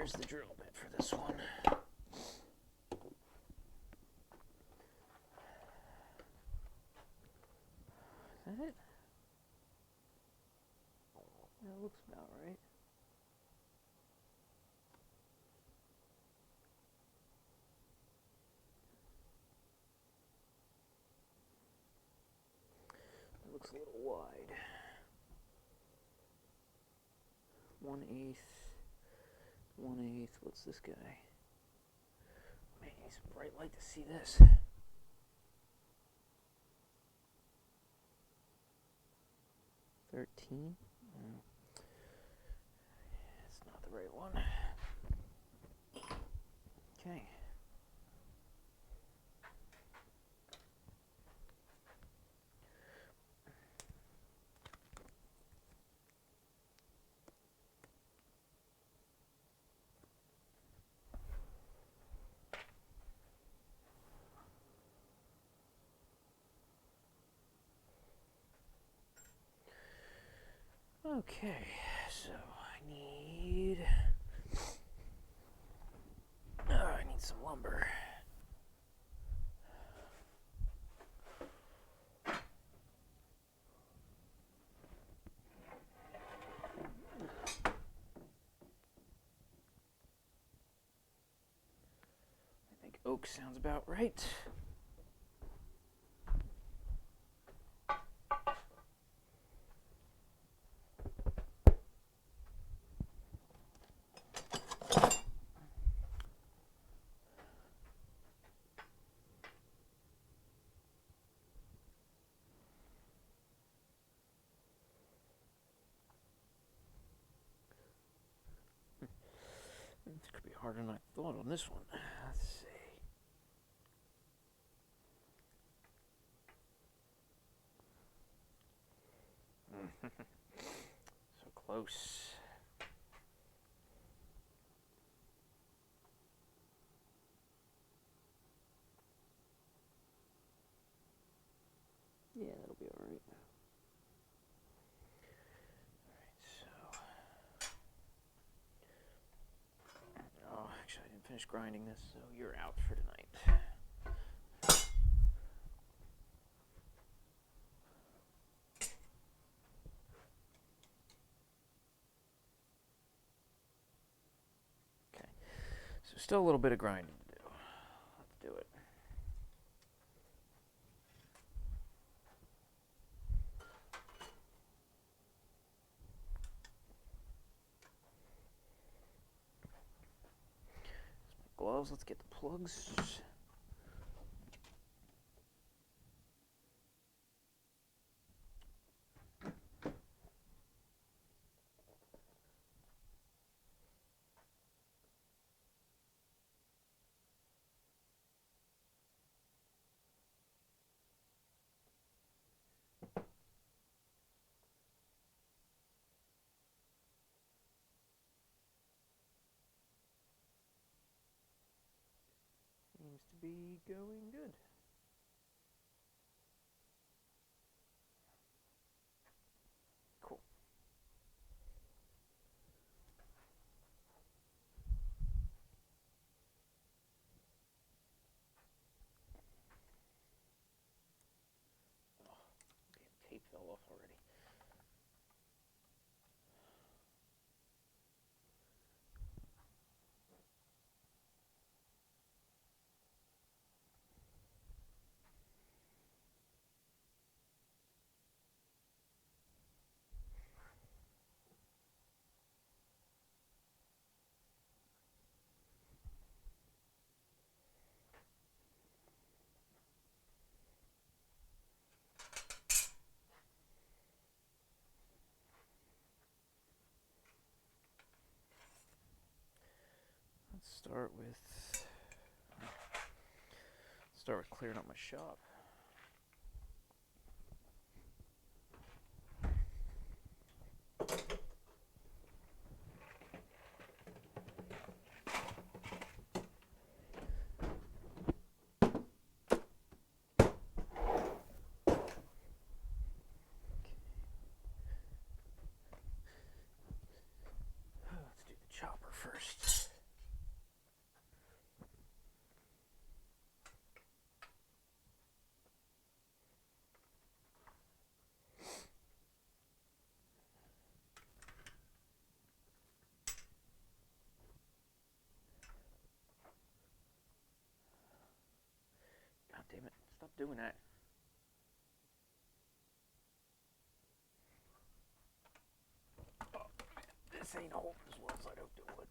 where's the drill bit for this one? Is that it? That looks about right. It looks a little wide. 1/8. 1/8. What's this guy? Man, he's a bright light to see this. 13. It's not the right one. Okay. Okay, so I need some lumber. I think oak sounds about right. This could be harder than I thought on this one. Let's see. So close. Yeah, that'll be all right. Oh, actually, I didn't finish grinding this, so you're out for tonight. Okay, so still a little bit of grinding to do. Let's do it. Gloves, let's get the plugs. Seems to be going good. Cool. Oh, damn tape fell off already. Let's start with clearing up my shop. Let's do the chopper first. doing that. Oh, this ain't holding as well as I hoped it would.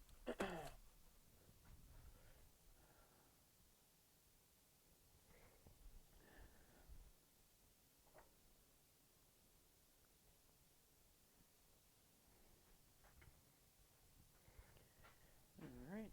Alright.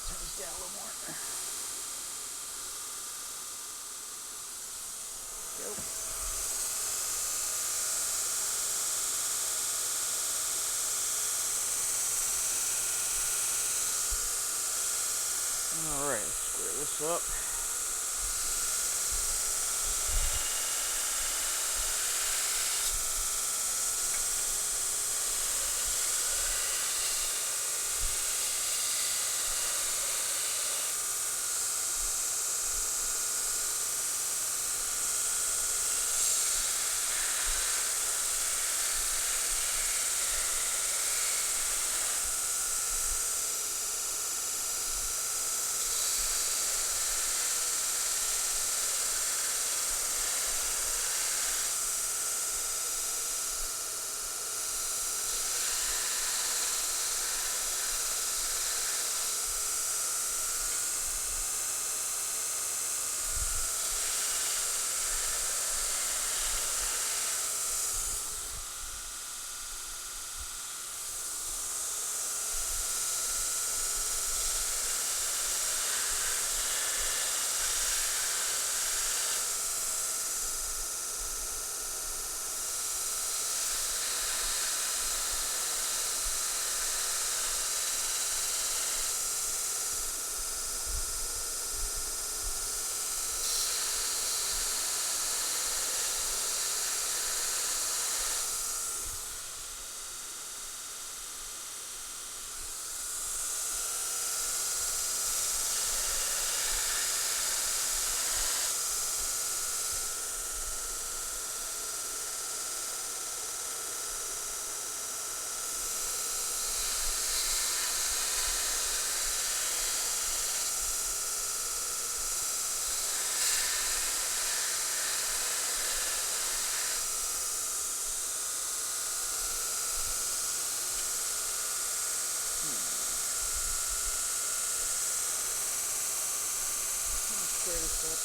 Turn this down a little more. Go. Alright, let's square this up. Square this up.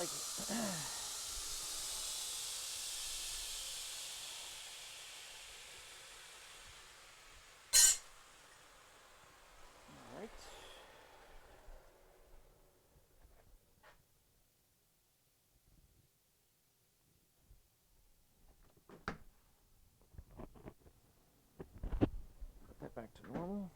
like it. All right. Put that back to normal.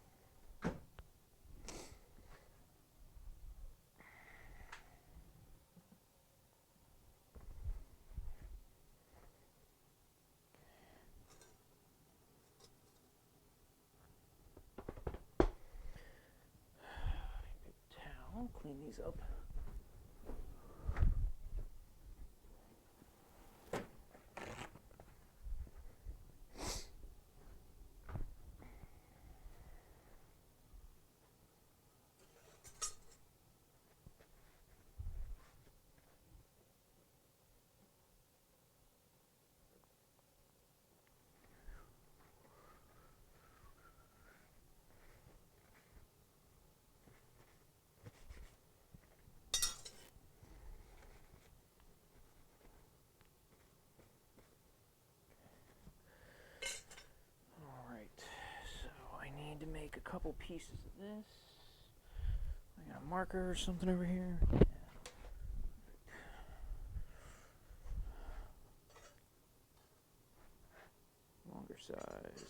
Towel, clean these up. To make a couple pieces of this. I got a marker or something over here. Yeah. Longer size.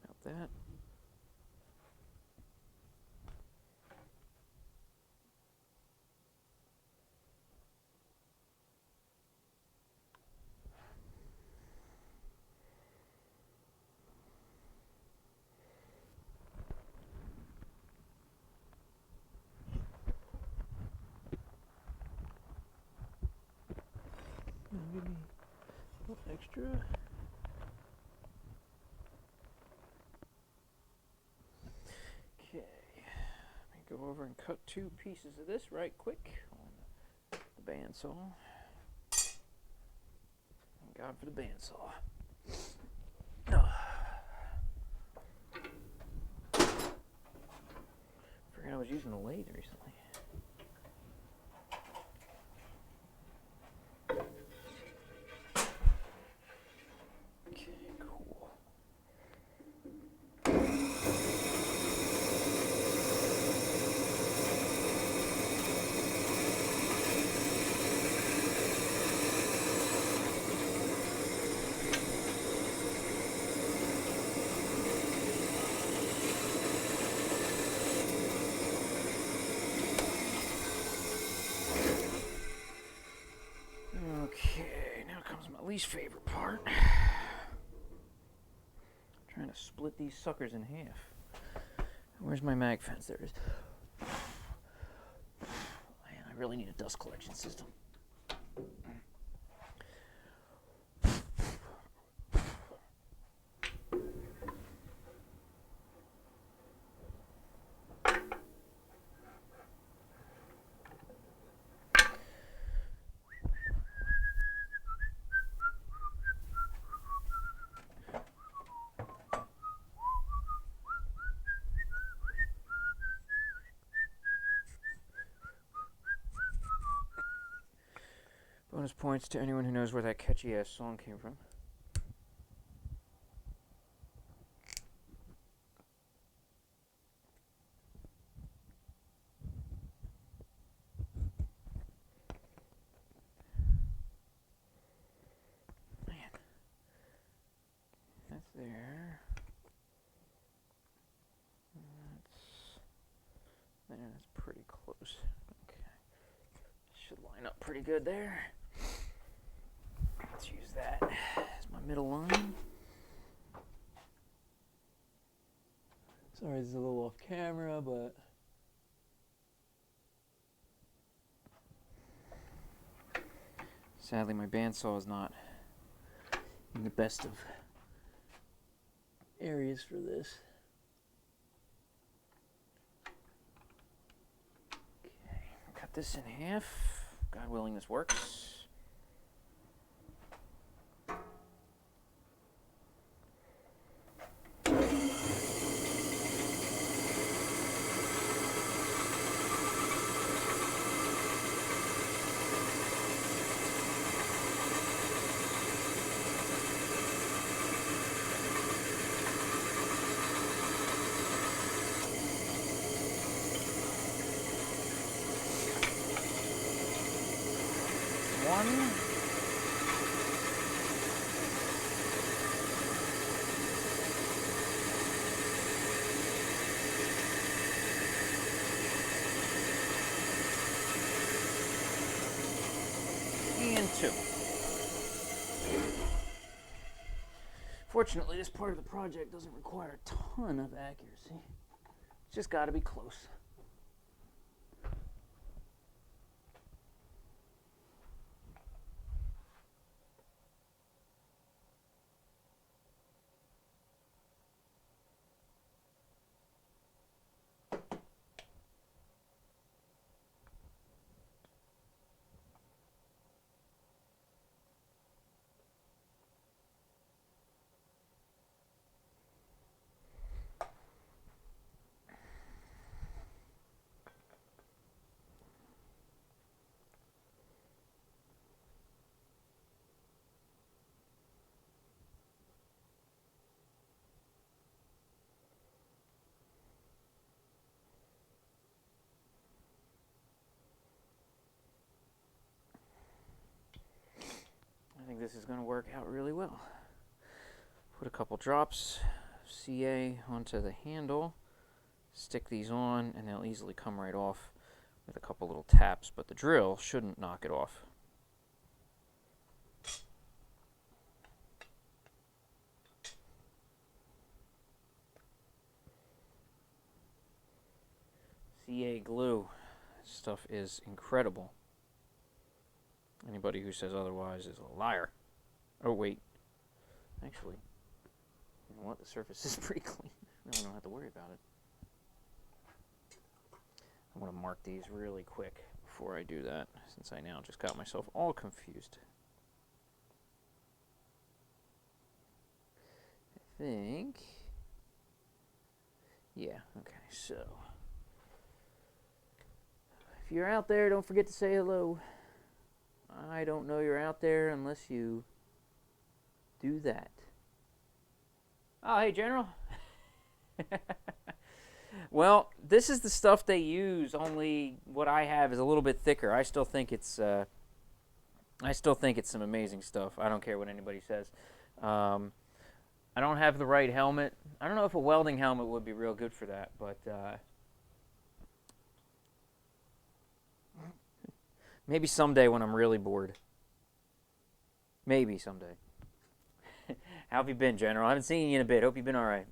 About that. Give me a little extra. Okay, let me go over and cut 2 pieces of this right quick on the bandsaw. Thank God for the bandsaw. Forgot I was using a lathe recently. Okay, now comes my least favorite part. Trying to split these suckers in half. Where's my mag fence? There it is. Man, I really need a dust collection system. Bonus points to anyone who knows where that catchy ass song came from. Man. That's there. That's pretty close. Okay. Should line up pretty good there. Let's use that as my middle line. Sorry, this is a little off camera, but sadly my bandsaw is not in the best of areas for this. Okay, cut this in half. God willing, this works. Fortunately, this part of the project doesn't require a ton of accuracy. It's just got to be close. I think this is going to work out really well. Put a couple drops of CA onto the handle, stick these on, and they'll easily come right off with a couple little taps, but the drill shouldn't knock it off. CA glue, this stuff is incredible. Anybody who says otherwise is a liar. Oh, wait. Actually, you know what? The surface is pretty clean. Really don't have to worry about it. I want to mark these really quick before I do that, since I now just got myself all confused. I think... yeah, okay, so... if you're out there, don't forget to say hello. I don't know you're out there unless you do that. Oh, hey, General. Well, this is the stuff they use, only what I have is a little bit thicker. I still think it's some amazing stuff. I don't care what anybody says. I don't have the right helmet. I don't know if a welding helmet would be real good for that, but maybe someday when I'm really bored. Maybe someday. How have you been, General? I haven't seen you in a bit. Hope you've been all right.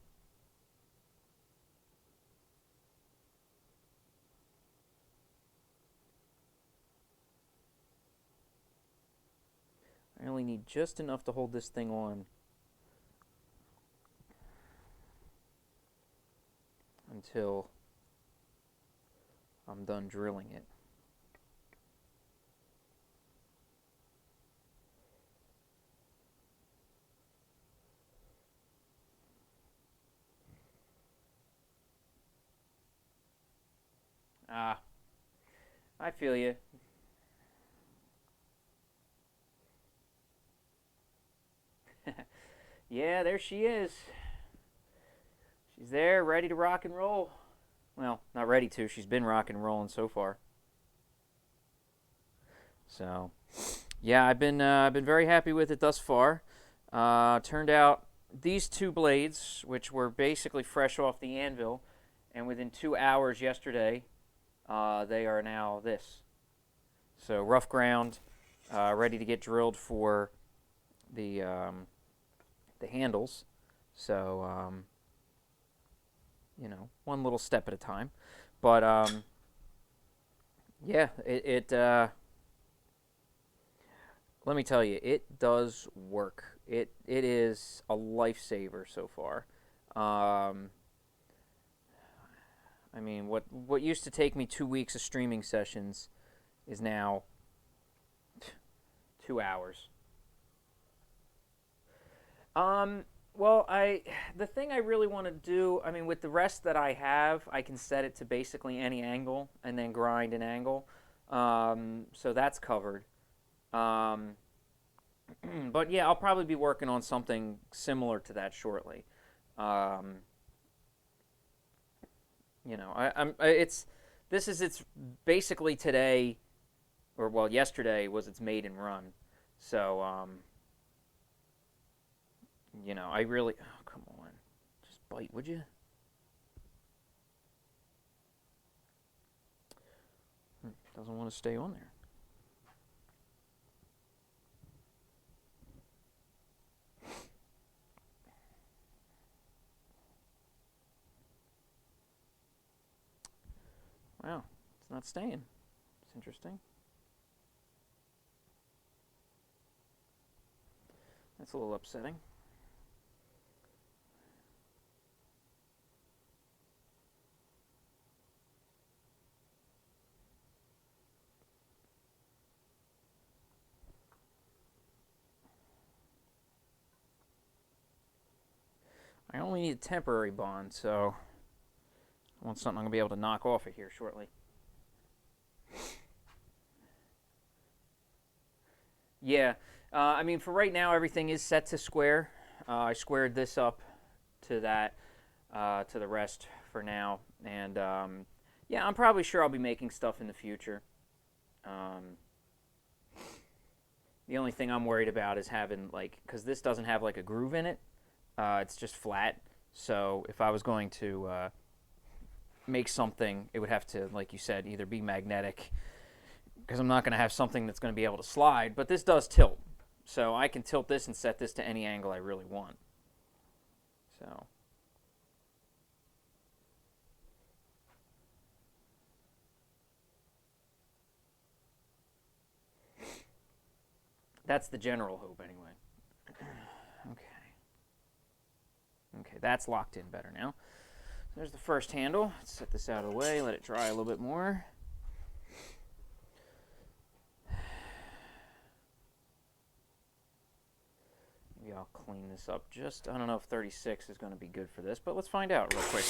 I only need just enough to hold this thing on until I'm done drilling it. Ah, I feel you. Yeah, there she is. She's there, ready to rock and roll. Well, not ready to. She's been rock and rolling so far. So, yeah, I've been very happy with it thus far. Turned out these two blades, which were basically fresh off the anvil, and within 2 hours yesterday, they are now this. So rough ground, ready to get drilled for the handles. So you know, one little step at a time. But yeah, let me tell you, it does work. It is a lifesaver so far. I mean, what used to take me 2 weeks of streaming sessions is now 2 hours. Well, the thing I really want to do, I mean, with the rest that I have, I can set it to basically any angle and then grind an angle. So that's covered. Um, but yeah, I'll probably be working on something similar to that shortly. Um, you know, it's basically today, or well, yesterday was its maiden run. So, you know, I really, oh, come on, just bite, would you? Doesn't want to stay on there. Wow, it's not staying. It's interesting. That's a little upsetting. I only need a temporary bond, so I want something I'm going to be able to knock off of here shortly. Yeah, I mean, for right now, everything is set to square. I squared this up to that, to the rest for now. And yeah, I'm probably sure I'll be making stuff in the future. Um, the only thing I'm worried about is having, like, because this doesn't have, like, a groove in it, it's just flat. So if I was going to make something, it would have to, like you said, either be magnetic, because I'm not going to have something that's going to be able to slide. But this does tilt. So I can tilt this and set this to any angle I really want. So that's the general hope, anyway. Okay. Okay, that's locked in better now. There's the first handle. Let's set this out of the way, let it dry a little bit more. Maybe I'll clean this up just. I don't know if 36 is going to be good for this, but let's find out real quick.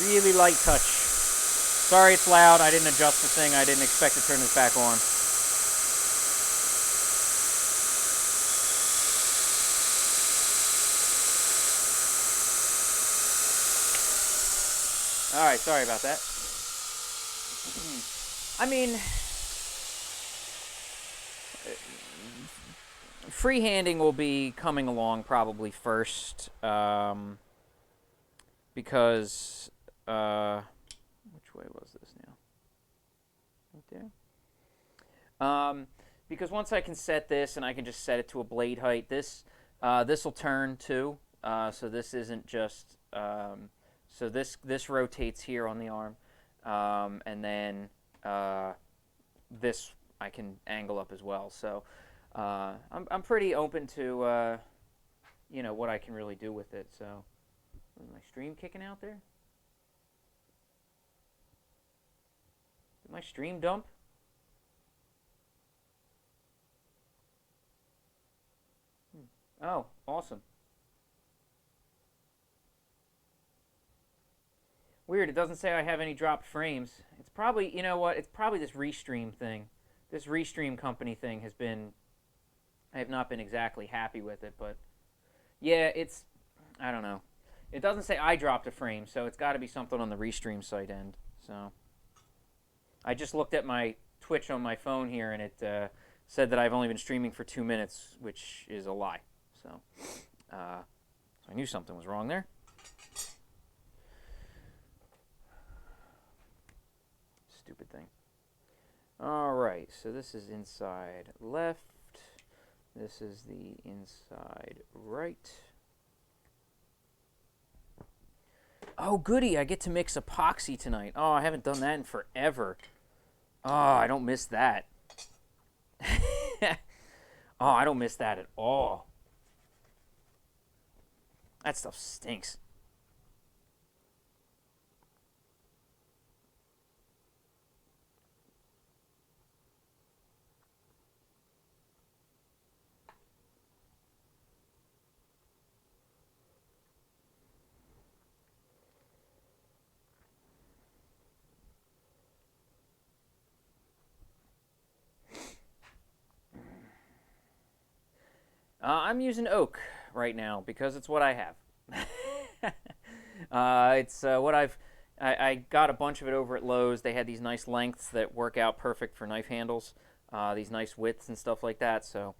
Really light touch. Sorry it's loud. I didn't adjust the thing. I didn't expect to turn this back on. Alright, sorry about that. I mean, freehanding will be coming along probably first, because, which way was this now? Right there? Because once I can set this and I can just set it to a blade height, this will turn too, so this isn't just, so this rotates here on the arm, and then this I can angle up as well. So I'm pretty open to what I can really do with it. So is my stream kicking out there? Did my stream dump? Oh, awesome. Weird, it doesn't say I have any dropped frames. It's probably, you know what, it's probably this Restream thing. This Restream company thing has been, I have not been exactly happy with it, but yeah, it's, I don't know. It doesn't say I dropped a frame, so it's got to be something on the Restream site end. So I just looked at my Twitch on my phone here, and it said that I've only been streaming for 2 minutes, which is a lie. So I knew something was wrong there. Stupid thing. All right, so this is inside left. This is the inside right. Oh, goody, I get to mix epoxy tonight. Oh, I haven't done that in forever. Oh, I don't miss that. Oh, I don't miss that at all. That stuff stinks. I'm using oak right now because it's what I have. It's what I got a bunch of it over at Lowe's. They had these nice lengths that work out perfect for knife handles, these nice widths and stuff like that. So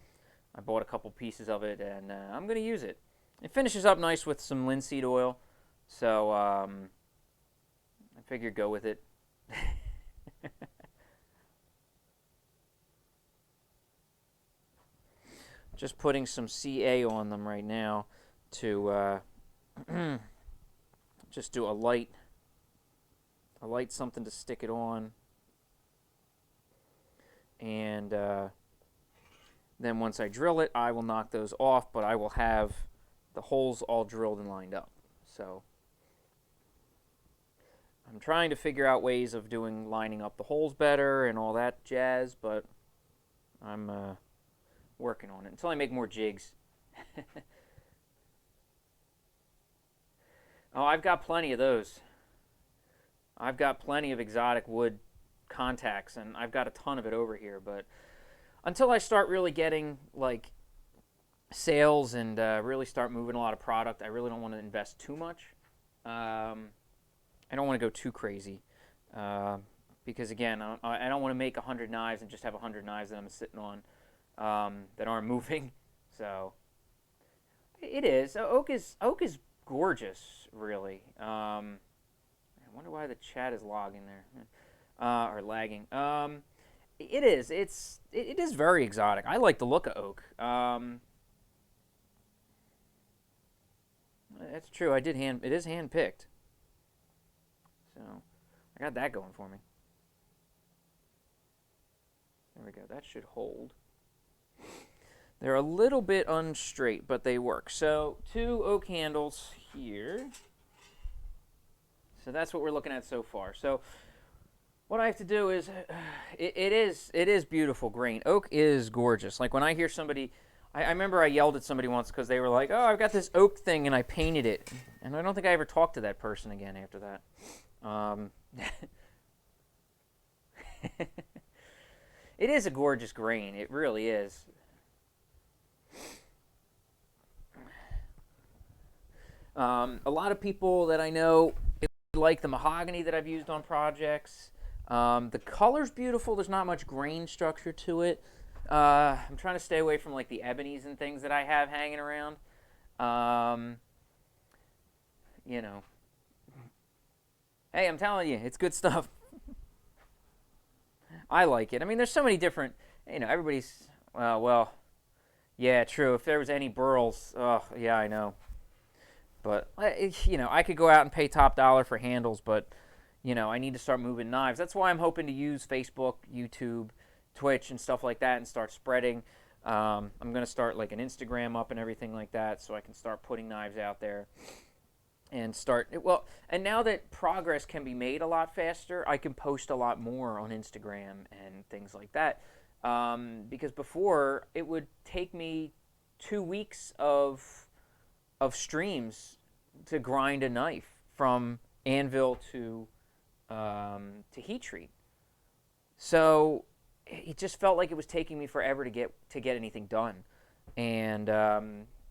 I bought a couple pieces of it, and I'm going to use it. It finishes up nice with some linseed oil, so I figured go with it. just putting some CA on them right now to just do a light something to stick it on, and then once I drill it, I will knock those off, but I will have the holes all drilled and lined up. So I'm trying to figure out ways of lining up the holes better and all that jazz, but I'm working on it until I make more jigs. Oh, I've got plenty of those. I've got plenty of exotic wood contacts, and I've got a ton of it over here, but until I start really getting like sales and really start moving a lot of product, I really don't want to invest too much. I don't want to go too crazy because, again, I don't want to make 100 knives and just have 100 knives that I'm sitting on that aren't moving. So it is. Oak is gorgeous, really. I wonder why the chat is logging there or lagging. It is. It is very exotic. I like the look of oak. That's true. It is hand picked. So I got that going for me. There we go. That should hold. They're a little bit unstraight, but they work. So 2 oak handles here. So that's what we're looking at so far. So what I have to do is, it is beautiful grain. Oak is gorgeous. Like when I hear somebody, I remember I yelled at somebody once because they were like, "Oh, I've got this oak thing and I painted it," and I don't think I ever talked to that person again after that. It is a gorgeous grain. It really is. A lot of people that I know like the mahogany that I've used on projects. The color's beautiful. There's not much grain structure to it. I'm trying to stay away from like the ebonies and things that I have hanging around. You know. Hey, I'm telling you, it's good stuff. I like it. I mean, there's so many different, everybody's, well, yeah, true. If there was any burls, oh, yeah, I know. But, I could go out and pay top dollar for handles, but, I need to start moving knives. That's why I'm hoping to use Facebook, YouTube, Twitch, and stuff like that and start spreading. I'm going to start like an Instagram up and everything like that so I can start putting knives out there and and now that progress can be made a lot faster, I can post a lot more on Instagram and things like that. Because before, it would take me 2 weeks of streams to grind a knife from anvil to heat treat. So it just felt like it was taking me forever to get anything done. And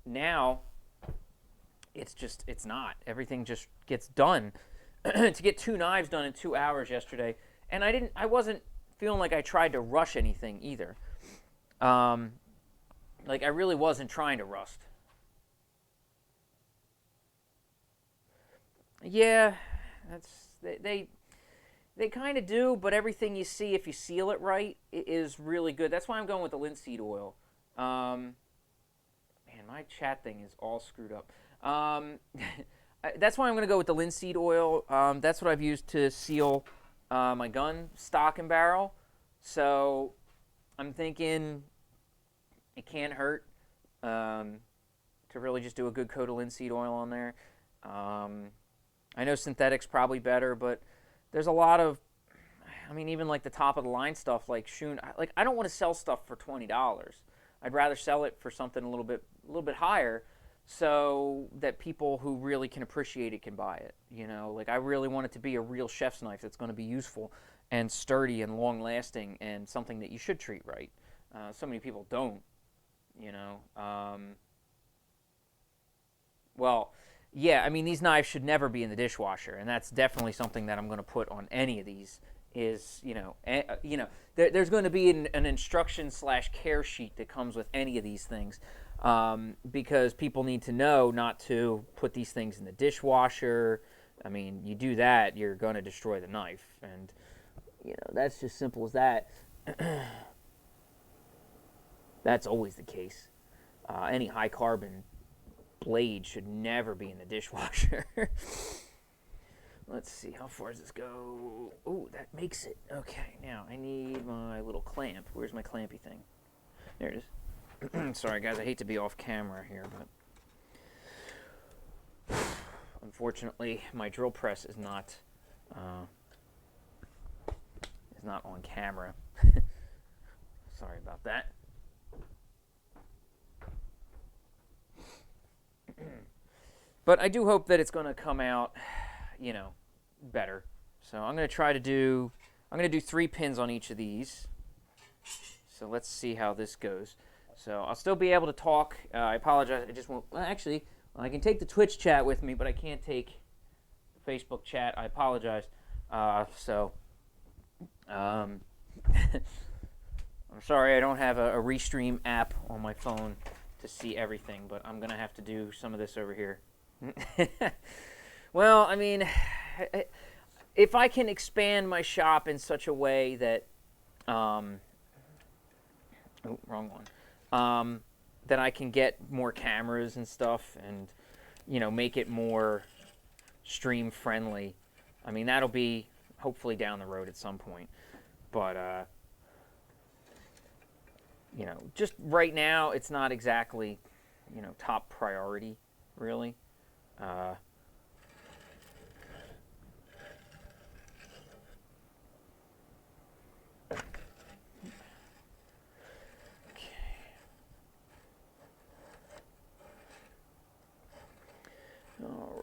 now it's not. Everything just gets done. To get 2 knives done in 2 hours yesterday, and I wasn't feeling like I tried to rush anything either. Like I really wasn't trying to rust. Yeah, they kind of do, but everything you see, if you seal it right, it is really good. That's why I'm going with the linseed oil. Man, my chat thing is all screwed up. That's why I'm going to go with the linseed oil. That's what I've used to seal my gun stock and barrel. So I'm thinking it can't hurt to really just do a good coat of linseed oil on there. I know synthetic's probably better, but there's a lot of, even like the top of the line stuff, like Shun. Like I don't want to sell stuff for $20. I'd rather sell it for something a little bit higher, so that people who really can appreciate it can buy it. Like I really want it to be a real chef's knife that's going to be useful and sturdy and long lasting and something that you should treat right. So many people don't. Well, yeah, these knives should never be in the dishwasher, and that's definitely something that I'm going to put on any of these. Is there's going to be an instruction/care sheet that comes with any of these things, because people need to know not to put these things in the dishwasher. You do that, you're going to destroy the knife, and that's just simple as that. That's always the case. Any high carbon blade should never be in the dishwasher. Let's see, how far does this go? Oh, that makes it. Okay, now I need my little clamp. Where's my clampy thing? There it is. Sorry, guys, I hate to be off camera here, but unfortunately, my drill press is not on camera. Sorry about that. But I do hope that it's going to come out, better. So I'm going to do 3 pins on each of these. So let's see how this goes. So I'll still be able to talk. I apologize. I just won't. Well, actually, I can take the Twitch chat with me, but I can't take the Facebook chat. I apologize. I'm sorry I don't have a Restream app on my phone to see everything, but I'm going to have to do some of this over here. Well, I mean, if I can expand my shop in such a way that, wrong one, that I can get more cameras and stuff and, make it more stream friendly. I mean, that'll be hopefully down the road at some point. But, just right now, it's not exactly, top priority, really. All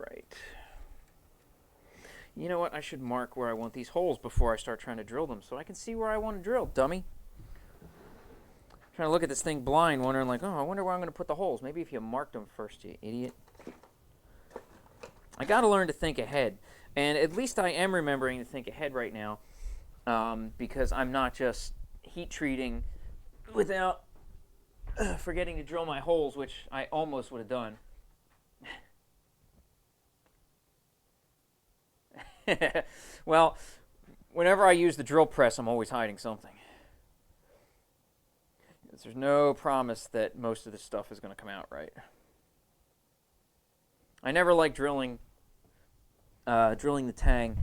right. You know what? I should mark where I want these holes before I start trying to drill them so I can see where I want to drill, dummy. Trying to look at this thing blind, wondering like, oh, I wonder where I'm going to put the holes. Maybe if you marked them first, you idiot. I got to learn to think ahead. And at least I am remembering to think ahead right now, because I'm not just heat treating without forgetting to drill my holes, which I almost would have done. Well, whenever I use the drill press, I'm always hiding something. There's no promise that most of this stuff is going to come out right. I never like drilling the tang.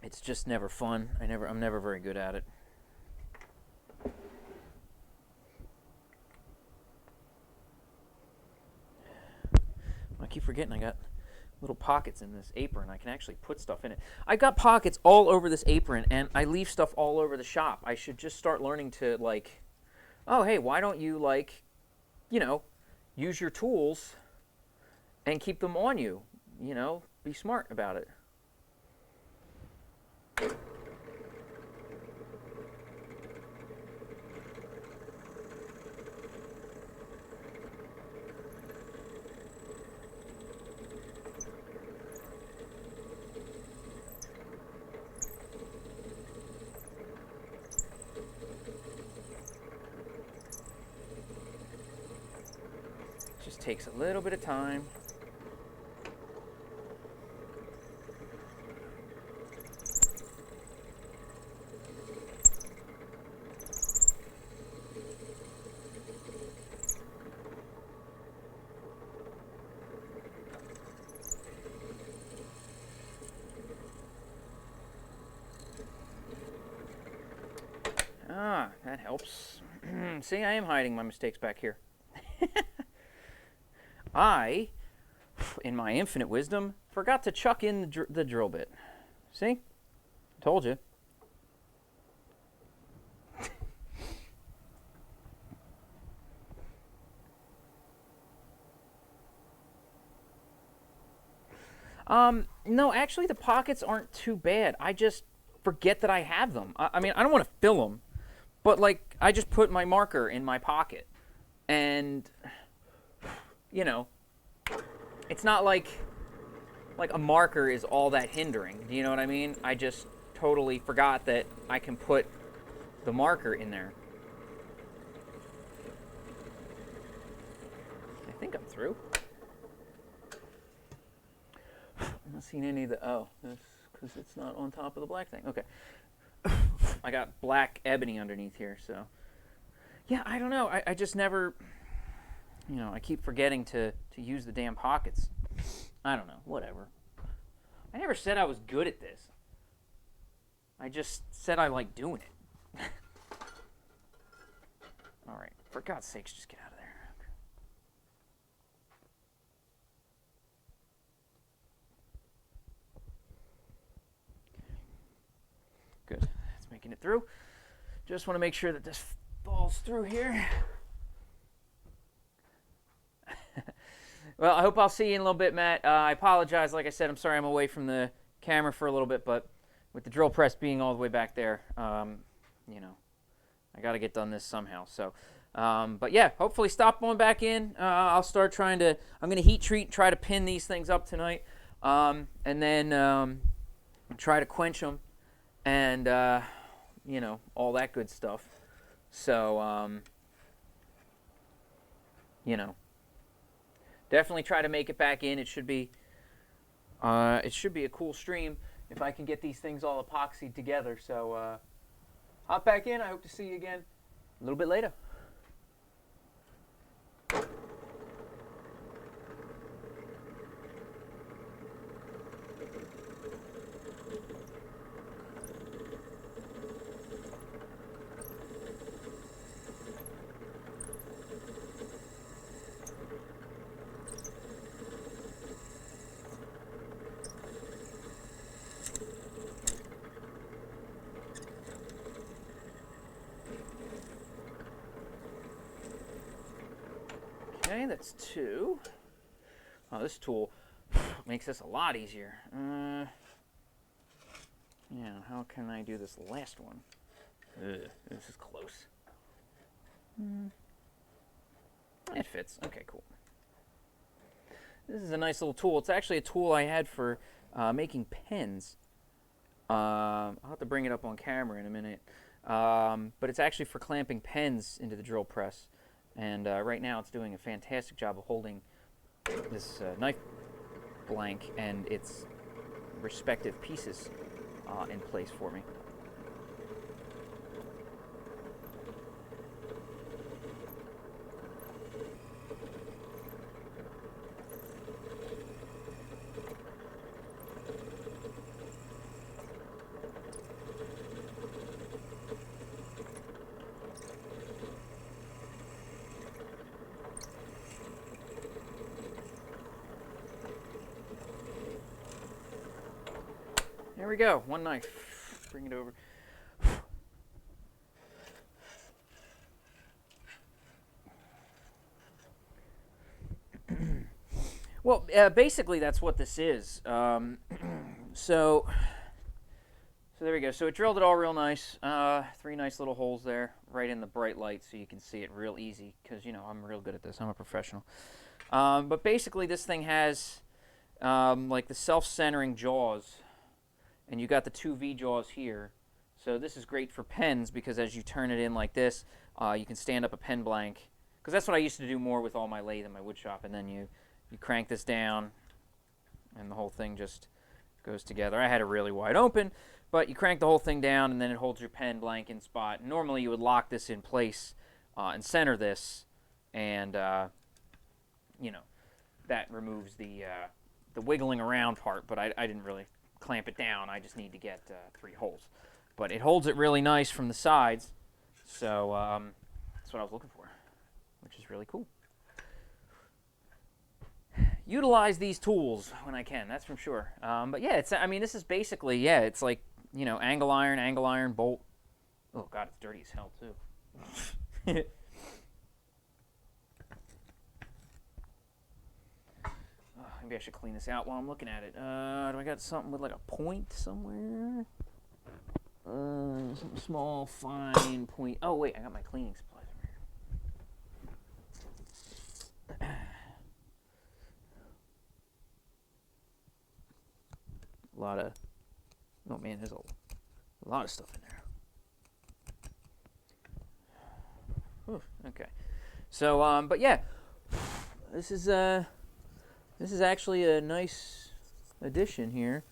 It's just never fun. I'm never very good at it. I keep forgetting I got little pockets in this apron. I can actually put stuff in it. I got pockets all over this apron, and I leave stuff all over the shop. I should just start learning to, like, oh, hey, why don't you, like, use your tools and keep them on you? Be smart about it. Just takes a little bit of time. Ah, that helps. See, I am hiding my mistakes back here. I, in my infinite wisdom, forgot to chuck in the drill bit. See? Told you. No, actually the pockets aren't too bad. I just forget that I have them. I mean, I don't want to fill them, but like I just put my marker in my pocket. And it's not like a marker is all that hindering. Do you know what I mean? I just totally forgot that I can put the marker in there. I think I'm through. I'm not seeing any of the, that's because it's not on top of the black thing. Okay. I got black ebony underneath here, so. Yeah, I don't know. I just never, I keep forgetting to use the damn pockets. I don't know. Whatever. I never said I was good at this. I just said I like doing it. All right. For God's sakes, just get out of there. Good. That's making it through. Just want to make sure that this falls through here. Well, I hope I'll see you in a little bit, Matt. I apologize. Like I said, I'm sorry I'm away from the camera for a little bit, but with the drill press being all the way back there, I got to get done this somehow. So, but yeah, hopefully stop on back in. I'll start I'm going to heat treat, try to pin these things up tonight, and then try to quench them and, all that good stuff. So, definitely try to make it back in. It should be a cool stream if I can get these things all epoxied together. So hop back in. I hope to see you again a little bit later. Okay, that's 2. Oh, this tool makes this a lot easier. How can I do this last one? This is close. It fits. Okay, cool. This is a nice little tool. It's actually a tool I had for making pens. I'll have to bring it up on camera in a minute. But it's actually for clamping pens into the drill press. And right now it's doing a fantastic job of holding this knife blank and its respective pieces in place for me. There we go, one knife. Bring it over. Well, basically that's what this is. So there we go. So it drilled it all real nice. 3 nice little holes there, right in the bright light, so you can see it real easy. Because I'm real good at this. I'm a professional. But basically, this thing has like the self-centering jaws. And you got the 2 V jaws here. So this is great for pens because as you turn it in like this, you can stand up a pen blank. Because that's what I used to do more with all my lathe in my wood shop. And then you crank this down, and the whole thing just goes together. I had it really wide open, but you crank the whole thing down, and then it holds your pen blank in spot. Normally you would lock this in place and center this, and that removes the wiggling around part. But I didn't really clamp it down. I just need to get 3 holes, but it holds it really nice from the sides, so that's what I was looking for, which is really cool. Utilize these tools when I can, that's for sure. But yeah, this is basically, it's like, angle iron, bolt. Oh God, it's dirty as hell too. Maybe I should clean this out while I'm looking at it. Do I got something with like a point somewhere? Something small, fine point. Oh wait, I got my cleaning supplies over here. There's a lot of stuff in there. Whew, okay. So, but yeah, this is actually a nice addition here.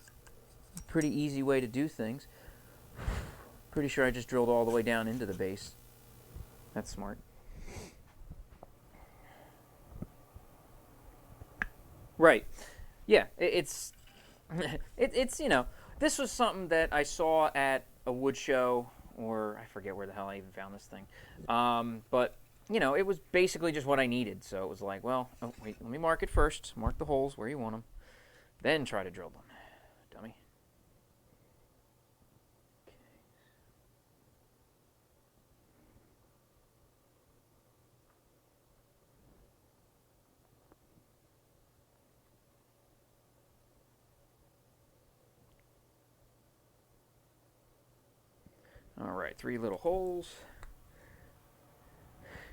Pretty easy way to do things. Pretty sure I just drilled all the way down into the base. That's smart. Right. Yeah, it's it's this was something that I saw at a wood show, or I forget where the hell I even found this thing. But it was basically just what I needed. So it was like, well, oh wait, let me mark it first. Mark the holes where you want them, then try to drill them, dummy. All right, 3 little holes.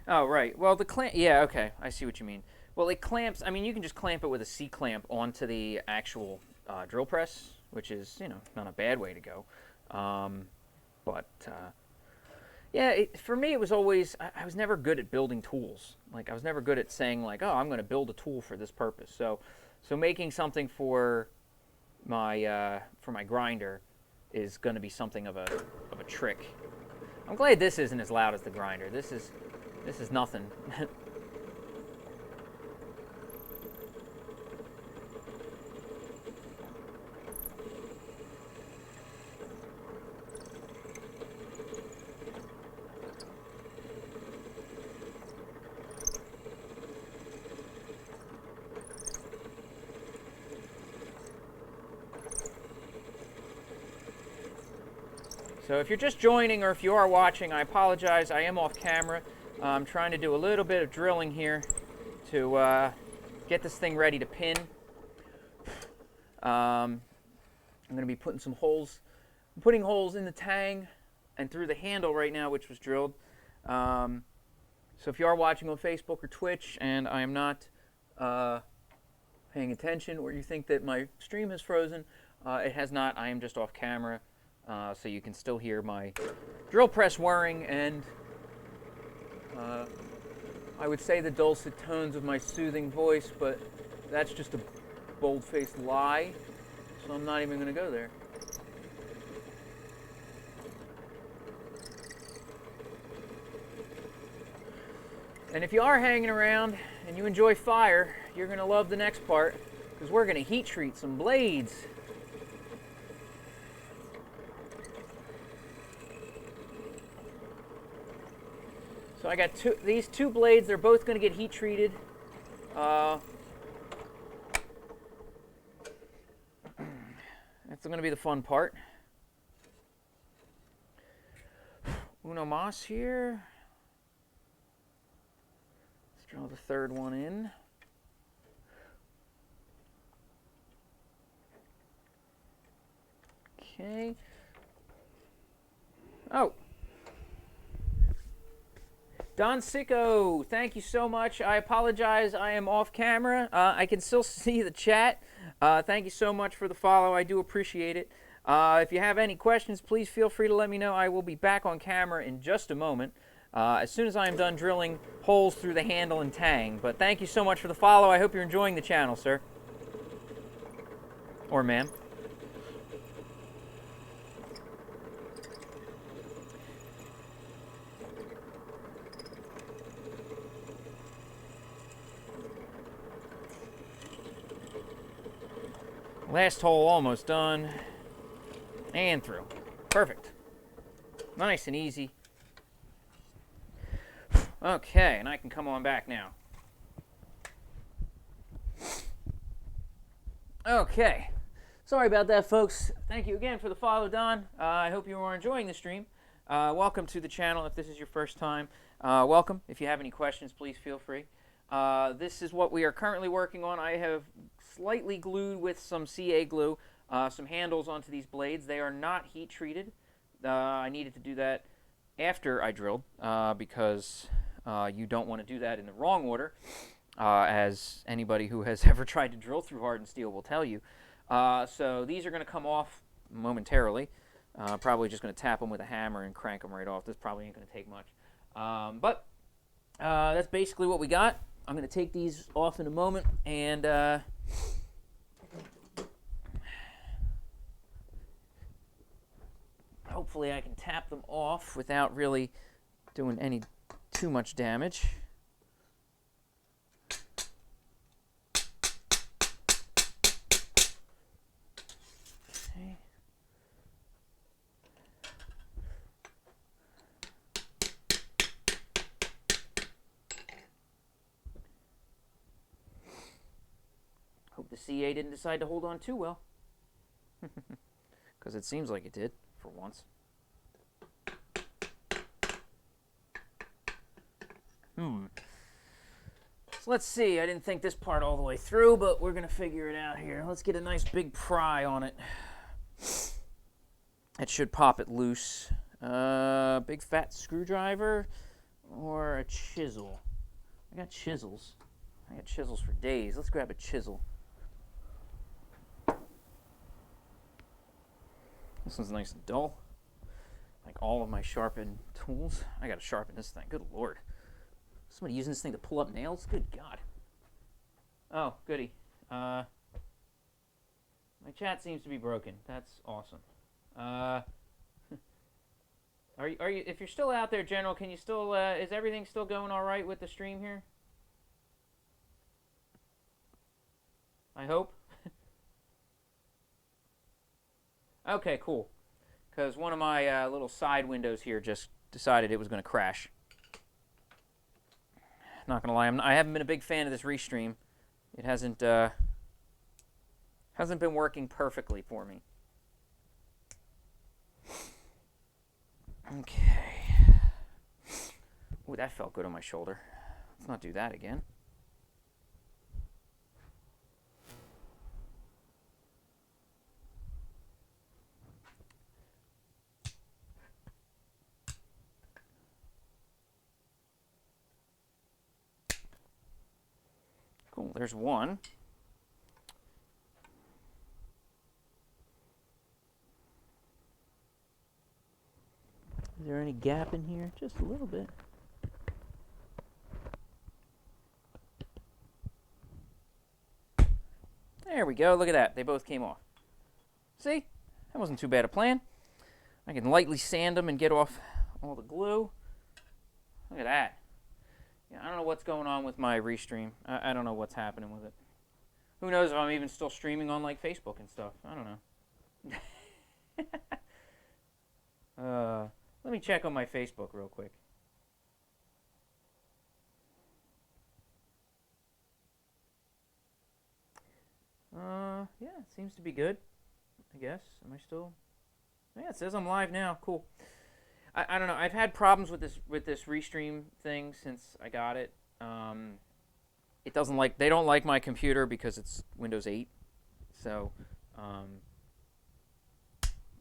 Oh, right. Well, the clamp. Yeah, okay. I see what you mean. Well, it clamps. I mean, you can just clamp it with a C clamp onto the actual drill press, which is, not a bad way to go. But yeah, for me, it was always. I was never good at building tools. Like, I was never good at saying like, oh, I'm going to build a tool for this purpose. So making something for my grinder is going to be something of a trick. I'm glad this isn't as loud as the grinder. This is nothing. So if you're just joining, or if you are watching, I apologize. I am off camera. I'm trying to do a little bit of drilling here to get this thing ready to pin. I'm going to be putting some holes. I'm putting holes in the tang and through the handle right now, which was drilled. So if you are watching on Facebook or Twitch and I am not paying attention, or you think that my stream has frozen, it has not. I am just off camera. So you can still hear my drill press whirring and I would say the dulcet tones of my soothing voice, but that's just a bold-faced lie, so I'm not even going to go there. And if you are hanging around and you enjoy fire, you're going to love the next part, because we're going to heat treat some blades. So I got these two blades. They're both going to get heat treated. That's going to be the fun part. Uno mas here. Let's draw the third one in. Okay. Oh. Don Sicko, thank you so much. I apologize, I am off camera. I can still see the chat. Thank you so much for the follow. I do appreciate it. If you have any questions, please feel free to let me know. I will be back on camera in just a moment, as soon as I am done drilling holes through the handle and tang. But thank you so much for the follow. I hope you're enjoying the channel, sir. Or ma'am. Last hole almost done. And through. Perfect. Nice and easy. Okay, and I can come on back now. Okay. Sorry about that, folks. Thank you again for the follow, Don. I hope you are enjoying the stream. Welcome to the channel if this is your first time. Welcome. If you have any questions, please feel free. This is what we are currently working on. I have slightly glued with some CA glue some handles onto these blades. They are not heat treated. I needed to do that after I drilled because you don't want to do that in the wrong order, as anybody who has ever tried to drill through hardened steel will tell you. So these are going to come off momentarily. Probably just going to tap them with a hammer and crank them right off. This probably ain't going to take much. But that's basically what we got. I'm going to take these off in a moment, and hopefully I can tap them off without really doing any too much damage. Okay. Hope the CA didn't decide to hold on too well. Because it seems like it did, for once. So let's see. I didn't think this part all the way through, but we're going to figure it out here. Let's get a nice big pry on it. It should pop it loose. Big fat screwdriver or a chisel. I got chisels. I got chisels for days. Let's grab a chisel. This one's nice and dull. Like all of my sharpened tools. I gotta sharpen this thing. Good lord. Somebody using this thing to pull up nails? Good God. Oh, goody. My chat seems to be broken. That's awesome. Are you? If you're still out there, General, can you still? Is everything still going all right with the stream here? I hope. Okay, cool. Because one of my little side windows here just decided it was going to crash. Not going to lie, I haven't been a big fan of this restream. It hasn't been working perfectly for me. Okay. Ooh, that felt good on my shoulder. Let's not do that again. Cool, there's one. Is there any gap in here? Just a little bit. There we go. Look at that. They both came off. See? That wasn't too bad a plan. I can lightly sand them and get off all the glue. Look at that. Yeah, I don't know what's going on with my restream. I don't know what's happening with it. Who knows if I'm even still streaming on like Facebook and stuff. I don't know. Let me check on my Facebook real quick. Yeah, it seems to be good. I guess. Am I still? Yeah, it says I'm live now. Cool. I don't know. I've had problems with this restream thing since I got it. It doesn't like they don't like my computer because it's Windows 8. So,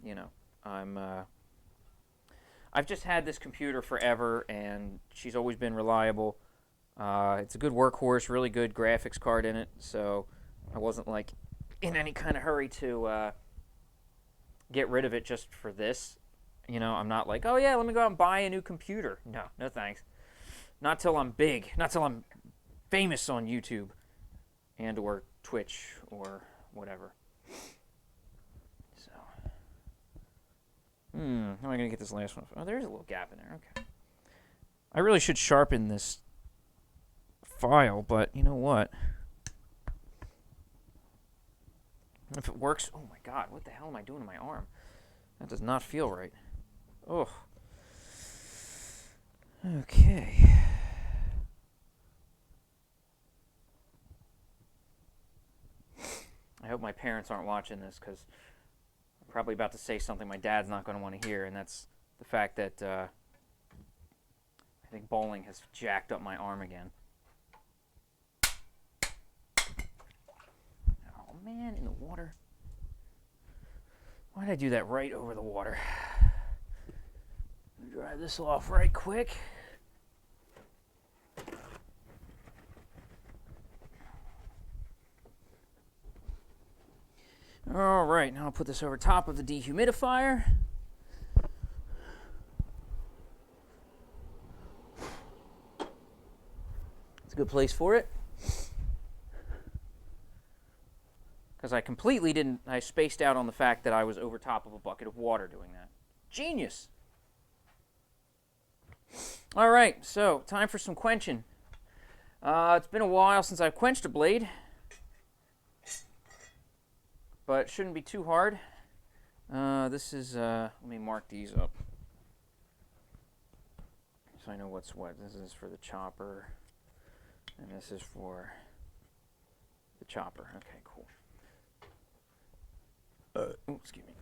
you know, I've just had this computer forever, and she's always been reliable. It's a good workhorse, really good graphics card in it. So, I wasn't like in any kind of hurry to get rid of it just for this. You know, I'm not like, oh yeah, let me go out and buy a new computer. No, no thanks. Not till I'm big. Not till I'm famous on YouTube and or Twitch or whatever. So, how am I going to get this last one? Oh, there's a little gap in there. Okay. I really should sharpen this file, but you know what? If it works, oh my God, what the hell am I doing to my arm? That does not feel right. Oh. Okay. I hope my parents aren't watching this because I'm probably about to say something my dad's not going to want to hear, and that's the fact that I think bowling has jacked up my arm again. Oh man, in the water. Why did I do that right over the water? Dry this off right quick. All right, now I'll put this over top of the dehumidifier. It's a good place for it. Because I completely didn't, I spaced out on the fact that I was over top of a bucket of water doing that. Genius! All right, so time for some quenching. It's been a while since I've quenched a blade, but it shouldn't be too hard. This is, let me mark these up so I know what's what. This is for the chopper, and this is for the chopper. Okay, cool. Excuse me.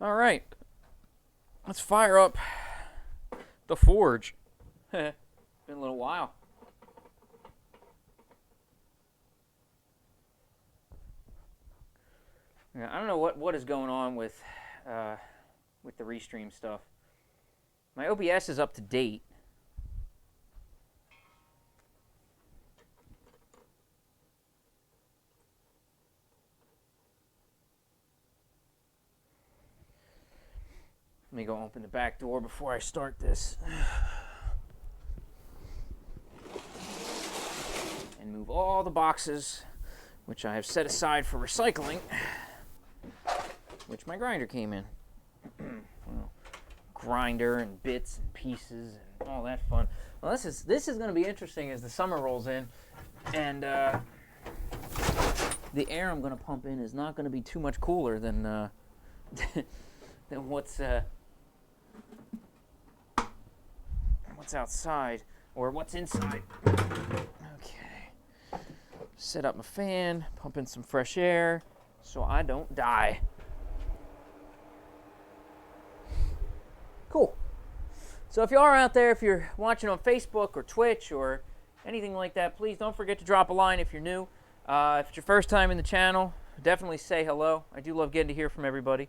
All right, let's fire up the forge. Been a little while. Yeah, I don't know what is going on with the Restream stuff. My OBS is up to date. Let me go open the back door before I start this. And move all the boxes, which I have set aside for recycling, which my grinder came in. Well, grinder and bits and pieces and all that fun. Well, this is going to be interesting as the summer rolls in, and the air I'm going to pump in is not going to be too much cooler than than what's outside or what's inside. Okay. Set up my fan, pump in some fresh air so I don't die. Cool. So if you are out there, if you're watching on Facebook or Twitch or anything like that, please don't forget to drop a line if you're new. If it's your first time in the channel, definitely say hello. I do love getting to hear from everybody.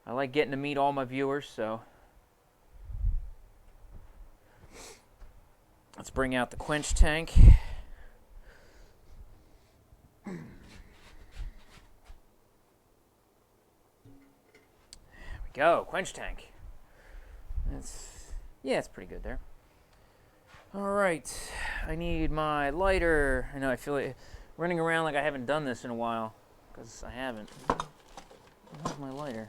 I like getting to meet all my viewers, so let's bring out the quench tank. There we go, quench tank. It's pretty good there. All right, I need my lighter. I know I feel like running around like I haven't done this in a while, because I haven't. Where's my lighter?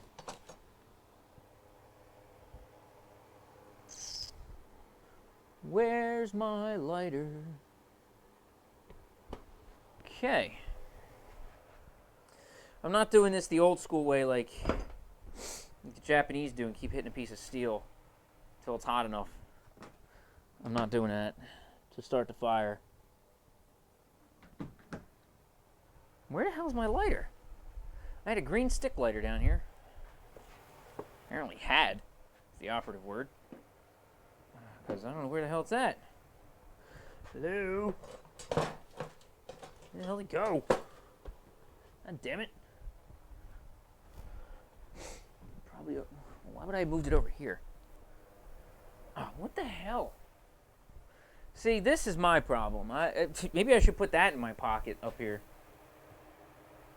Where's my lighter? Okay. I'm not doing this the old school way like the Japanese do and keep hitting a piece of steel until it's hot enough. I'm not doing that to start the fire. Where the hell's my lighter? I had a green stick lighter down here. Apparently had is the operative word. Because I don't know where the hell it's at. Hello? Where the hell did it go? God damn it. Probably. Why would I have moved it over here? Oh, what the hell? See, this is my problem. Maybe I should put that in my pocket up here.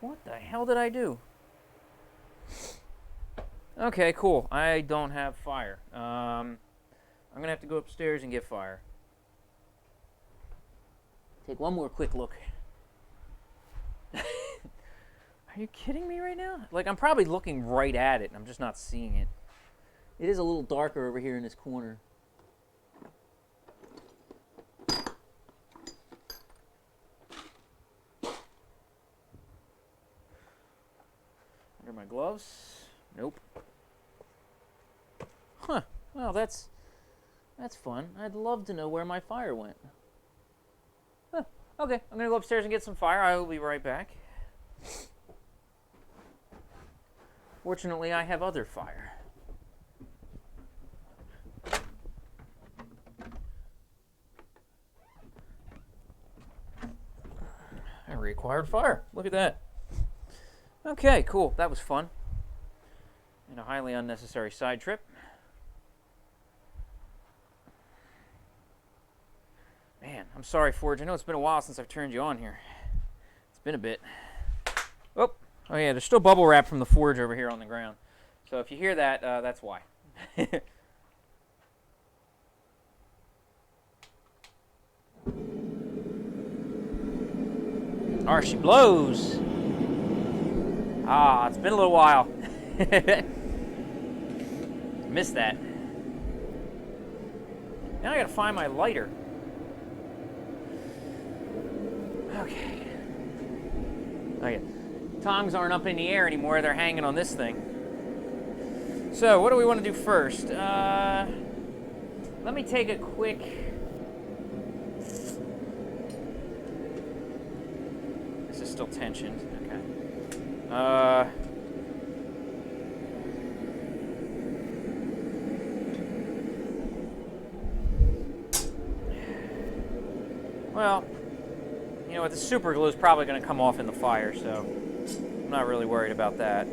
What the hell did I do? Okay, cool. I don't have fire. I'm going to have to go upstairs and get fire. Take one more quick look. Are you kidding me right now? Like, I'm probably looking right at it, and I'm just not seeing it. It is a little darker over here in this corner. Under my gloves? Nope. Huh. Well, that's fun. I'd love to know where my fire went. Huh. Okay, I'm going to go upstairs and get some fire. I will be right back. Fortunately, I have other fire. I reacquired fire. Look at that. Okay, cool. That was fun. And a highly unnecessary side trip. Man, I'm sorry, Forge. I know it's been a while since I've turned you on here. It's been a bit. Oh yeah, there's still bubble wrap from the Forge over here on the ground. So if you hear that, that's why. Or she blows. Ah, it's been a little while. Missed that. Now I gotta find my lighter. Okay. Okay. Tongs aren't up in the air anymore, they're hanging on this thing. So, what do we want to do first? Let me take a quick... This is still tensioned. Okay. Well, you know what, the super glue is probably going to come off in the fire, so I'm not really worried about that.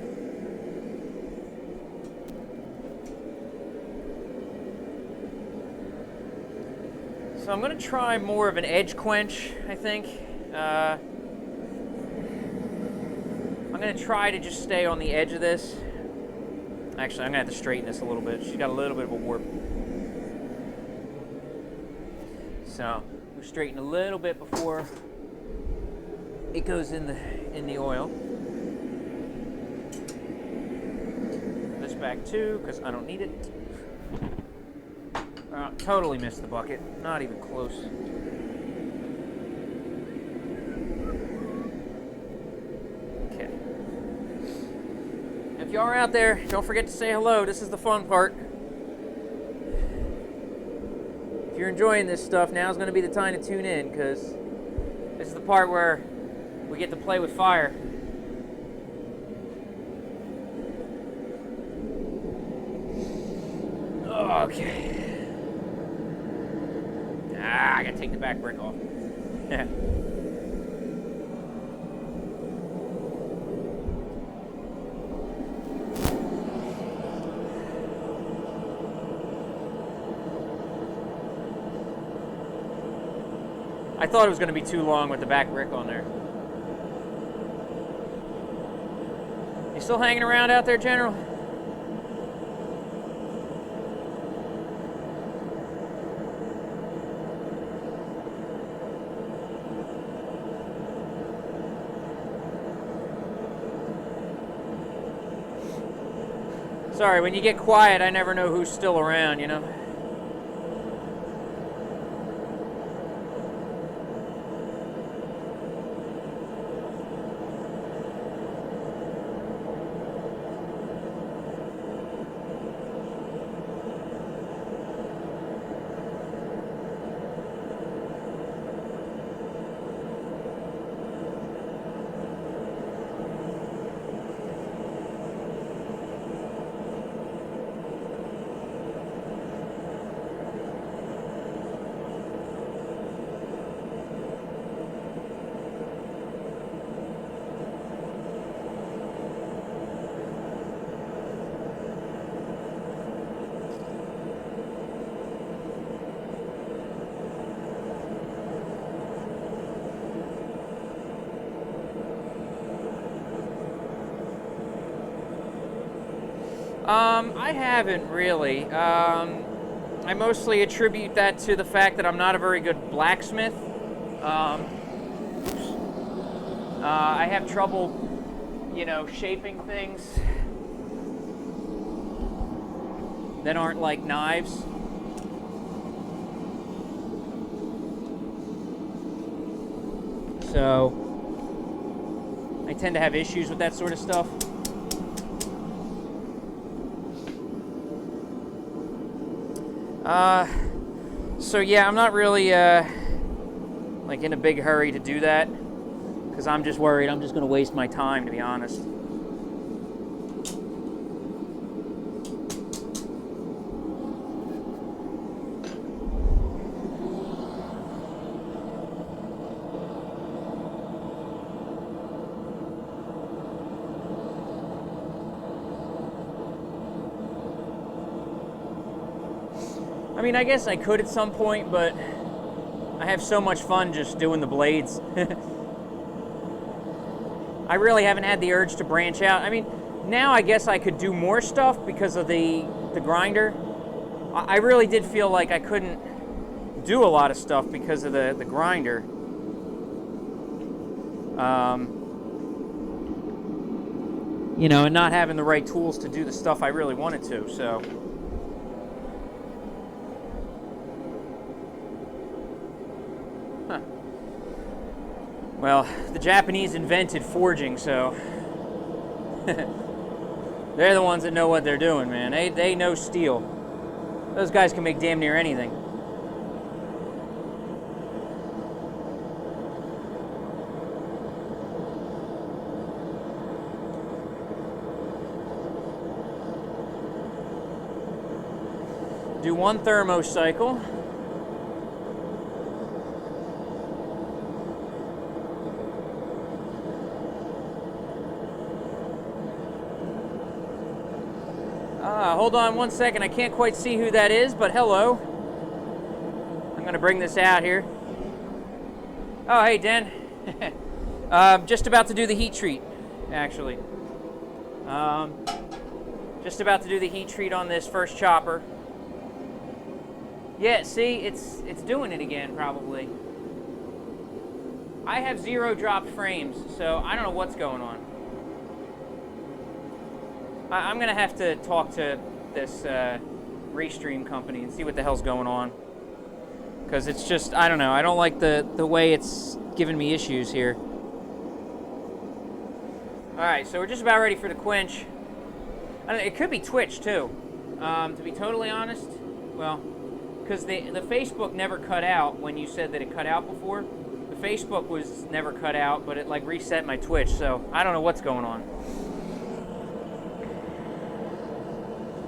So I'm going to try more of an edge quench, I think. I'm going to try to just stay on the edge of this. Actually, I'm going to have to straighten this a little bit. She's got a little bit of a warp. So we'll straighten a little bit before it goes in the oil. This back too, because I don't need it. Totally missed the bucket. Not even close. Okay. If y'all are out there, don't forget to say hello. This is the fun part. If you're enjoying this stuff, now's going to be the time to tune in, because this is the part where we get to play with fire. Okay. I gotta take the back brick off. I thought it was gonna be too long with the back brick on there. You still hanging around out there, General? Sorry, when you get quiet, I never know who's still around, you know? I haven't really. I mostly attribute that to the fact that I'm not a very good blacksmith. I have trouble, you know, shaping things that aren't like knives. So I tend to have issues with that sort of stuff. So yeah, I'm not really like in a big hurry to do that, because I'm just worried I'm just going to waste my time, to be honest. I mean, I guess I could at some point, but I have so much fun just doing the blades. I really haven't had the urge to branch out. I mean, now I guess I could do more stuff because of the grinder. I really did feel like I couldn't do a lot of stuff because of the grinder. You know, and not having the right tools to do the stuff I really wanted to, so. Huh. Well, the Japanese invented forging, so. They're the ones that know what they're doing, man. They know steel. Those guys can make damn near anything. Do one thermo cycle. Hold on one second. I can't quite see who that is, but hello. I'm going to bring this out here. Oh, hey, Dan. Just about to do the heat treat, actually. Just about to do the heat treat on this first chopper. Yeah, see, it's doing it again, probably. I have 0 dropped frames, so I don't know what's going on. I'm going to have to talk to this Restream company and see what the hell's going on. Because it's just, I don't know, I don't like the way it's giving me issues here. Alright, so we're just about ready for the quench. I don't know, it could be Twitch, too. To be totally honest, well, because the Facebook never cut out when you said that it cut out before. The Facebook was never cut out, but it like reset my Twitch, so I don't know what's going on.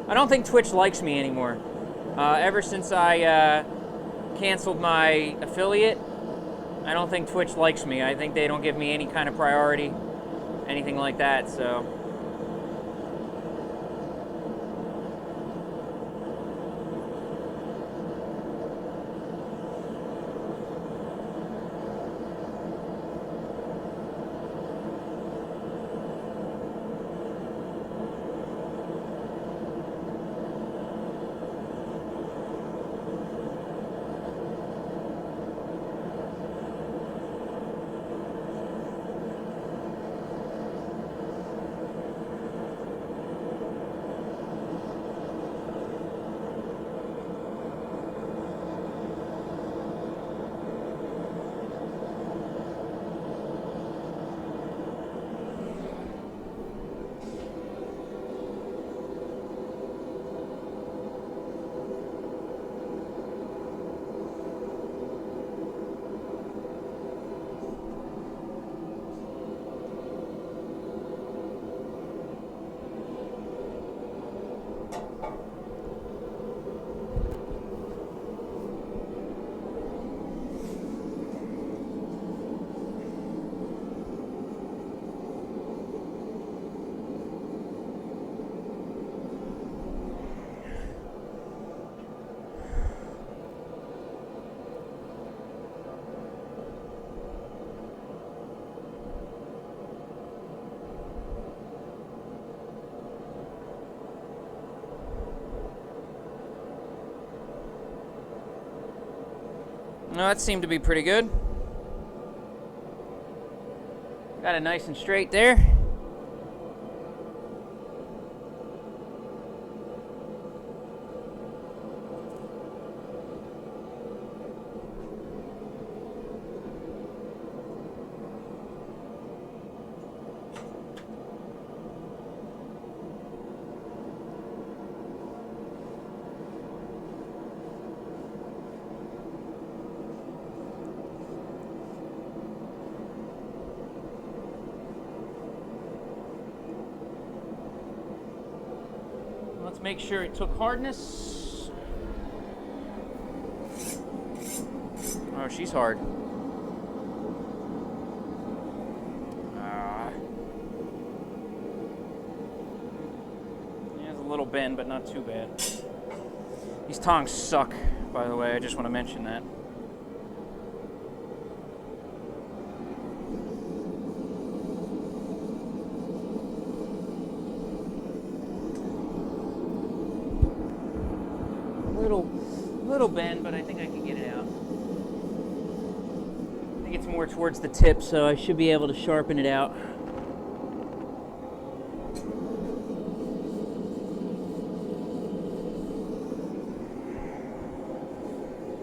I don't think Twitch likes me anymore. Ever since I canceled my affiliate, I don't think Twitch likes me. I think they don't give me any kind of priority, anything like that, so. No, that seemed to be pretty good. Got it nice and straight there. Let's make sure it took hardness. Oh, she's hard. Yeah, it's a little bend, but not too bad. These tongs suck, by the way. I just want to mention that. Little bend, but I think I can get it out. I think it's more towards the tip, so I should be able to sharpen it out.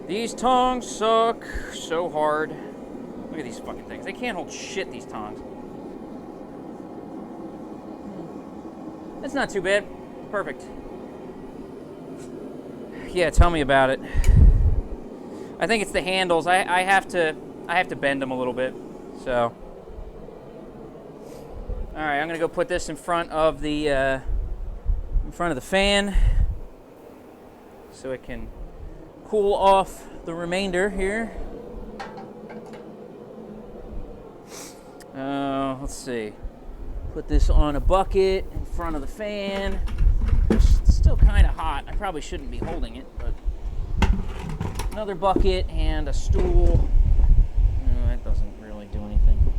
These tongs suck so hard. Look at these fucking things. They can't hold shit, these tongs. That's not too bad. Perfect. Yeah, tell me about it. I think it's the handles. I have to bend them a little bit. So, all right, I'm gonna go put this in front of the fan, so it can cool off the remainder here. Let's see. Put this on a bucket in front of the fan. It's still kind of hot. I probably shouldn't be holding it, but another bucket and a stool. No, that doesn't really do anything.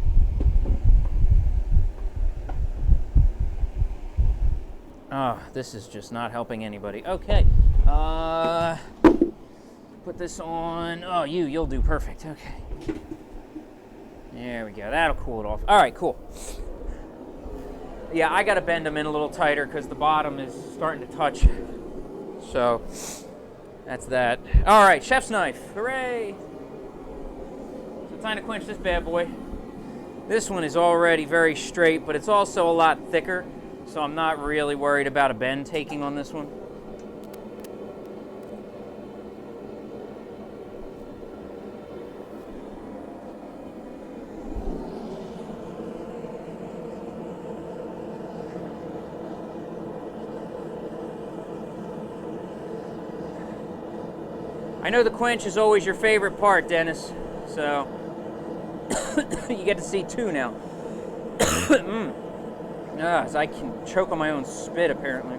Oh, this is just not helping anybody. Okay. Put this on. Oh, you'll do perfect. Okay. There we go. That'll cool it off. All right, cool. Yeah, I got to bend them in a little tighter because the bottom is starting to touch. So, that's that. All right, chef's knife. Hooray! So time to quench this bad boy. This one is already very straight, but it's also a lot thicker, so I'm not really worried about a bend taking on this one. I know the quench is always your favorite part, Dennis, so you get to see two now. So I can choke on my own spit, apparently.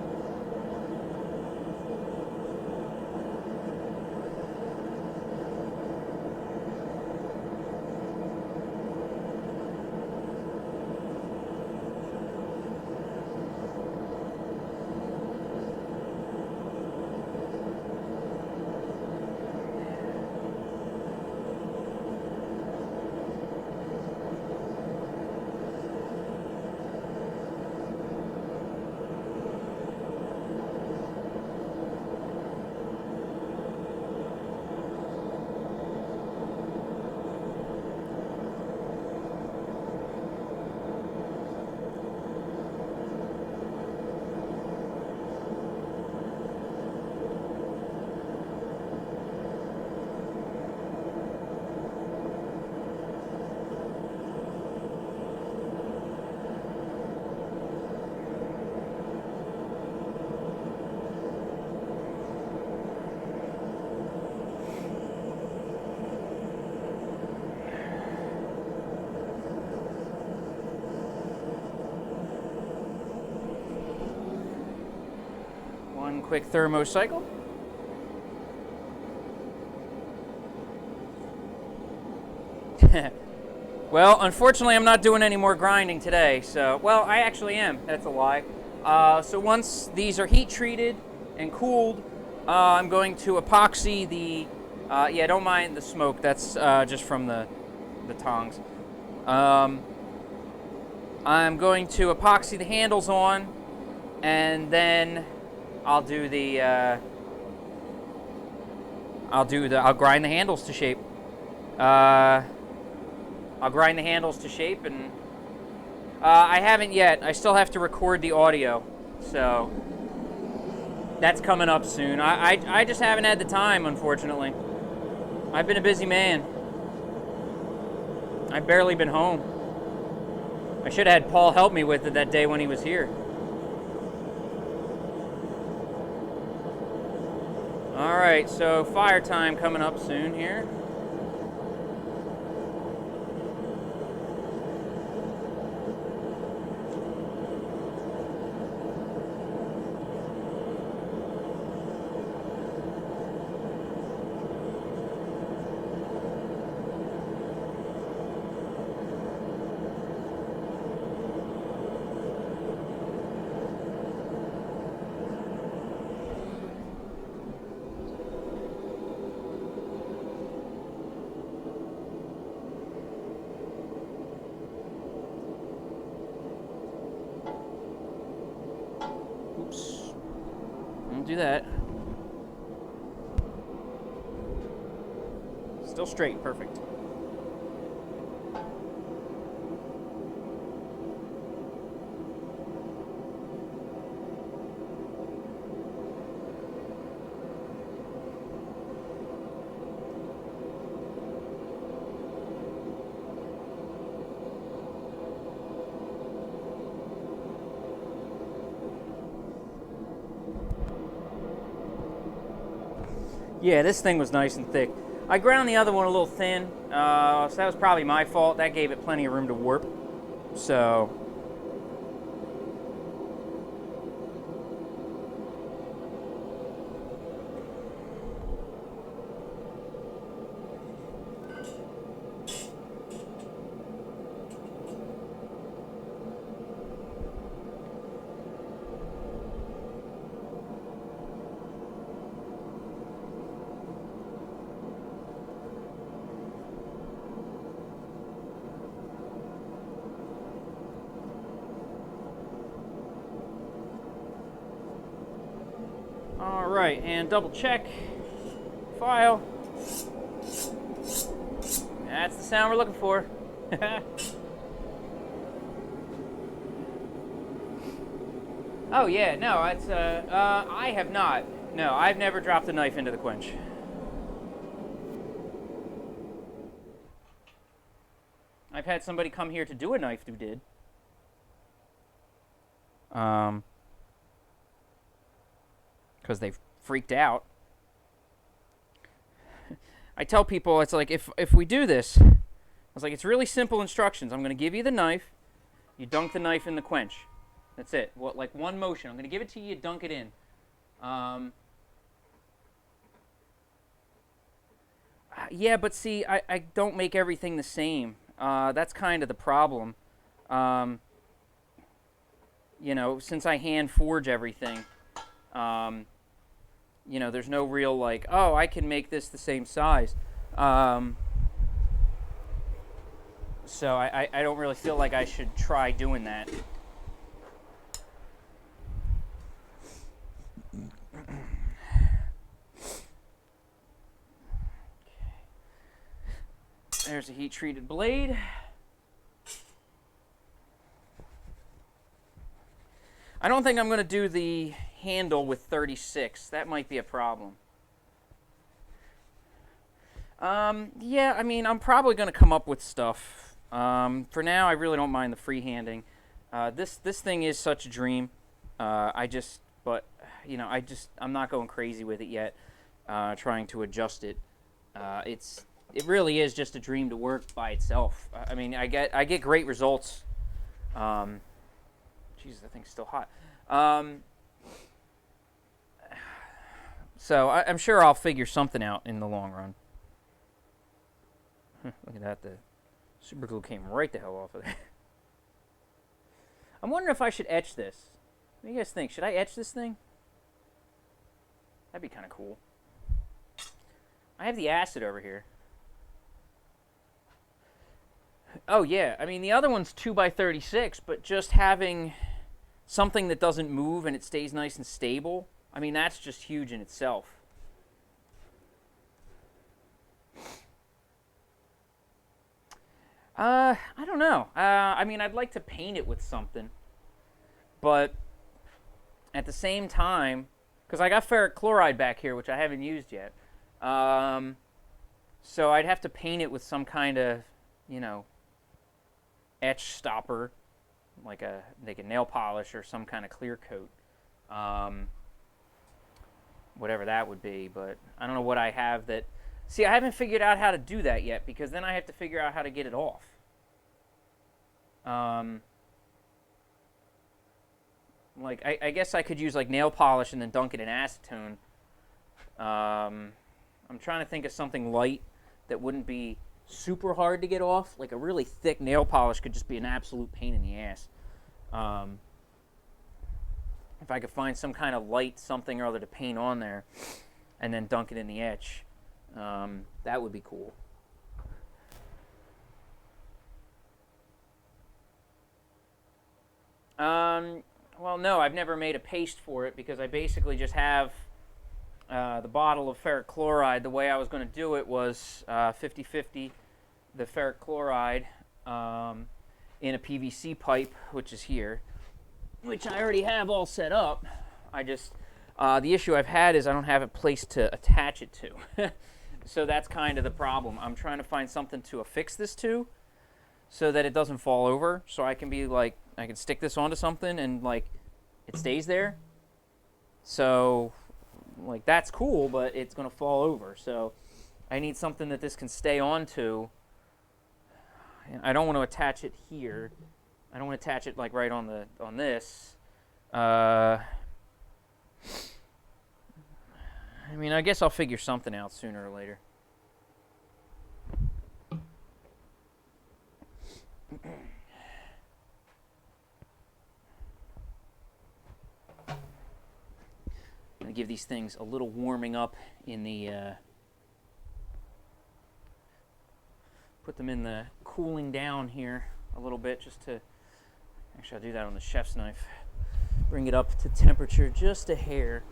One quick thermocycle. Well, unfortunately, I'm not doing any more grinding today. So, well, I actually am. That's a lie. So once these are heat treated and cooled, I'm going to epoxy the. Yeah, don't mind the smoke. That's just from the tongs. I'm going to epoxy the handles on, and then I'll do the. I'll grind the handles to shape. I'll grind the handles to shape, and I haven't yet. I still have to record the audio, so that's coming up soon. I just haven't had the time, unfortunately. I've been a busy man. I've barely been home. I should have had Paul help me with it that day when he was here. All right, so fire time coming up soon here. do that. Still straight, perfect. Yeah, this thing was nice and thick. I ground the other one a little thin, so that was probably my fault. That gave it plenty of room to warp. So, all right, and double check. File. That's the sound we're looking for. Oh yeah, no, it's I have not. No, I've never dropped a knife into the quench. I've had somebody come here to do a knife who did. Because they freaked out. I tell people, it's like, if we do this, I was like, it's really simple instructions. I'm going to give you the knife. You dunk the knife in the quench. That's it. What, like one motion. I'm going to give it to you, you dunk it in. Yeah, but see, I don't make everything the same. That's kind of the problem. You know, since I hand forge everything, you know, there's no real like, oh, I can make this the same size. So I don't really feel like I should try doing that. There's a heat-treated blade. I don't think I'm going to do the handle with 36. That might be a problem. Yeah, I mean, I'm probably going to come up with stuff. For now, I really don't mind the freehanding. This thing is such a dream. But, you know, I'm not going crazy with it yet, trying to adjust it. It really is just a dream to work by itself. I mean, I get great results. Jesus, that thing's still hot. So I'm sure I'll figure something out in the long run. Look at that, the super glue came right the hell off of there. I'm wondering if I should etch this. What do you guys think? Should I etch this thing? That'd be kind of cool. I have the acid over here. Oh yeah, I mean the other one's 2x36, but just having something that doesn't move and it stays nice and stable, I mean that's just huge in itself. I don't know. I mean I'd like to paint it with something, but at the same time, because I got ferric chloride back here, which I haven't used yet, so I'd have to paint it with some kind of, you know, etch stopper, like a nail polish or some kind of clear coat, whatever that would be. But I don't know what I have that. See, I haven't figured out how to do that yet, because then I have to figure out how to get it off. Like I guess I could use like nail polish and then dunk it in acetone. I'm trying to think of something light that wouldn't be super hard to get off. Like a really thick nail polish could just be an absolute pain in the ass. If I could find some kind of light something or other to paint on there and then dunk it in the etch, that would be cool. Well, no, I've never made a paste for it because I basically just have the bottle of ferric chloride. The way I was going to do it was 50-50 the ferric chloride in a PVC pipe, which is here, which I already have all set up. I just, the issue I've had is I don't have a place to attach it to. So that's kind of the problem. I'm trying to find something to affix this to so that it doesn't fall over. So I can be like, I can stick this onto something and like it stays there. So like that's cool, but it's going to fall over. So I need something that this can stay onto. I don't want to attach it here. I don't want to attach it like right on this. I mean, I guess I'll figure something out sooner or later. I'm going to give these things a little warming up in the... put them in the cooling down here a little bit just to... Actually, I'll do that on the chef's knife. Bring it up to temperature just a hair.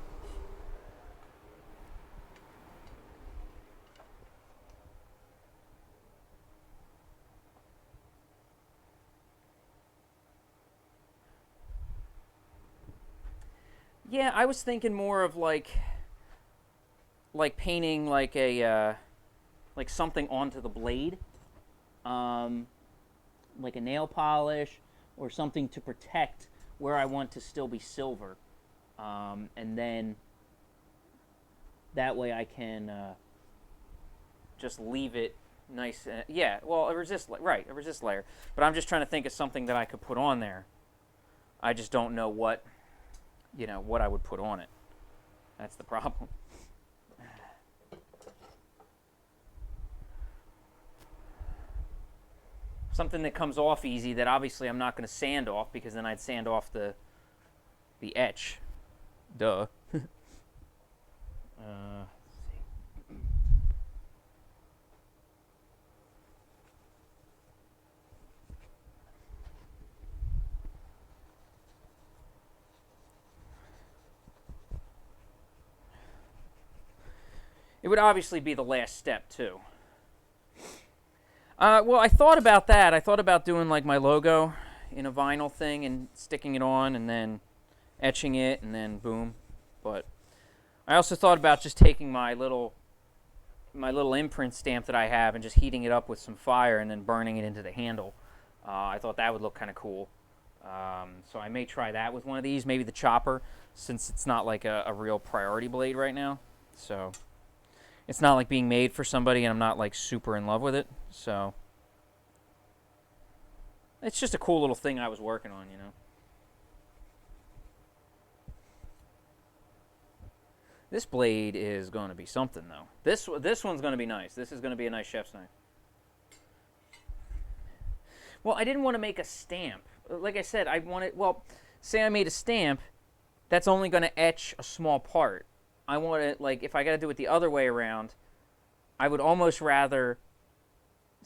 Yeah, I was thinking more of like painting like a like something onto the blade, like a nail polish or something to protect where I want to still be silver, and then that way I can just leave it nice. Yeah, well, a resist layer. But I'm just trying to think of something that I could put on there. I just don't know what I would put on it. That's the problem. Something that comes off easy that obviously I'm not going to sand off because then I'd sand off the etch. Duh. Let's see. It would obviously be the last step too. Well, I thought about that. I thought about doing like my logo in a vinyl thing and sticking it on and then etching it and then boom. But I also thought about just taking my little imprint stamp that I have and just heating it up with some fire and then burning it into the handle. I thought that would look kind of cool. So I may try that with one of these, maybe the chopper, since it's not like a real priority blade right now. So it's not like being made for somebody and I'm not like super in love with it. So it's just a cool little thing I was working on, This blade is going to be something, though. This one's going to be nice. This is going to be a nice chef's knife. Well, I didn't want to make a stamp. Like I said, say I made a stamp, that's only going to etch a small part. I want it, like, if I got to do it the other way around, I would almost rather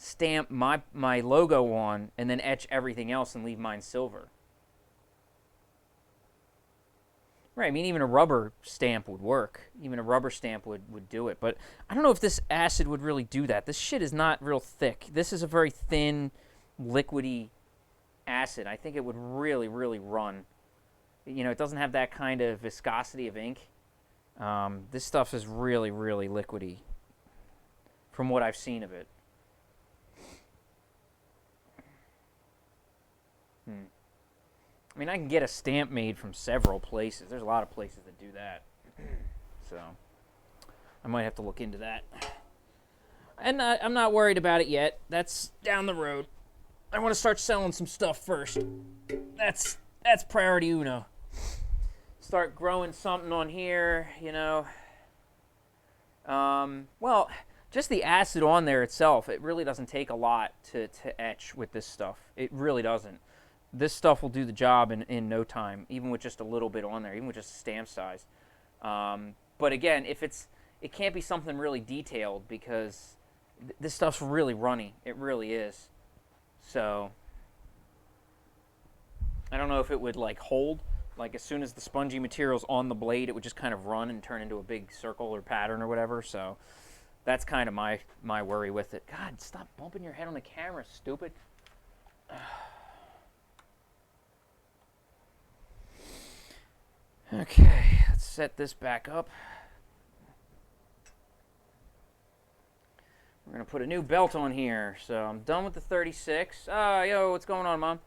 stamp my logo on and then etch everything else and leave mine silver. Right, I mean, even a rubber stamp would work. Even a rubber stamp would do it. But I don't know if this acid would really do that. This shit is not real thick. This is a very thin, liquidy acid. I think it would really, really run. It doesn't have that kind of viscosity of ink. This stuff is really, really liquidy from what I've seen of it. I mean, I can get a stamp made from several places. There's a lot of places that do that. So I might have to look into that. And I'm not worried about it yet. That's down the road. I want to start selling some stuff first. That's priority uno. Start growing something on here, Well, just the acid on there itself, it really doesn't take a lot to etch with this stuff. It really doesn't. This stuff will do the job in no time, even with just a little bit on there, even with just stamp size. But again, it can't be something really detailed because this stuff's really runny. It really is. So I don't know if it would like hold Like as soon as the spongy material's on the blade, it would just kind of run and turn into a big circle or pattern or whatever. So that's kind of my worry with it. God, stop bumping your head on the camera, stupid. Okay, let's set this back up. We're going to put a new belt on here. So I'm done with the 36. Yo, what's going on, Mom?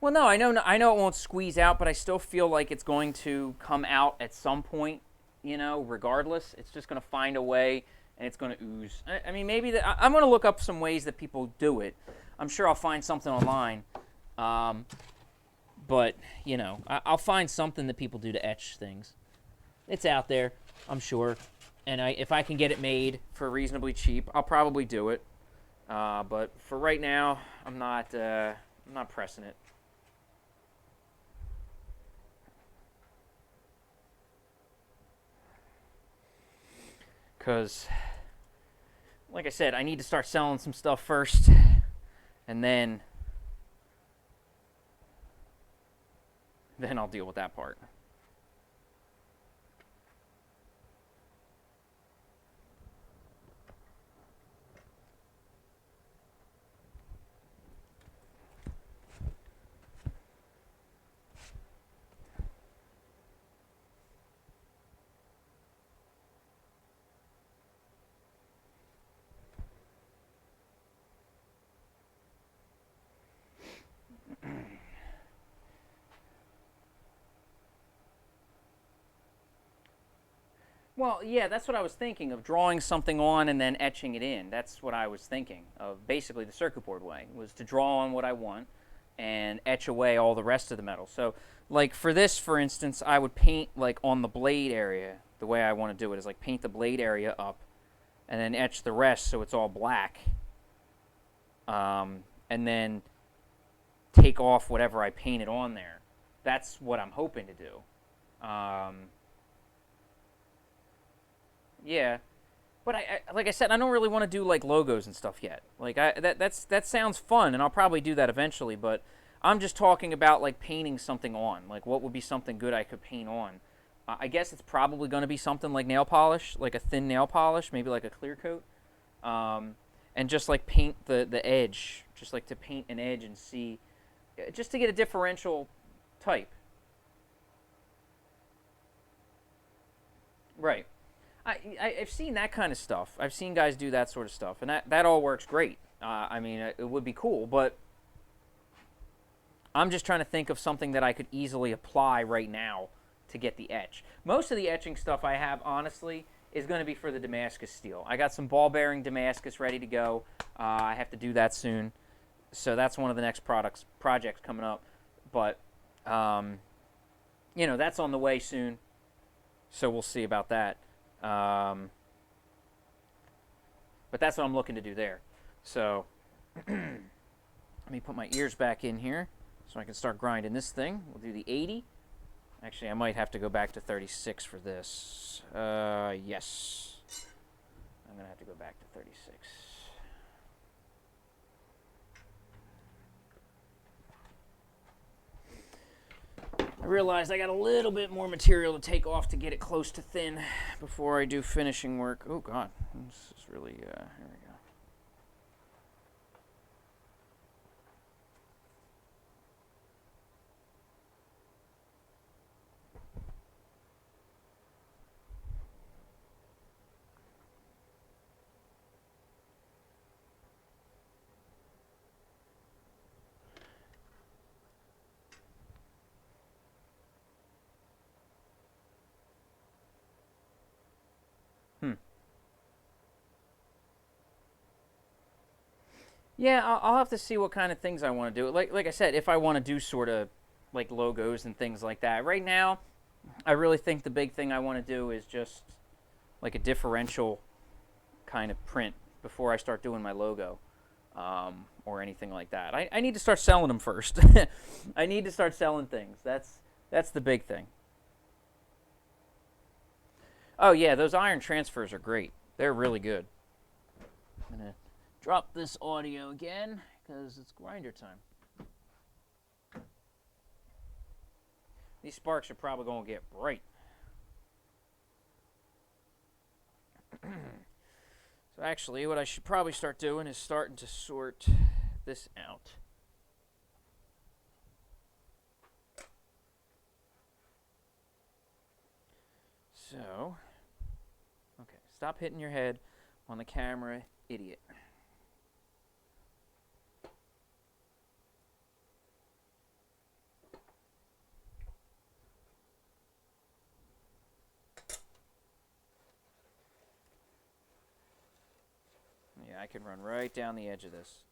Well, no, I know it won't squeeze out, but I still feel like it's going to come out at some point, you know, regardless. It's just going to find a way, and it's going to ooze. I mean, maybe I'm going to look up some ways that people do it. I'm sure I'll find something online. But, you know, I'll find something that people do to etch things. It's out there, I'm sure. And if I can get it made for reasonably cheap, I'll probably do it. But for right now, I'm not pressing it. Because, like I said, I need to start selling some stuff first. And then I'll deal with that part. Well, yeah, that's what I was thinking of, drawing something on and then etching it in. That's what I was thinking of, basically the circuit board way, was to draw on what I want and etch away all the rest of the metal. So, like for this, for instance, I would paint like on the blade area. The way I want to do it is like paint the blade area up and then etch the rest so it's all black. And then take off whatever I painted on there. That's what I'm hoping to do. Yeah, but I like I said, I don't really want to do like logos and stuff yet. Like that sounds fun, and I'll probably do that eventually. But I'm just talking about like painting something on. Like what would be something good I could paint on? I guess it's probably going to be something like nail polish, like a thin nail polish, maybe like a clear coat, and just like paint the edge, just like to paint an edge and see, just to get a differential type. Right. I've seen that kind of stuff. I've seen guys do that sort of stuff, and that all works great. I mean, it would be cool, but I'm just trying to think of something that I could easily apply right now to get the etch. Most of the etching stuff I have, honestly, is going to be for the Damascus steel. I got some ball bearing Damascus ready to go. I have to do that soon, so that's one of the next projects coming up. But you know, that's on the way soon, so we'll see about that. But that's what I'm looking to do there. So let me put my ears back in here so I can start grinding this thing. We'll do the 80. Actually, I might have to go back to 36 for this. Yes. I'm going to have to go back to 36. I realized I got a little bit more material to take off to get it close to thin before I do finishing work. Oh, God. This is really, here we go. Yeah, I'll have to see what kind of things I want to do. Like I said, if I want to do sort of like logos and things like that. Right now, I really think the big thing I want to do is just like a differential kind of print before I start doing my logo or anything like that. I need to start selling them first. I need to start selling things. That's the big thing. Oh yeah, those iron transfers are great. They're really good. I'm gonna drop this audio again because it's grinder time. These sparks are probably going to get bright. So actually, what I should probably start doing is starting to sort this out. So, okay, stop hitting your head on the camera, idiot. Yeah, I can run right down the edge of this.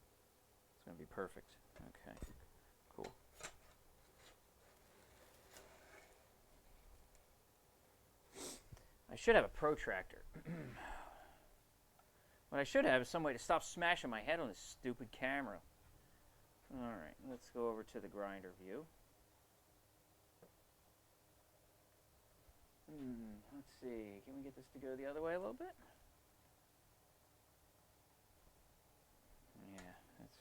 It's going to be perfect. Okay, cool. I should have a protractor. What I should have is some way to stop smashing my head on this stupid camera. Alright, let's go over to the grinder view. Let's see, can we get this to go the other way a little bit? Yeah, that's...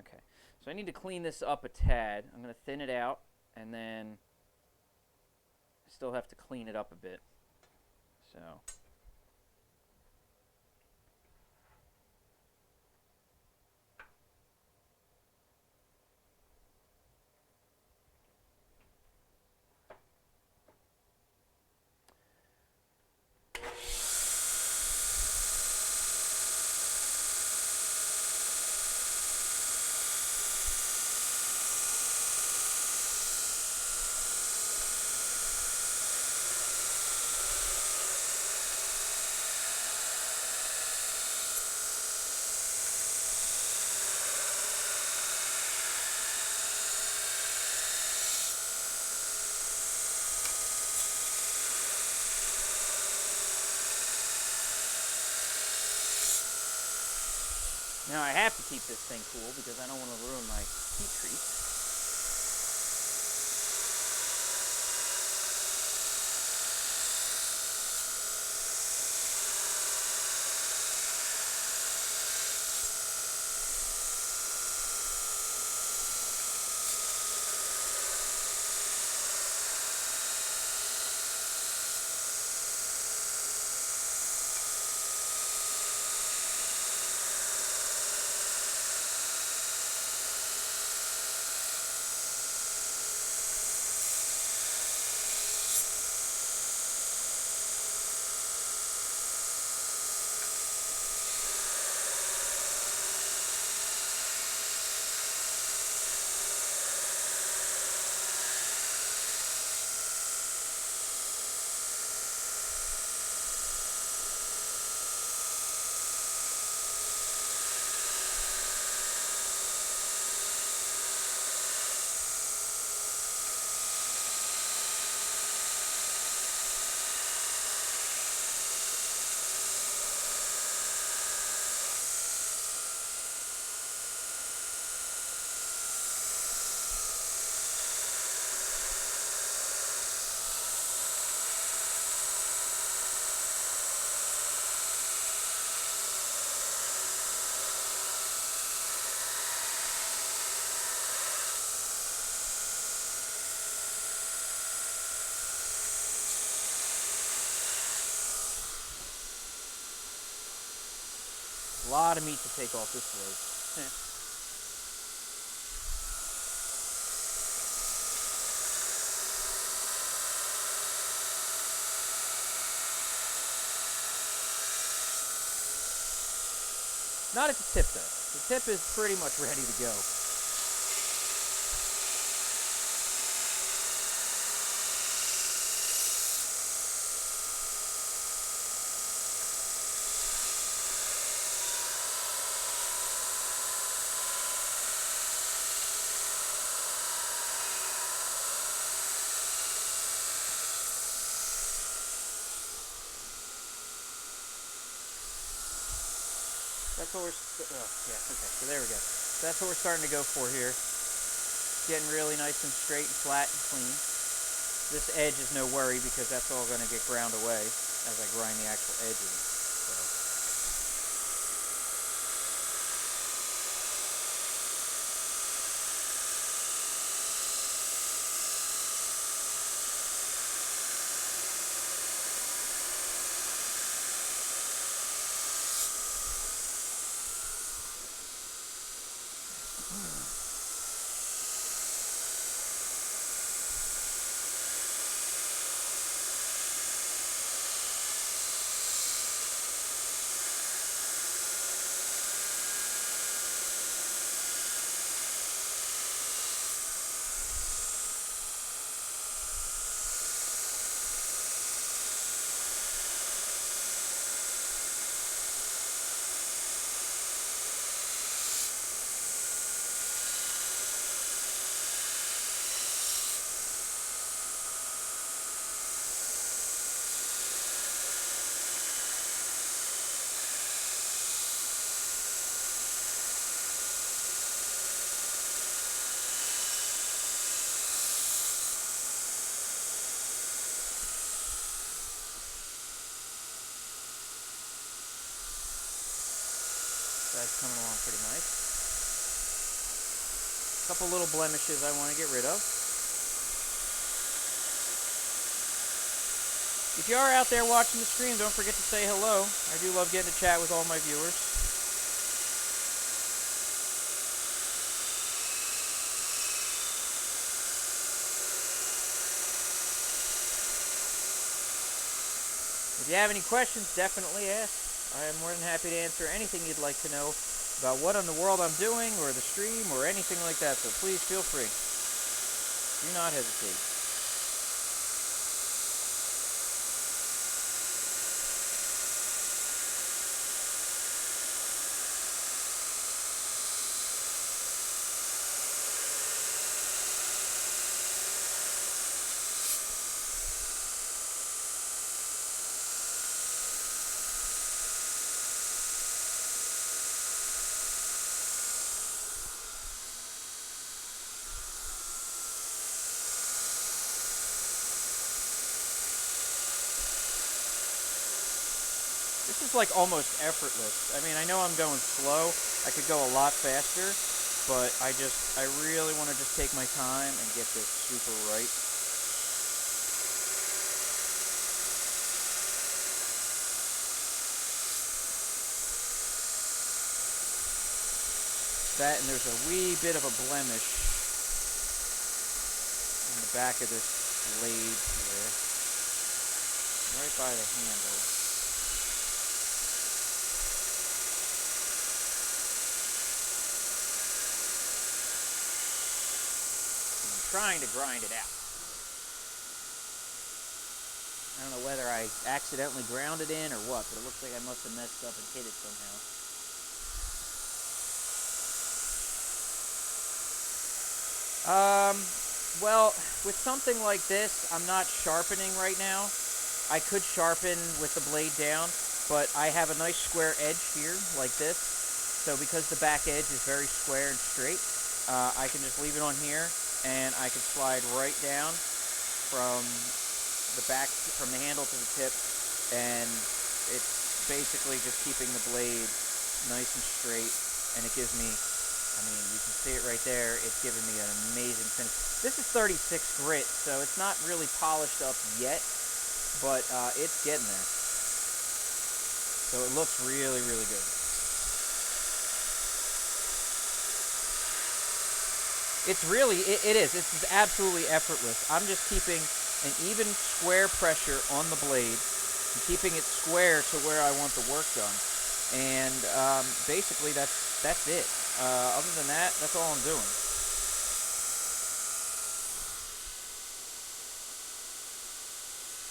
Okay, so I need to clean this up a tad. I'm going to thin it out, and then I still have to clean it up a bit. So... Now I have to keep this thing cool because I don't want to ruin my heat treat. A lot of meat to take off this blade. Not at the tip though. The tip is pretty much ready to go. That's what we're, yeah, okay, so there we go. So that's what we're starting to go for here. Getting really nice and straight and flat and clean. This edge is no worry because that's all going to get ground away as I grind the actual edge in. So. guy's coming along pretty nice. A couple little blemishes I want to get rid of. If you are out there watching the stream, don't forget to say hello. I do love getting to chat with all my viewers. If you have any questions, definitely ask. I am more than happy to answer anything you'd like to know about what in the world I'm doing, or the stream, or anything like that, so please feel free. Do not hesitate. This is like almost effortless. I mean, I know I'm going slow. I could go a lot faster, but I really want to just take my time and get this super right. That, and there's a wee bit of a blemish on the back of this blade here, right by the handle. Trying to grind it out. I don't know whether I accidentally ground it in or what, but it looks like I must have messed up and hit it somehow. Well, with something like this, I'm not sharpening right now. I could sharpen with the blade down, but I have a nice square edge here, like this. So because the back edge is very square and straight, I can just leave it on here, and I can slide right down from the back, from the handle to the tip, and it's basically just keeping the blade nice and straight, and it gives me, I mean, you can see it right there, it's giving me an amazing finish. This is 36 grit, so it's not really polished up yet, but it's getting there. So it looks really, really good. It's really, it is. It's absolutely effortless. I'm just keeping an even square pressure on the blade and keeping it square to where I want the work done. And basically, that's it. Other than that, that's all I'm doing.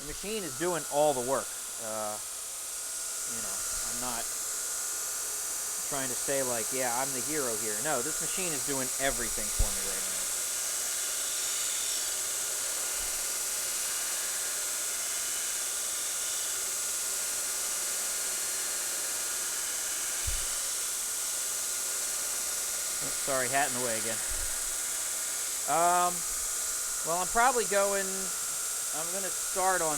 The machine is doing all the work. You know, I'm not trying to say like, yeah, I'm the hero here. No, this machine is doing everything for me right now. Oh, sorry, hat in the way again. Well, I'm probably going, I'm going to start on,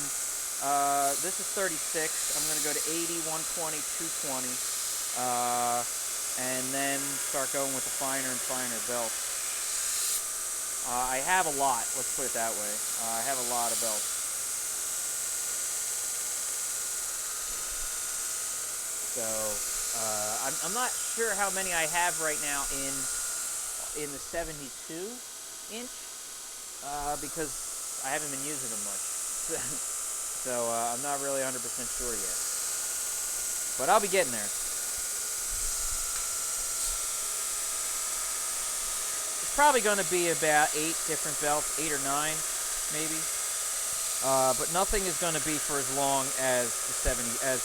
this is 36, I'm going to go to 80, 120, 220. And then start going with the finer and finer belts. I have a lot, let's put it that way. I have a lot of belts. So, I'm not sure how many I have right now in the 72 inch, because I haven't been using them much. So, I'm not really 100% sure yet. But I'll be getting there. Probably going to be about 8 different belts, 8 or 9 maybe, but nothing is going to be for as long as the 36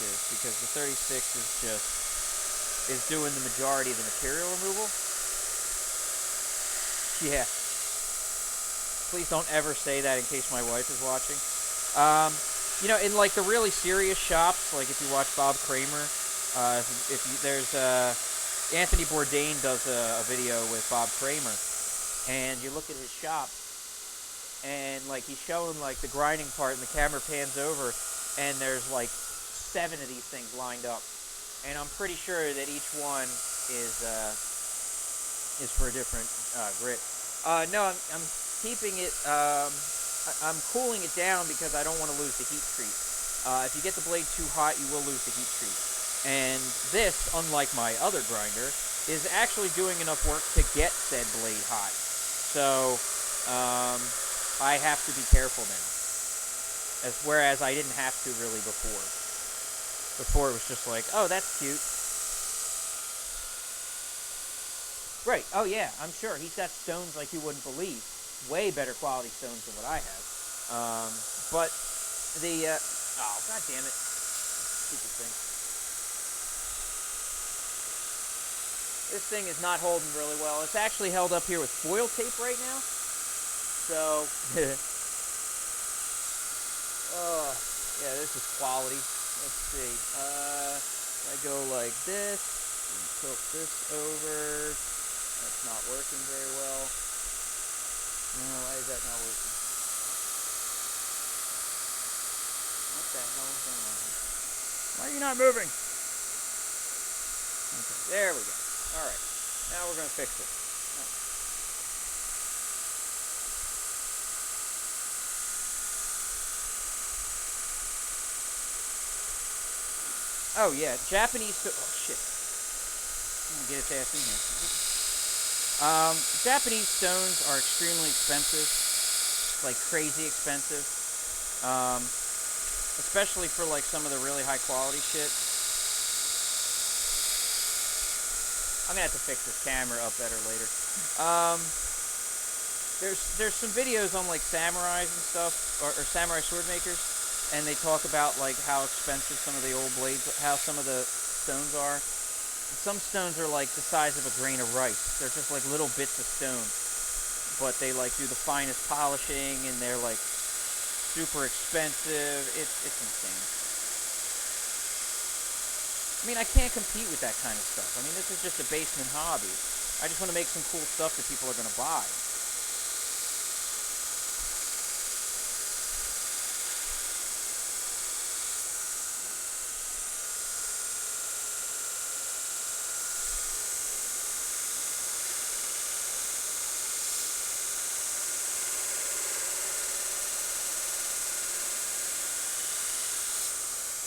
is, because the 36 is doing the majority of the material removal. Yeah, please don't ever say that in case my wife is watching. You know, in like the really serious shops, like if you watch Bob Kramer, there's Anthony Bourdain does a video with Bob Kramer, and you look at his shop, and like he's showing like the grinding part, and the camera pans over, and there's like 7 of these things lined up, and I'm pretty sure that each one is for a different grit. No, I'm keeping it. I'm cooling it down because I don't want to lose the heat treat. If you get the blade too hot, you will lose the heat treat. And this, unlike my other grinder, is actually doing enough work to get said blade hot. So I have to be careful now. Whereas I didn't have to really before. Before it was just like, oh, that's cute. Right. Oh yeah, I'm sure he's got stones like you wouldn't believe. Way better quality stones than what I have. But the oh god damn it, stupid thing. This thing is not holding really well. It's actually held up here with foil tape right now. So, oh yeah, this is quality. Let's see. I go like this and tilt this over. That's not working very well. Why is that not working? What the hell is going on here? Why are you not moving? Okay, there we go. Alright, now we're going to fix it. Oh yeah, Japanese. Oh shit. I'm going to get its ass in here. Japanese stones are extremely expensive. Like crazy expensive. Especially for like some of the really high quality shit. I'm gonna have to fix this camera up better later. There's some videos on like samurais and stuff, or samurai sword makers, and they talk about like how expensive some of the old blades, how some of the stones are. Some stones are like the size of a grain of rice. They're just like little bits of stone, but they like do the finest polishing, and they're like super expensive. It's insane. I mean, I can't compete with that kind of stuff. I mean, this is just a basement hobby. I just want to make some cool stuff that people are going to buy.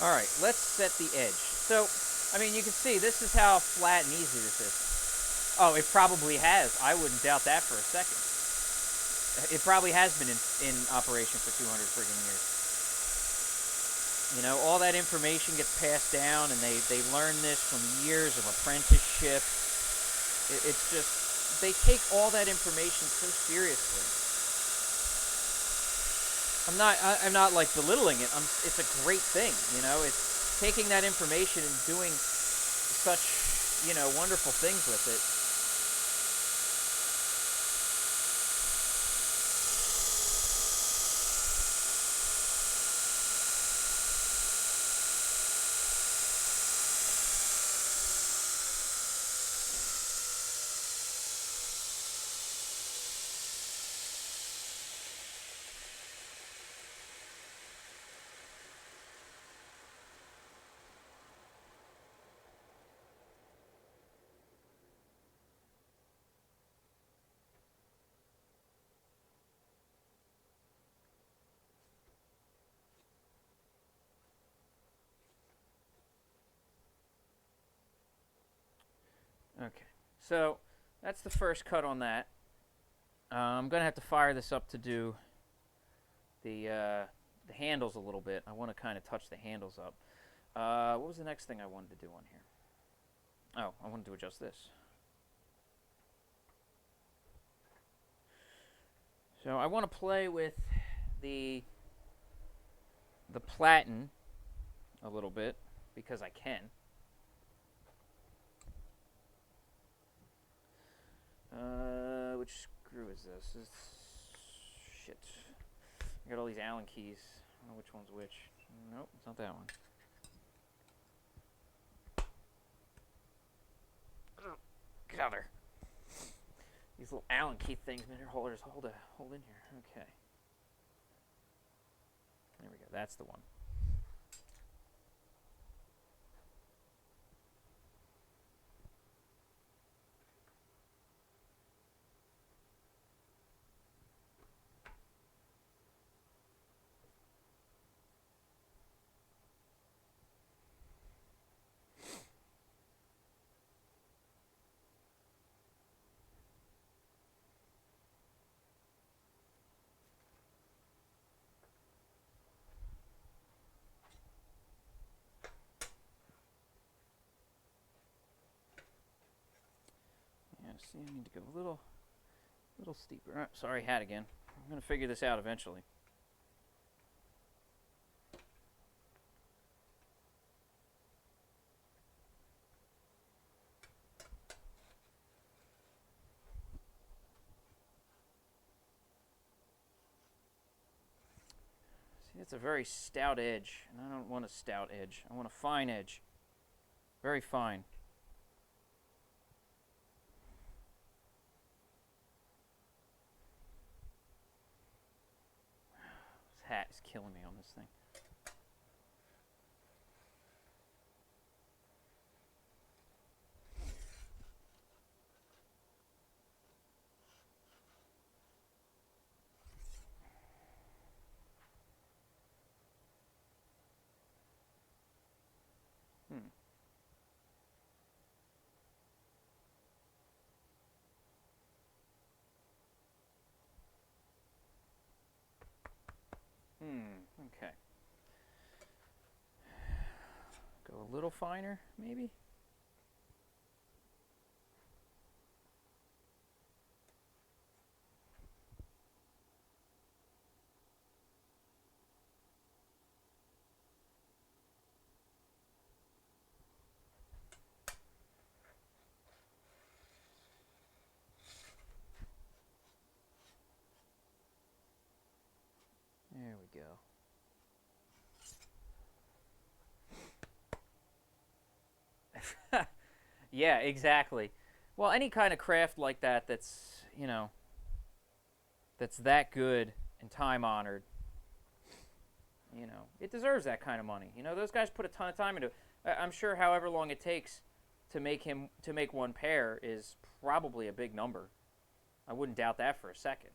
Alright, let's set the edge. So, I mean, you can see this is how flat and easy this is. Oh, it probably has. I wouldn't doubt that for a second. It probably has been in operation for 200 friggin' years. You know, all that information gets passed down, and they learn this from years of apprenticeship. It's just, they take all that information so seriously. I'm not like belittling it. It's a great thing, you know. It's taking that information and doing such, you know, wonderful things with it. Okay, so that's the first cut on that. I'm gonna have to fire this up to do the handles a little bit. I want to kind of touch the handles up. What was the next thing I wanted to do on here? Oh, I wanted to adjust this. So I want to play with the platen a little bit because I can. Which screw is this? Shit. I got all these Allen keys. I don't know which one's which. Nope, it's not that one. Get out of there. These little Allen key things, man, hold in here. Okay. There we go. That's the one. See, I need to go a little steeper. Sorry, hat again. I'm going to figure this out eventually. See, it's a very stout edge, and I don't want a stout edge. I want a fine edge. Very fine. This hat is killing me on this thing. Okay. Go a little finer, maybe? There we go. Yeah, exactly. Well, any kind of craft like that that's, that's that good and time honored, it deserves that kind of money. Those guys put a ton of time into it. I'm sure however long it takes to make one pair is probably a big number. I wouldn't doubt that for a second.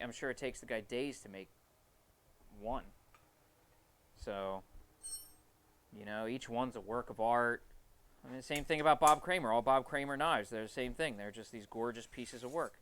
I'm sure it takes the guy days to make one. So, each one's a work of art. I mean, the same thing about Bob Kramer. All Bob Kramer knives, they're the same thing. They're just these gorgeous pieces of work.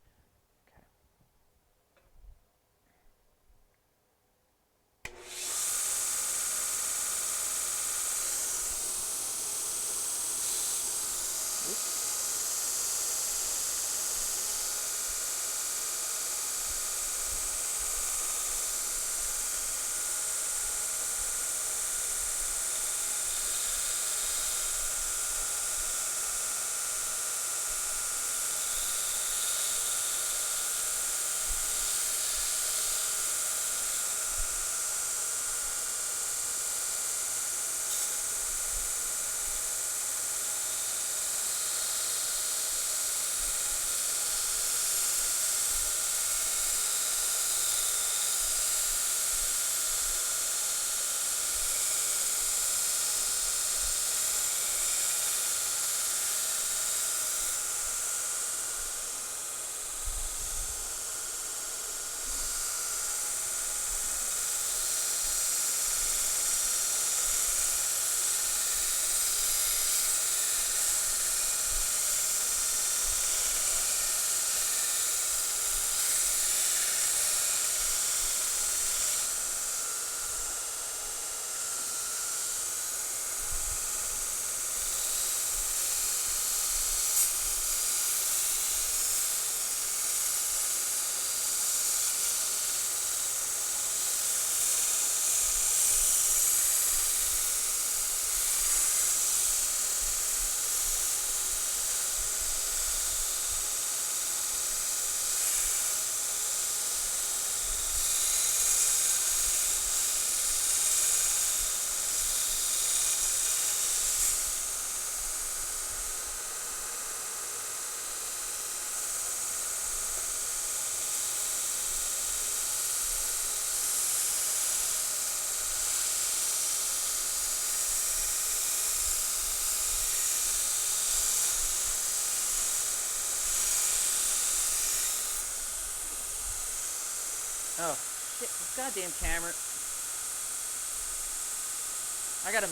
Oh, shit, this goddamn camera. I gotta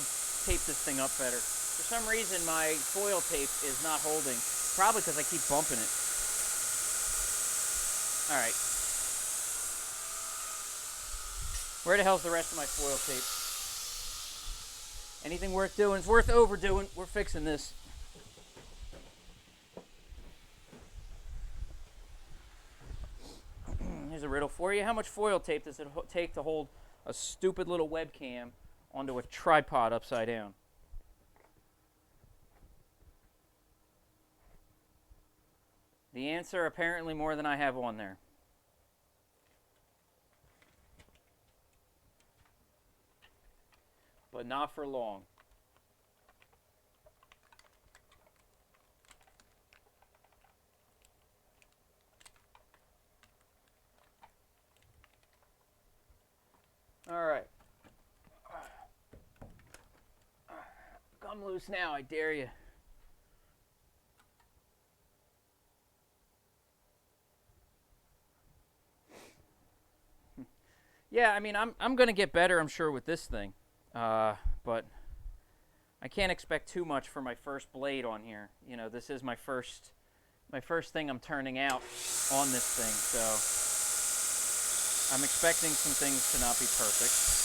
tape this thing up better. For some reason, my foil tape is not holding. Probably because I keep bumping it. Alright. Where the hell's the rest of my foil tape? Anything worth doing is worth overdoing. We're fixing this. a riddle for you. How much foil tape does it take to hold a stupid little webcam onto a tripod upside down? The answer, apparently more than I have on there. But not for long. All right. Come loose now, I dare you. Yeah, I mean, I'm going to get better, I'm sure, with this thing. But I can't expect too much for my first blade on here. You know, this is my first thing I'm turning out on this thing, so I'm expecting some things to not be perfect.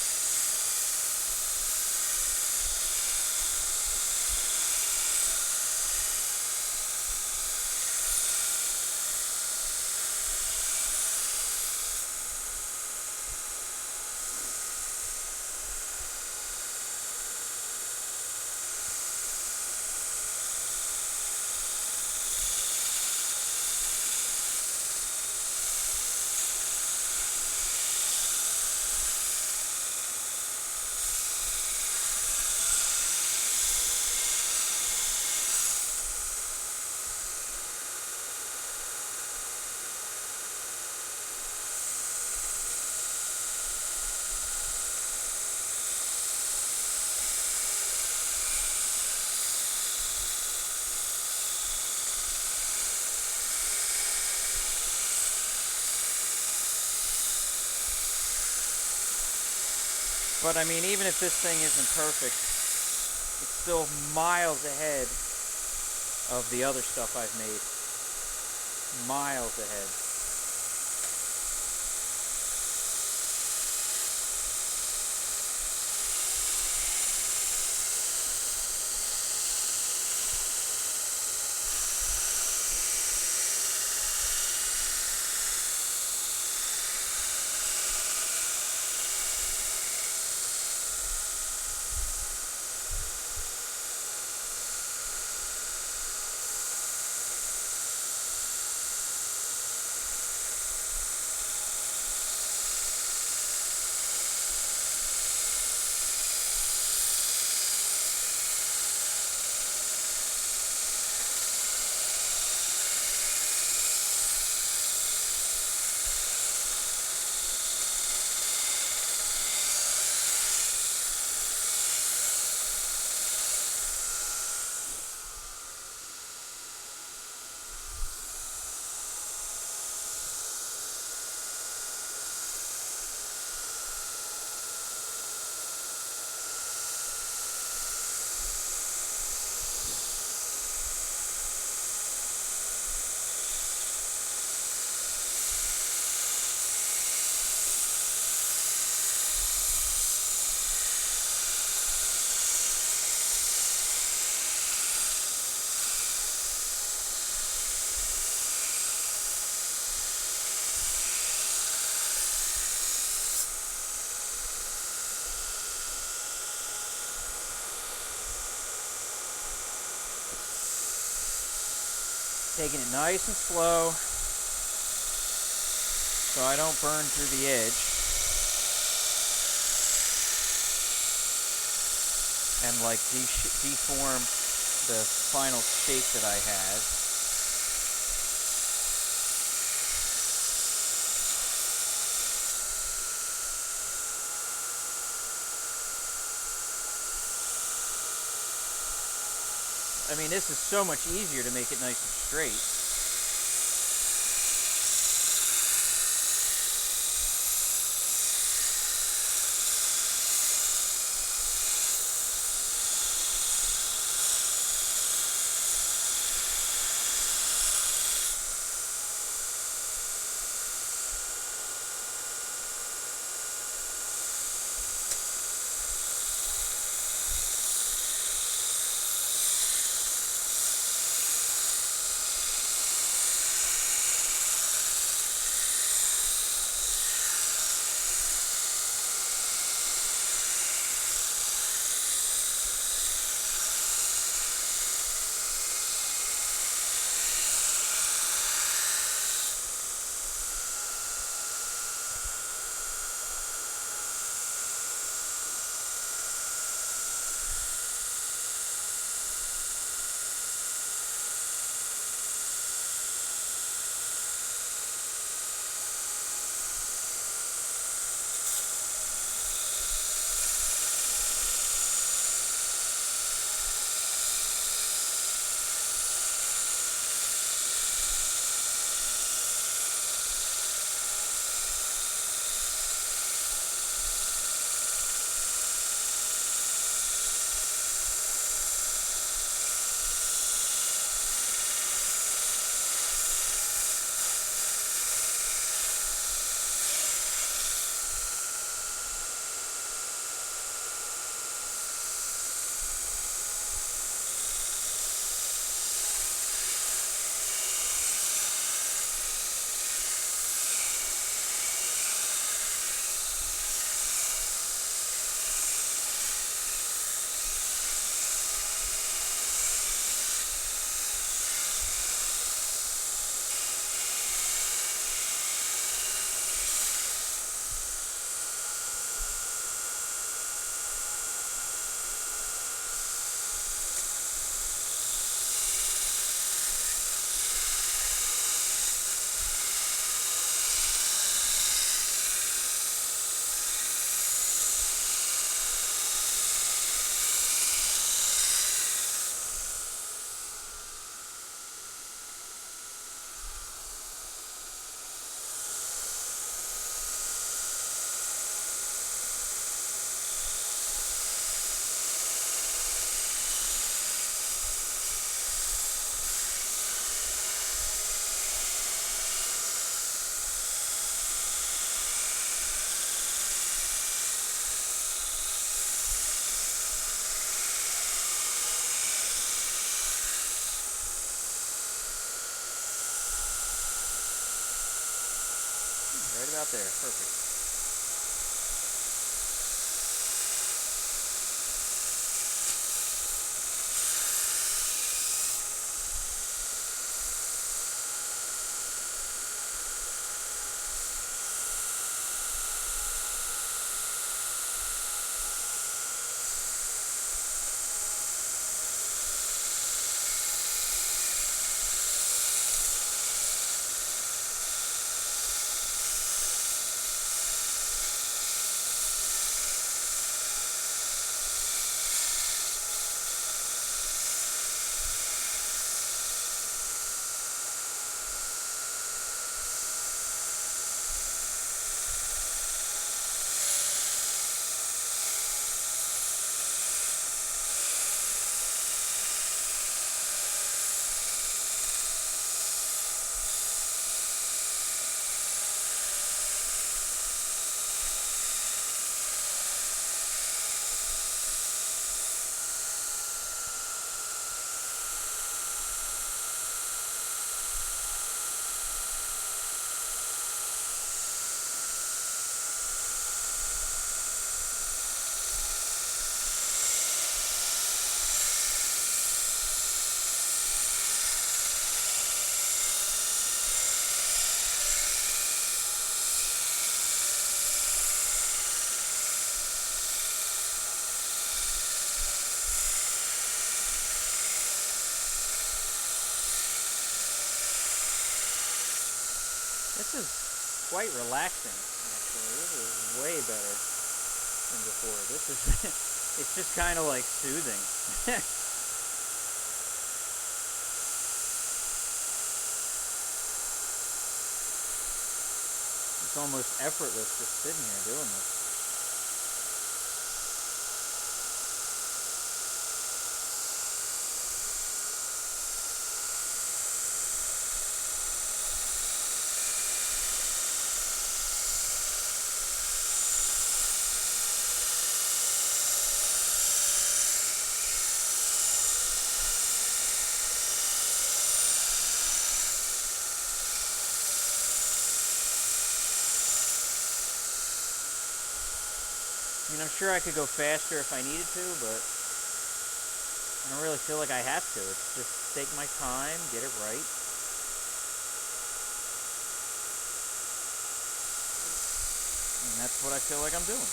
But I mean, even if this thing isn't perfect, it's still miles ahead of the other stuff I've made. Miles ahead. Taking it nice and slow so I don't burn through the edge. And like deform the final shape that I had. I mean, this is so much easier to make it nice and straight. right about there. Perfect. This is quite relaxing, actually. This is way better than before. This is, it's just kind of like soothing. It's almost effortless just sitting here doing this. I mean, I'm sure I could go faster if I needed to, but I don't really feel like I have to. It's just take my time, get it right. And that's what I feel like I'm doing.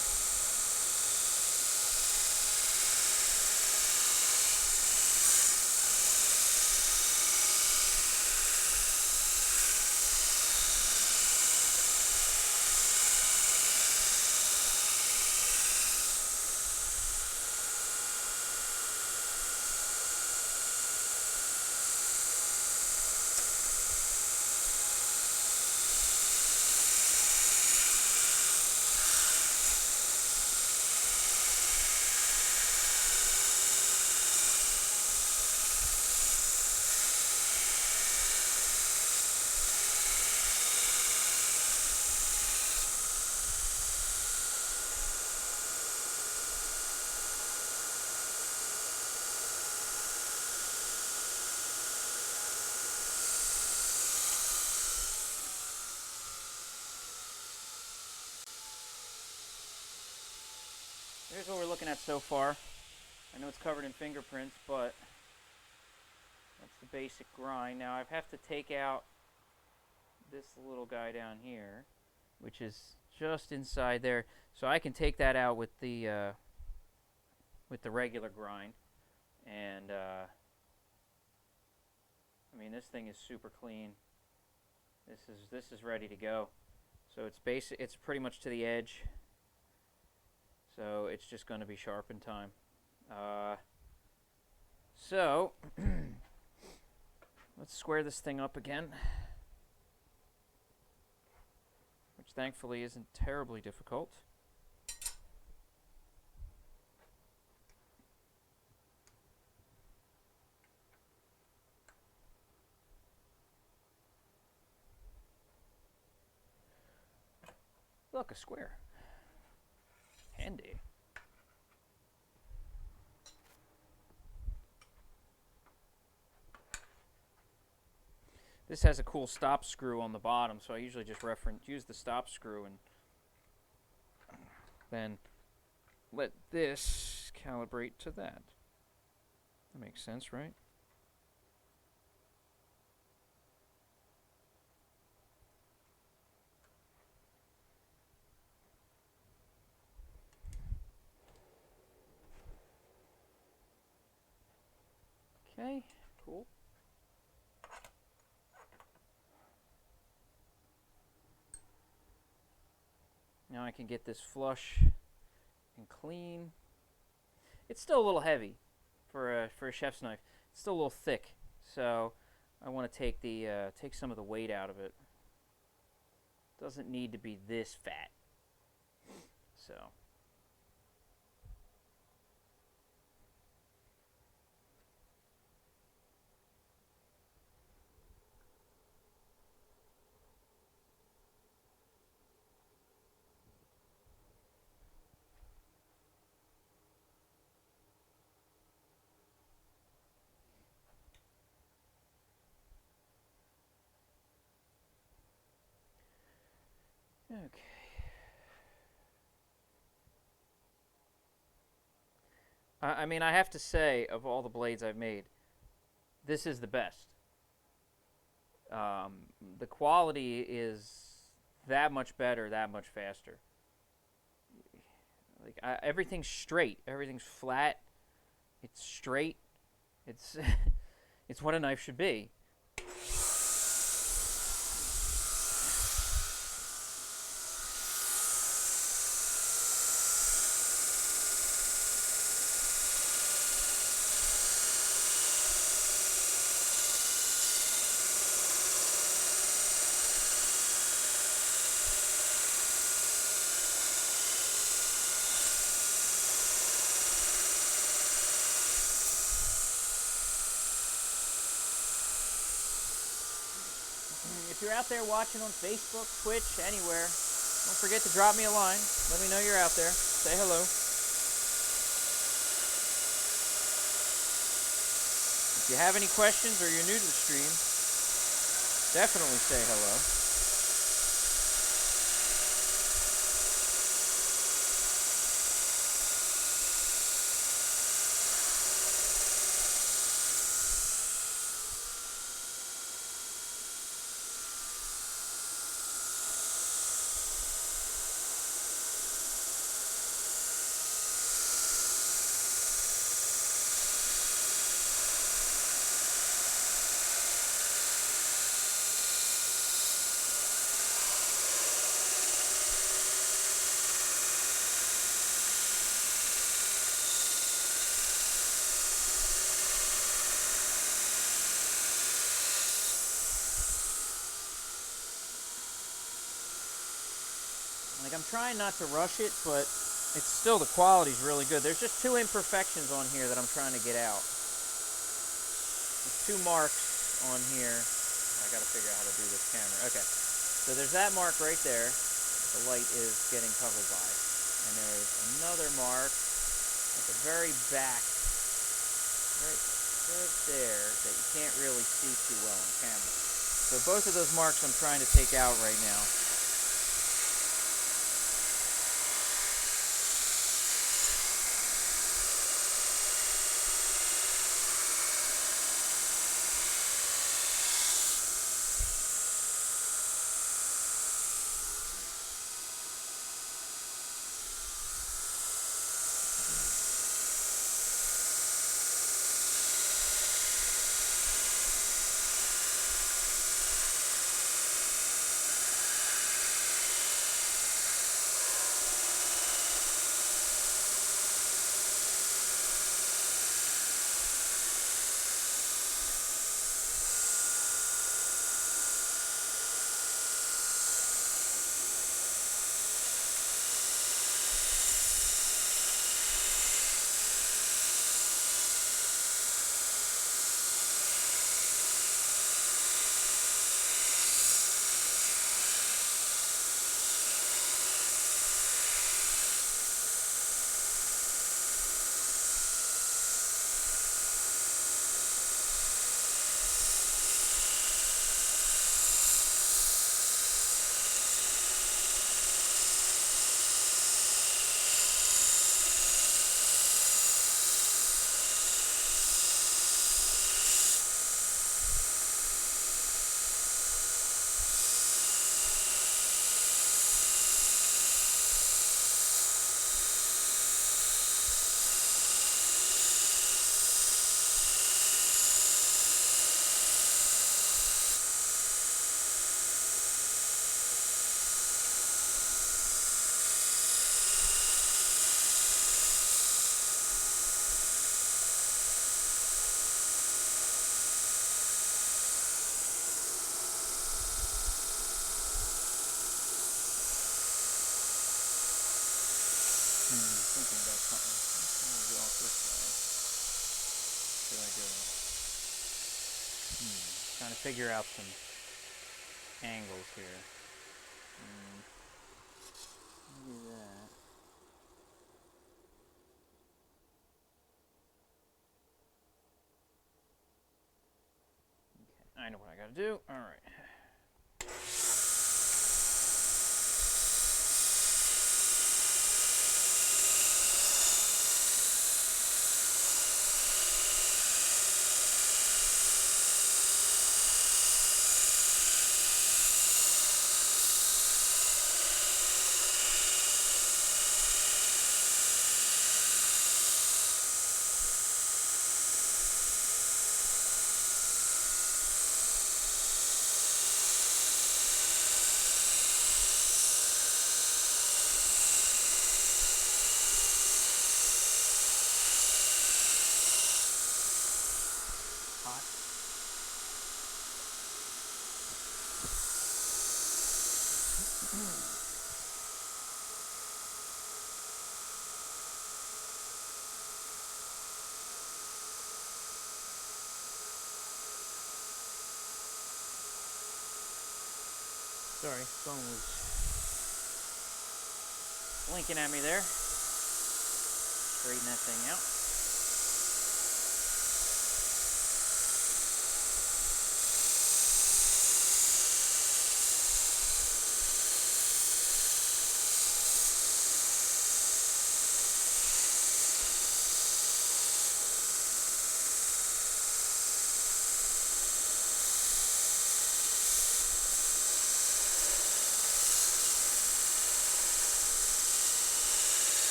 Here's what we're looking at so far. I know it's covered in fingerprints, but that's the basic grind. Now I have to take out this little guy down here, which is just inside there, so I can take that out with the regular grind. And I mean, this thing is super clean. This is ready to go. So it's pretty much to the edge. So it's just going to be sharp in time. So let's square this thing up again, which thankfully isn't terribly difficult. Look, a square. Handy. This has a cool stop screw on the bottom, so I usually just use the stop screw and then let this calibrate to that. That makes sense, right? Okay, cool. Now I can get this flush and clean. It's still a little heavy for a chef's knife. It's still a little thick, so I want to take some of the weight out of it. Doesn't need to be this fat. So. Okay. I mean, I have to say, of all the blades I've made, this is the best. The quality is that much better, that much faster. Like everything's straight, everything's flat. It's straight. It's it's what a knife should be. If you're out there watching on Facebook, Twitch, anywhere, don't forget to drop me a line. Let me know you're out there. Say hello. If you have any questions or you're new to the stream, definitely say hello. Like, I'm trying not to rush it, but it's still, the quality's really good. There's just two imperfections on here that I'm trying to get out. There's two marks on here. I gotta figure out how to do this camera. Okay, so there's that mark right there that the light is getting covered by. And there's another mark at the very back, right there, that you can't really see too well on camera. So both of those marks I'm trying to take out right now. thinking about something. I'll go off this way. Should I go? Trying to figure out some angles here. Maybe that. Okay, I know what I gotta do. All right. Sorry, phone was blinking at me there. Straighten that thing out.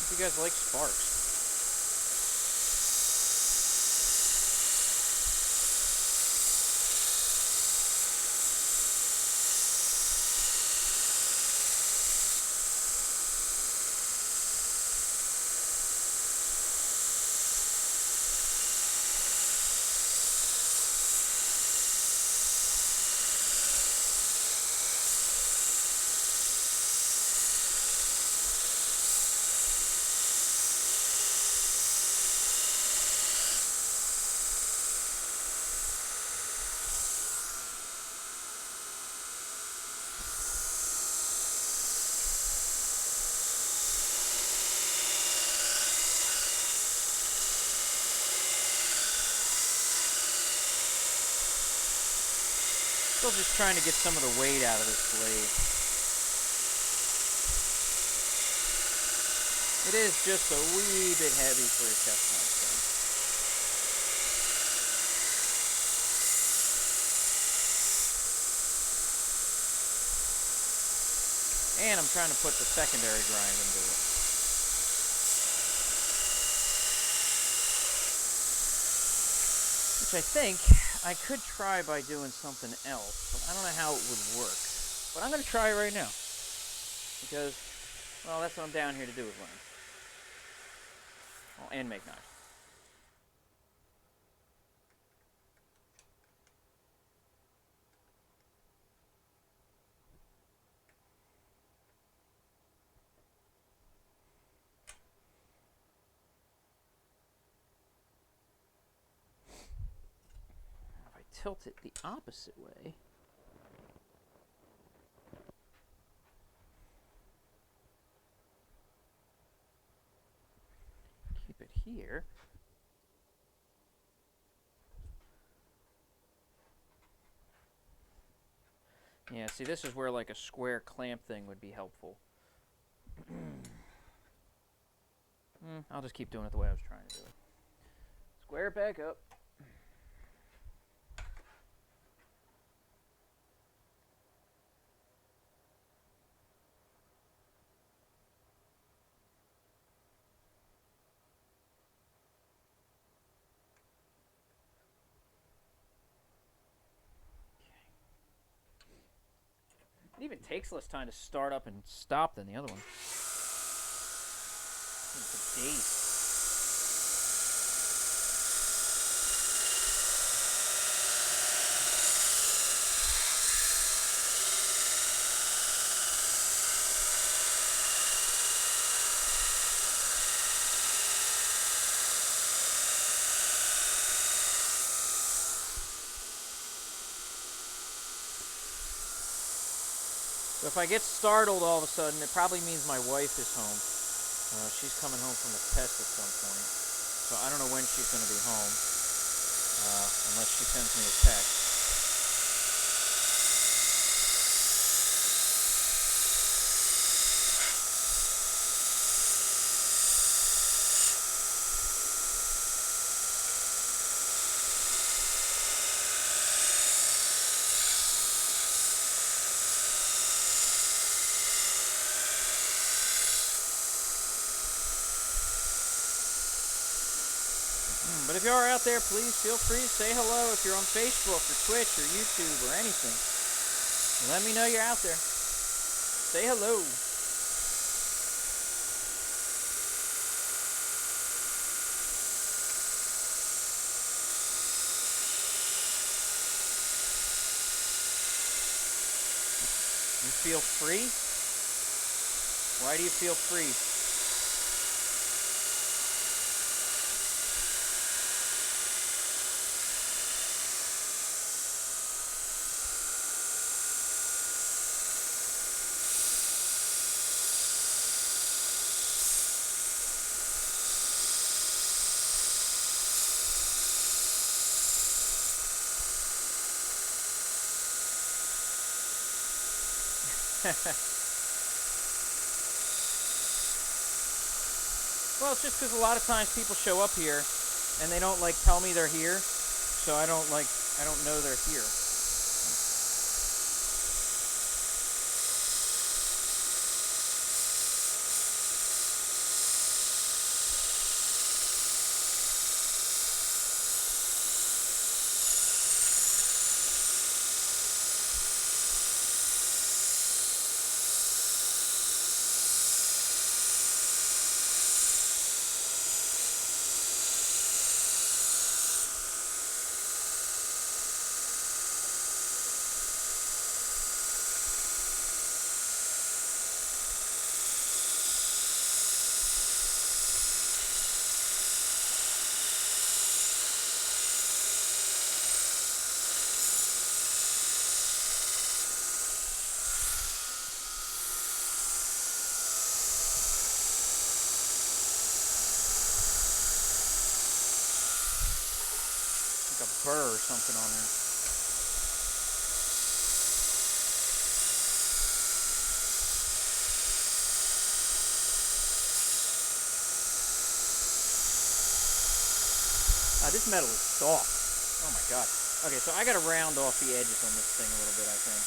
You guys like sparks? Still just trying to get some of the weight out of this blade. It is just a wee bit heavy for a Teflon thing. And I'm trying to put the secondary grind into it. Which I think I could try by doing something else, but I don't know how it would work. But I'm going to try it right now. Because, well, that's what I'm down here to do, is learn. Oh, and make knives. If I tilt it the opposite way, keep it here. Yeah, see, this is where like a square clamp thing would be helpful. I'll just keep doing it the way I was trying to do it. Square it back up. even takes less time to start up and stop than the other one. It's a daze. So if I get startled all of a sudden, it probably means my wife is home. She's coming home from a test at some point. So I don't know when she's going to be home, unless she sends me a text. But if you are out there, please feel free to say hello if you're on Facebook or Twitch or YouTube or anything. Let me know you're out there. Say hello. You feel free? Why do you feel free? Well, it's just because a lot of times people show up here and they don't tell me they're here, so I don't know they're here. Like a burr or something on there. This metal is soft. Oh my god. Okay, so I gotta round off the edges on this thing a little bit, I think.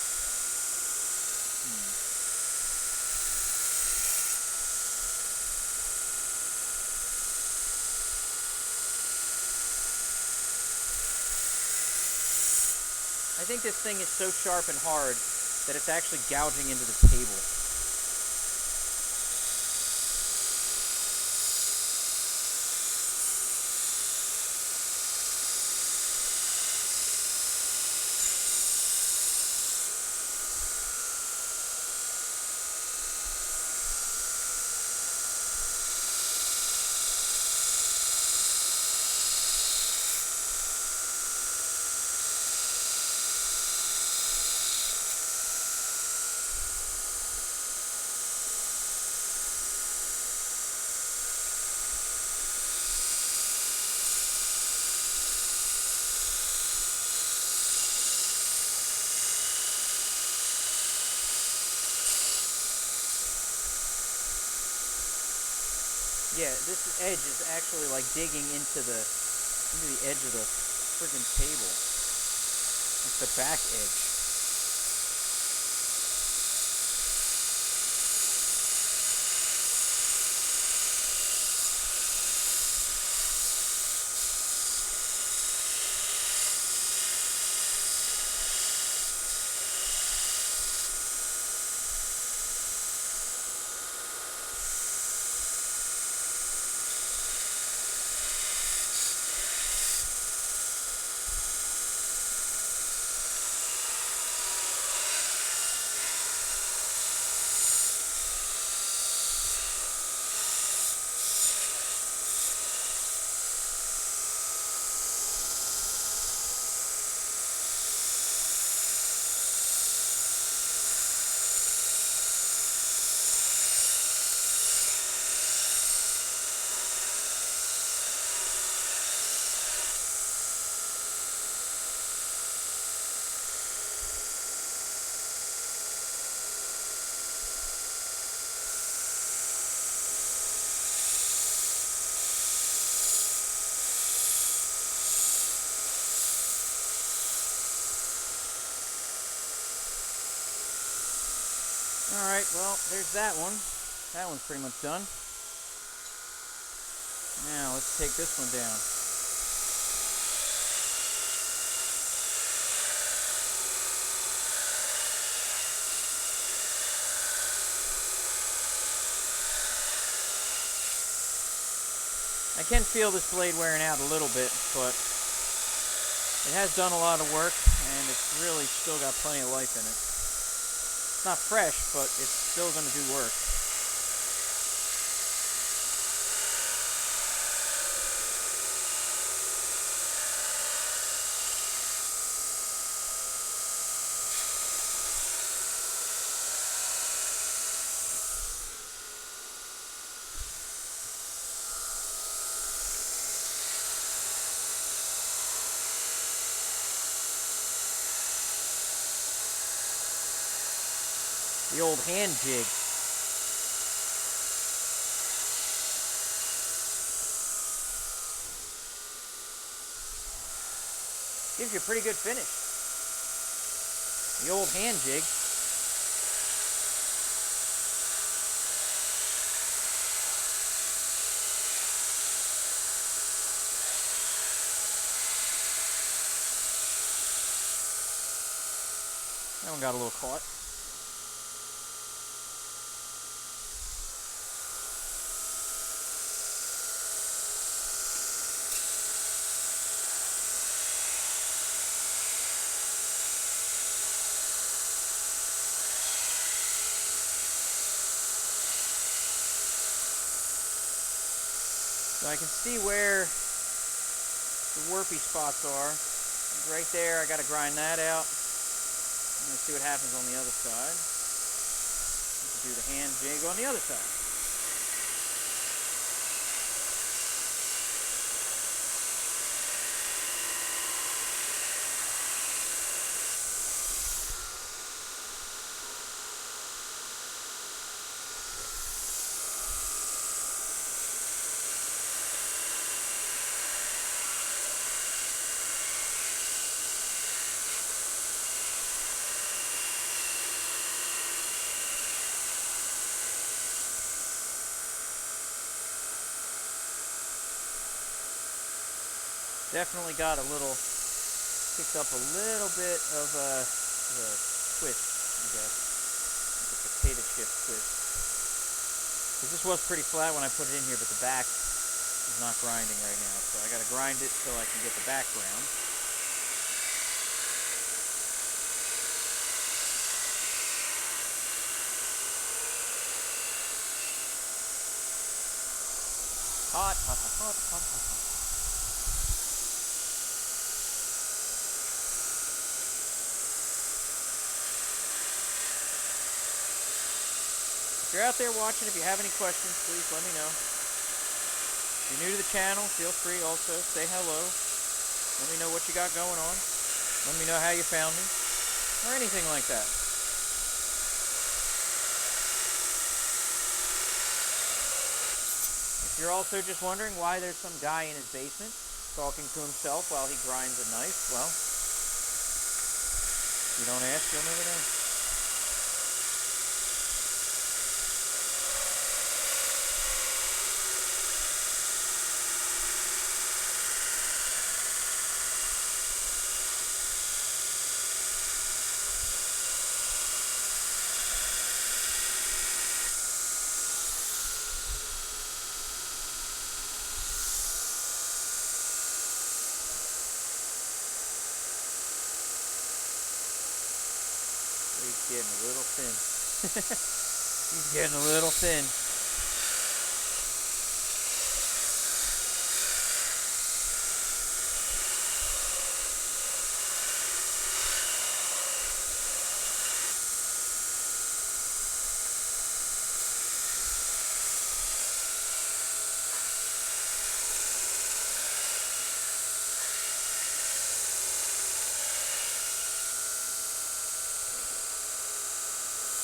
I think this thing is so sharp and hard that it's actually gouging into the table. Yeah, this edge is actually digging into the edge of the friggin' table. It's the back edge. Alright, well, there's that one. That one's pretty much done. Now, let's take this one down. I can feel this blade wearing out a little bit, but it has done a lot of work, and it's really still got plenty of life in it. It's not fresh, but it's still going to do work. The old hand jig. Gives you a pretty good finish. The old hand jig. That one got a little caught. So I can see where the warpy spots are. Right there, I got to grind that out. I'm going to see what happens on the other side. Do the hand jig on the other side. Definitely got a little, picked up a little bit of a twist, I guess, like a potato chip twist. Because this was pretty flat when I put it in here, but the back is not grinding right now. So I got to grind it so I can get the back ground. Hot, hot, hot, hot, hot, hot, hot. If you're out there watching, if you have any questions, please let me know. If you're new to the channel, feel free also, say hello. Let me know what you got going on. Let me know how you found me, or anything like that. If you're also just wondering why there's some guy in his basement talking to himself while he grinds a knife, well, if you don't ask, you'll never know. He's getting a little thin. He's getting a little thin.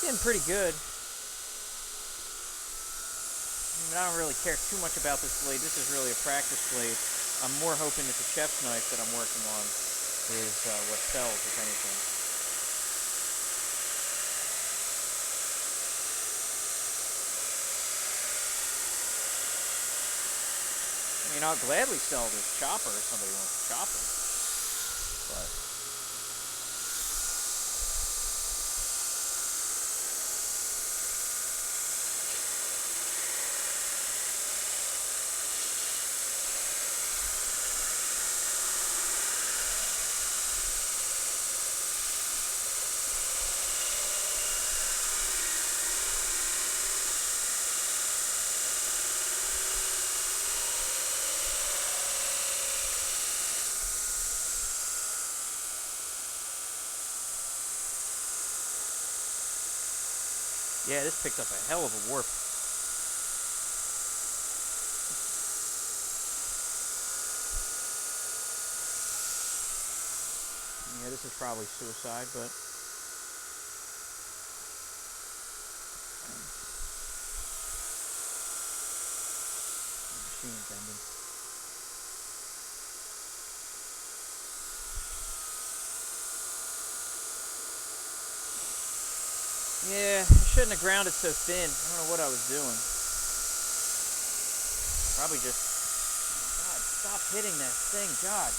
Getting pretty good. I don't really care too much about this blade. This is really a practice blade. I'm more hoping that the chef's knife that I'm working on is what sells, if anything. mean, I'll gladly sell this chopper if somebody wants a chopper. But yeah, this picked up a hell of a warp. Yeah, this is probably suicide, but machine's ending. Yeah, I shouldn't have ground it so thin. I don't know what I was doing. Probably just... Oh God, stop hitting that thing, God.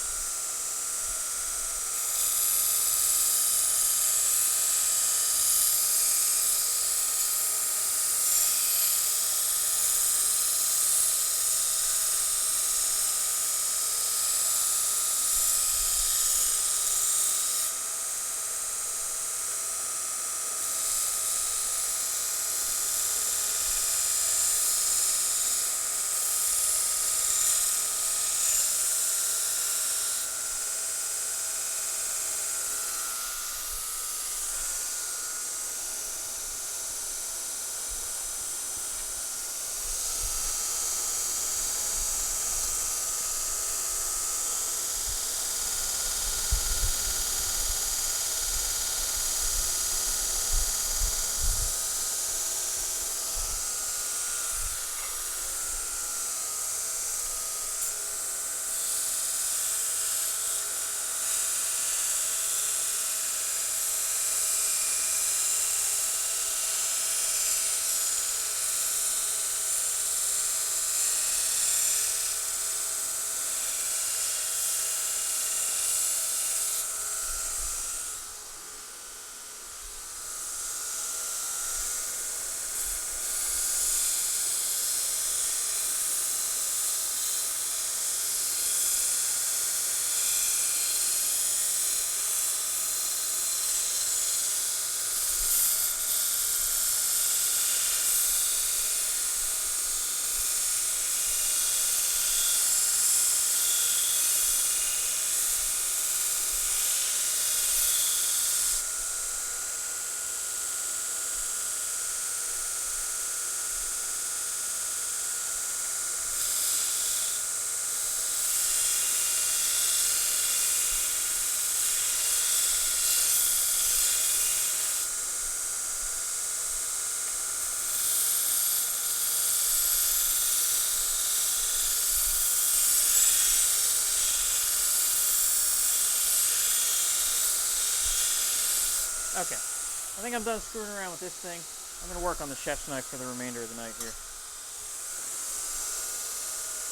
Okay, I think I'm done screwing around with this thing. I'm going to work on the chef's knife for the remainder of the night here.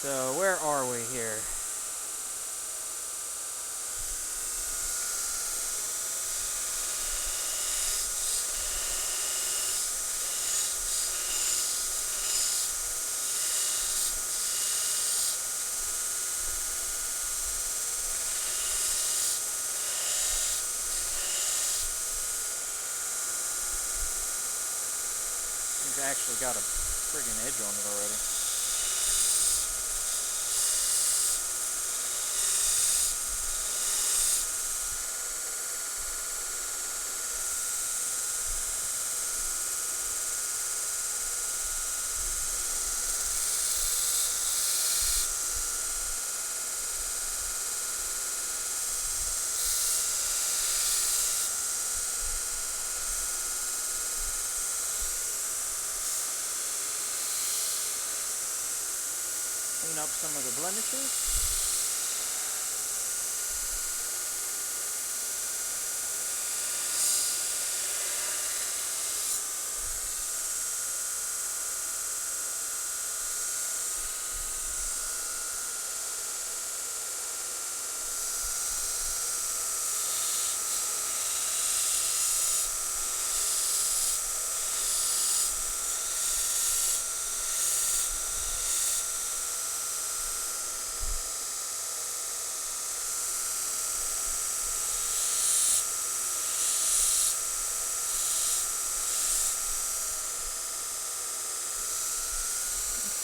So, where are we here? It's actually got a friggin' edge on it already. Clean up some of the blemishes.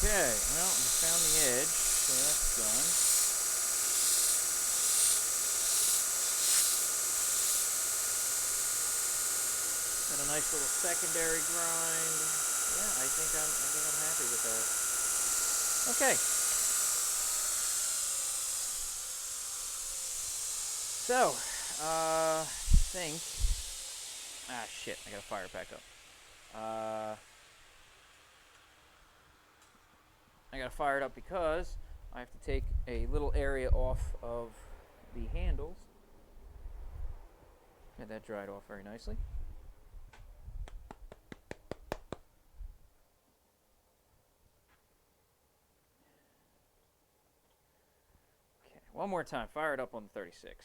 Okay, well, we found the edge, so that's done. Got a nice little secondary grind. Yeah, I think I'm happy with that. Okay. So, I think. Ah, shit! I gotta fire it back up. I gotta fire it up because I have to take a little area off of the handles. Had that dried off very nicely. Okay, one more time. Fire it up on the 36.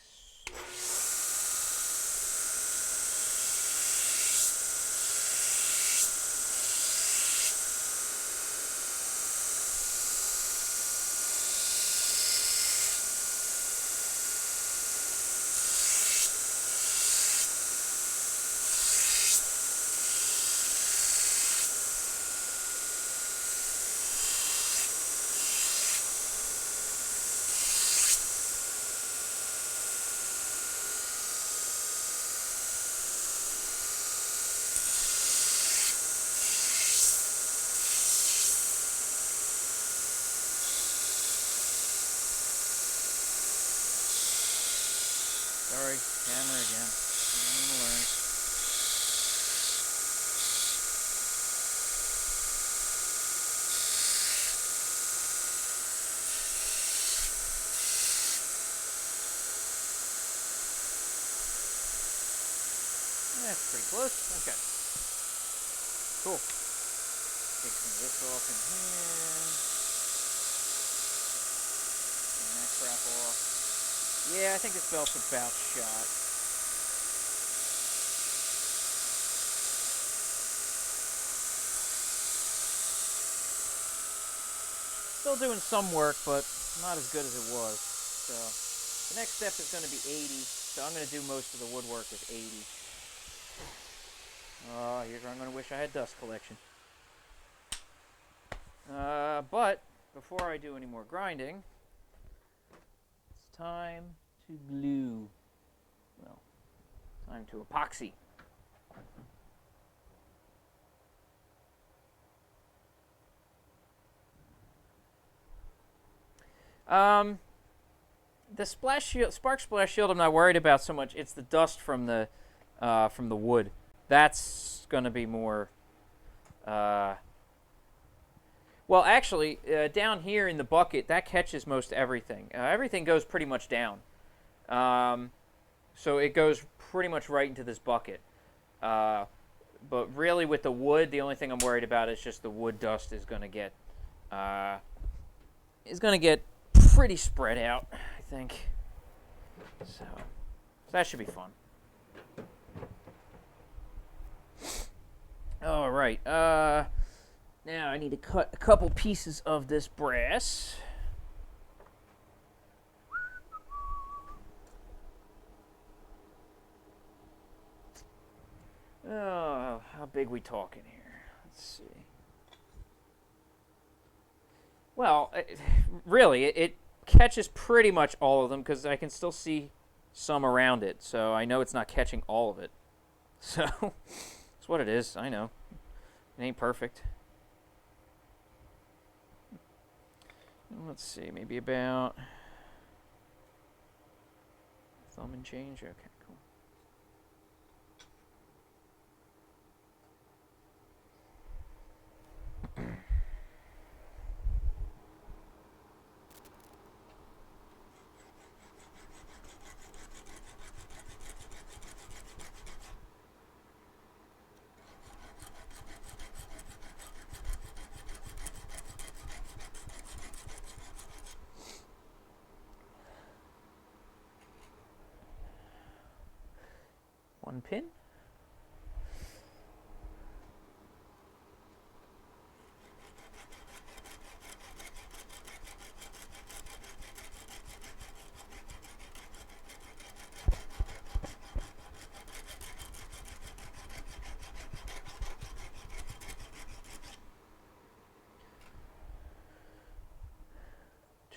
Sorry, camera again. I'm gonna learn. That's pretty close. Okay. Cool. Take some of this off in here. And that crap off. Yeah, I think this belt's about shot. Still doing some work, but not as good as it was. So the next step is going to be 80. So I'm going to do most of the woodwork with 80. Here's where I'm going to wish I had dust collection. But before I do any more grinding, it's time to glue. Well, time to epoxy. The splash shield, spark splash shield, I'm not worried about so much. It's the dust from the wood. That's gonna be more. Well, actually, down here in the bucket, that catches most everything. Everything goes pretty much down. So it goes pretty much right into this bucket. But really, with the wood, the only thing I'm worried about is just the wood dust is gonna get pretty spread out, I think. So that should be fun. All right. Now I need to cut a couple pieces of this brass. Oh, how big we talking here? Let's see. Well, really, it catches pretty much all of them because I can still see some around it. So I know it's not catching all of it. So it's what it is. I know. It ain't perfect. Let's see, maybe about thumb and change. Okay, cool. One pin.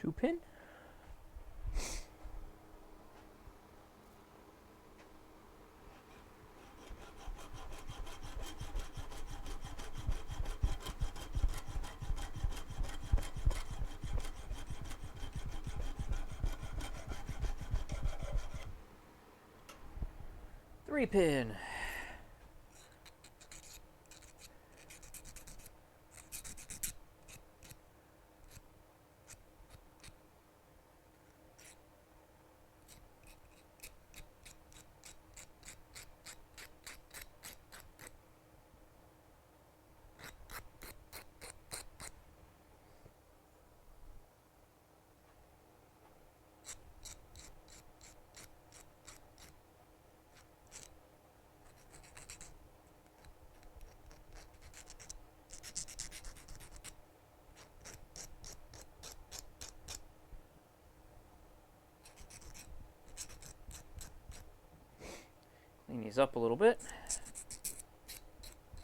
2-pin? Three-pin. Clean these up a little bit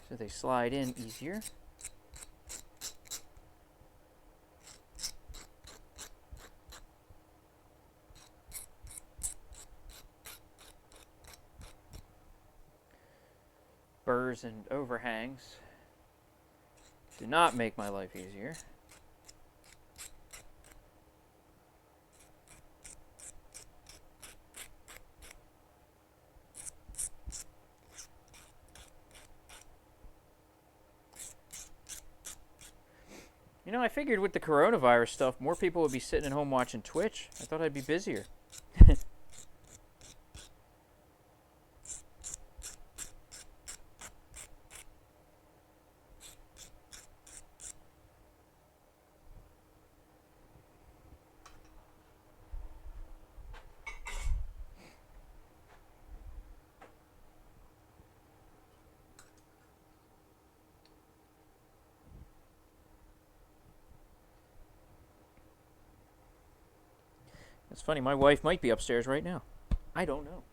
so they slide in easier. Burrs and overhangs do not make my life easier. You know, I figured with the coronavirus stuff, more people would be sitting at home watching Twitch. I thought I'd be busier. It's funny, my wife might be upstairs right now. I don't know.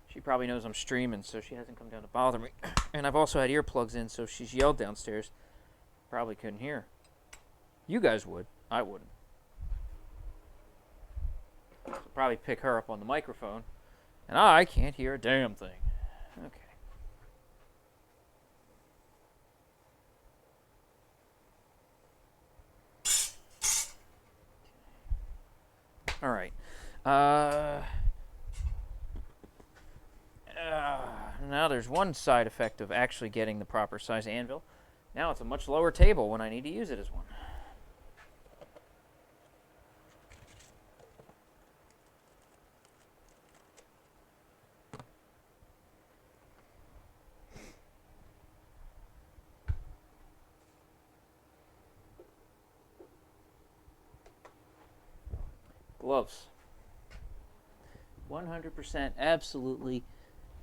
She probably knows I'm streaming, so she hasn't come down to bother me. And I've also had earplugs in, so she's yelled downstairs. Probably couldn't hear. You guys would. I wouldn't. So probably pick her up on the microphone. And I can't hear a damn thing. Okay. All right. Now there's one side effect of actually getting the proper size anvil. Now it's a much lower table when I need to use it as one. Gloves. 100% absolutely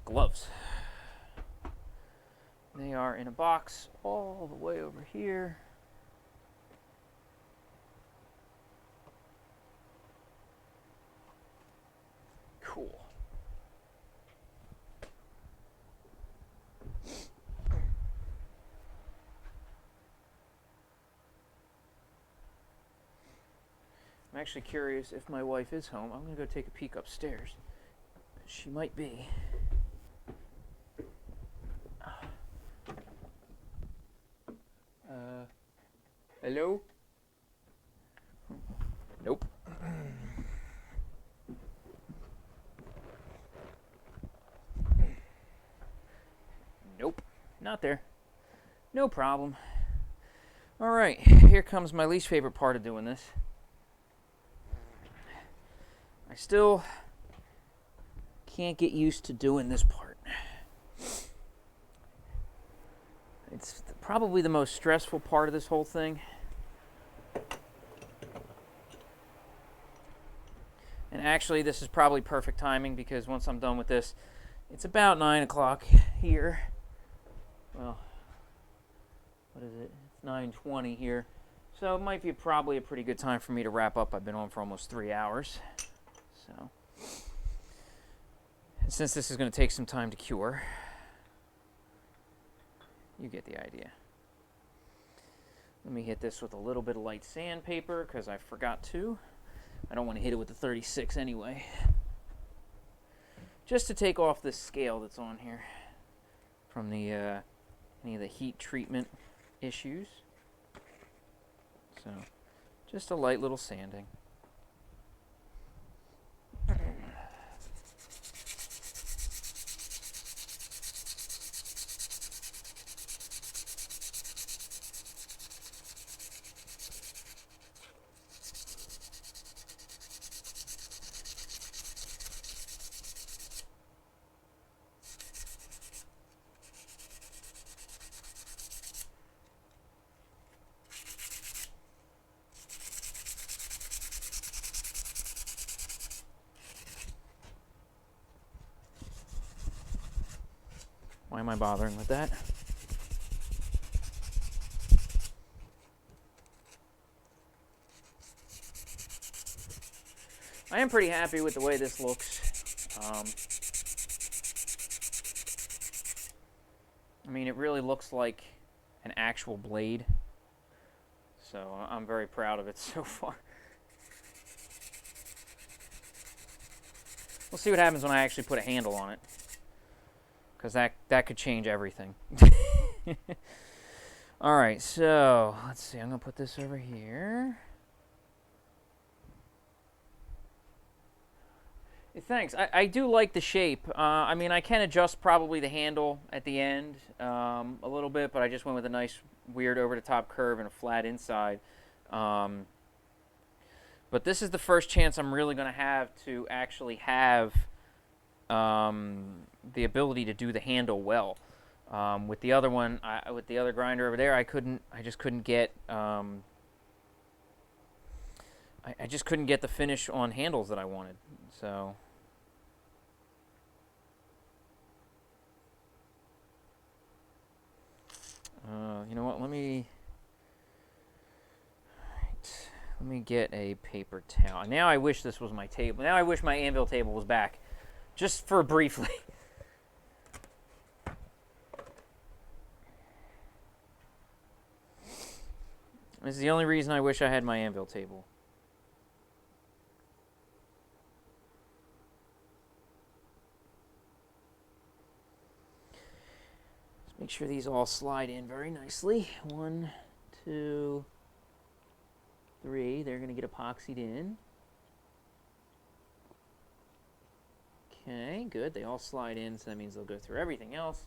gloves. They are in a box all the way over here. Cool. I'm actually curious if my wife is home. I'm going to go take a peek upstairs. She might be. Hello? Nope. Nope. Not there. No problem. All right. Here comes my least favorite part of doing this. I still can't get used to doing this part. It's probably the most stressful part of this whole thing. And actually, this is probably perfect timing because once I'm done with this, it's about 9 o'clock here. Well, what is it? It's 9:20 here. So it might be probably a pretty good time for me to wrap up. I've been on for almost 3 hours. So, and since this is going to take some time to cure, you get the idea. Let me hit this with a little bit of light sandpaper because I forgot to. I don't want to hit it with the 36 anyway. Just to take off this scale that's on here from the any of the heat treatment issues. So, just a light little sanding. Why am I bothering with that? I am pretty happy with the way this looks. I mean, it really looks like an actual blade. So I'm very proud of it so far. We'll see what happens when I actually put a handle on it. Because that could change everything. Alright, so let's see. I'm going to put this over here. Thanks. I do like the shape. I mean, I can adjust probably the handle at the end a little bit, but I just went with a nice, weird over-the-top curve and a flat inside. But this is the first chance I'm really going to have to actually have the ability to do the handle well. With the other one, with the other grinder over there, I just couldn't get I just couldn't get the finish on handles that I wanted. So you know what? Let me get a paper towel. Now I wish this was my table. Now I wish my anvil table was back, just for briefly. This is the only reason I wish I had my anvil table. Let's make sure these all slide in very nicely. 1, 2, 3. They're going to get epoxied in. Okay, good. They all slide in, so that means they'll go through everything else.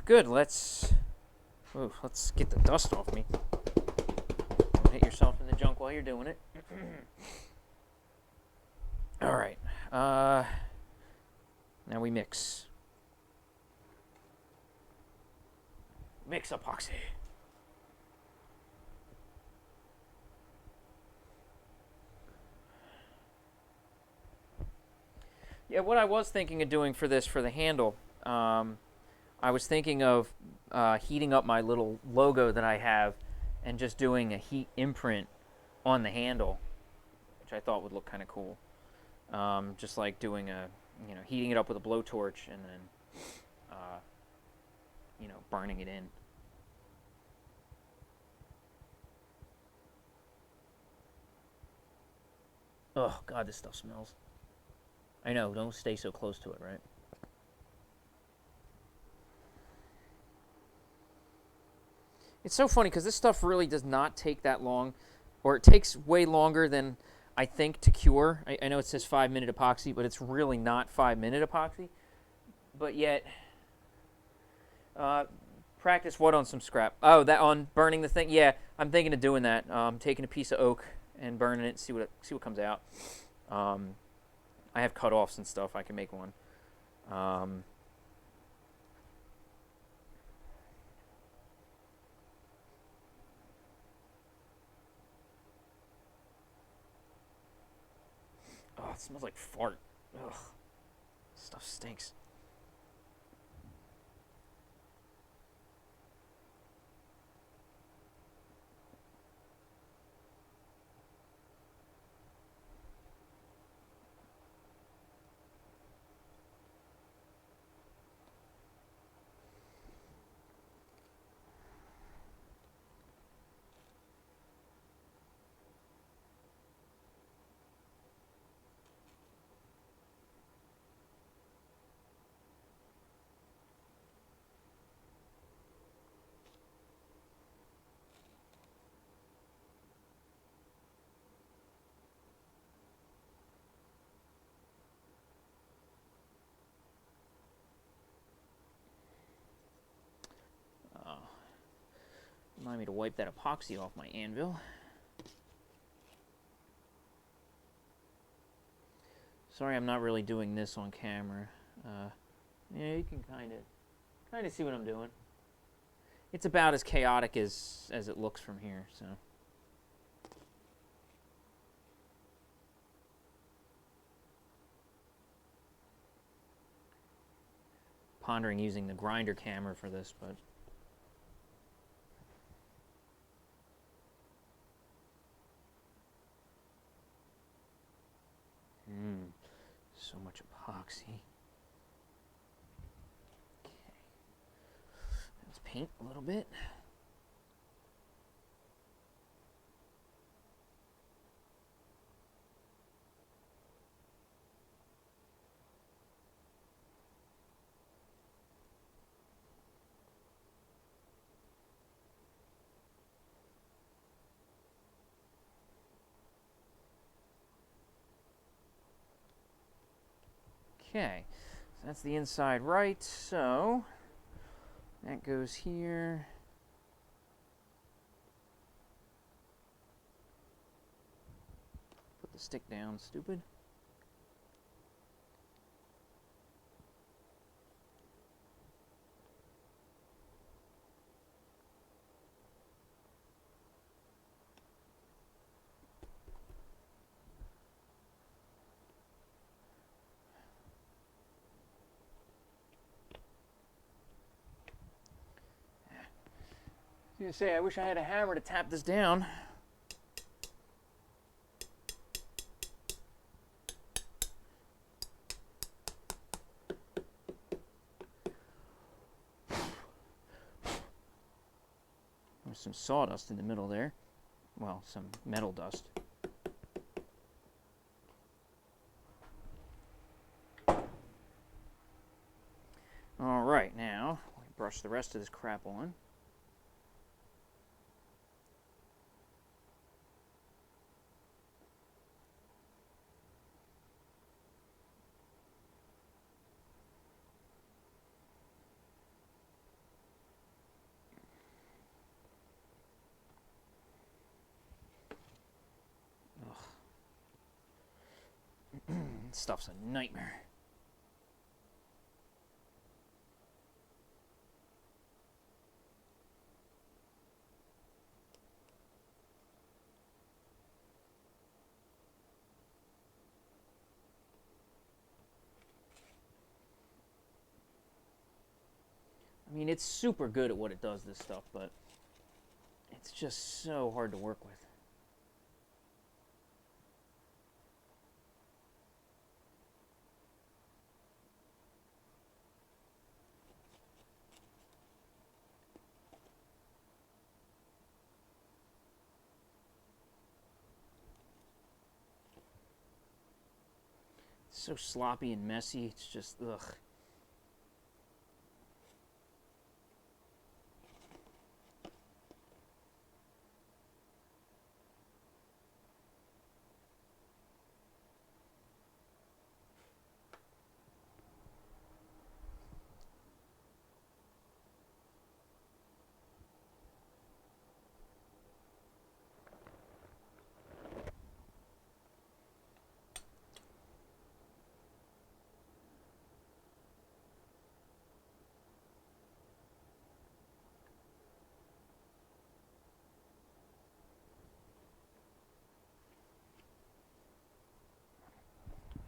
Good. Let's get the dust off me. Don't hit yourself in the junk while you're doing it. All right. Now we mix. Mix epoxy. Yeah, what I was thinking of doing for the handle, I was thinking of heating up my little logo that I have and just doing a heat imprint on the handle, which I thought would look kind of cool. Just like doing heating it up with a blowtorch and then, burning it in. Oh, God, this stuff smells. I know, don't stay so close to it, right? It's so funny because this stuff really does not take that long, or it takes way longer than I think to cure. I know it says 5-minute epoxy, but it's really not 5-minute epoxy. But yet, practice what on some scrap? Oh, that on burning the thing? Yeah, I'm thinking of doing that. Taking a piece of oak and burning it, see what comes out. I have cut-offs and stuff. I can make one. Oh, it smells like fart. Ugh. Stuff stinks. Remind me to wipe that epoxy off my anvil. Sorry, I'm not really doing this on camera. Yeah, you can kind of see what I'm doing. It's about as chaotic as it looks from here, so. Pondering using the grinder camera for this, but so much epoxy. Okay. Let's paint a little bit. Okay, so that's the inside right, so that goes here. Put the stick down, stupid. I was gonna say, I wish I had a hammer to tap this down. There's some sawdust in the middle there. Well, some metal dust. All right, now we brush the rest of this crap on. This stuff's a nightmare. I mean, it's super good at what it does, this stuff, but it's just so hard to work with. It's so sloppy and messy, it's just, ugh.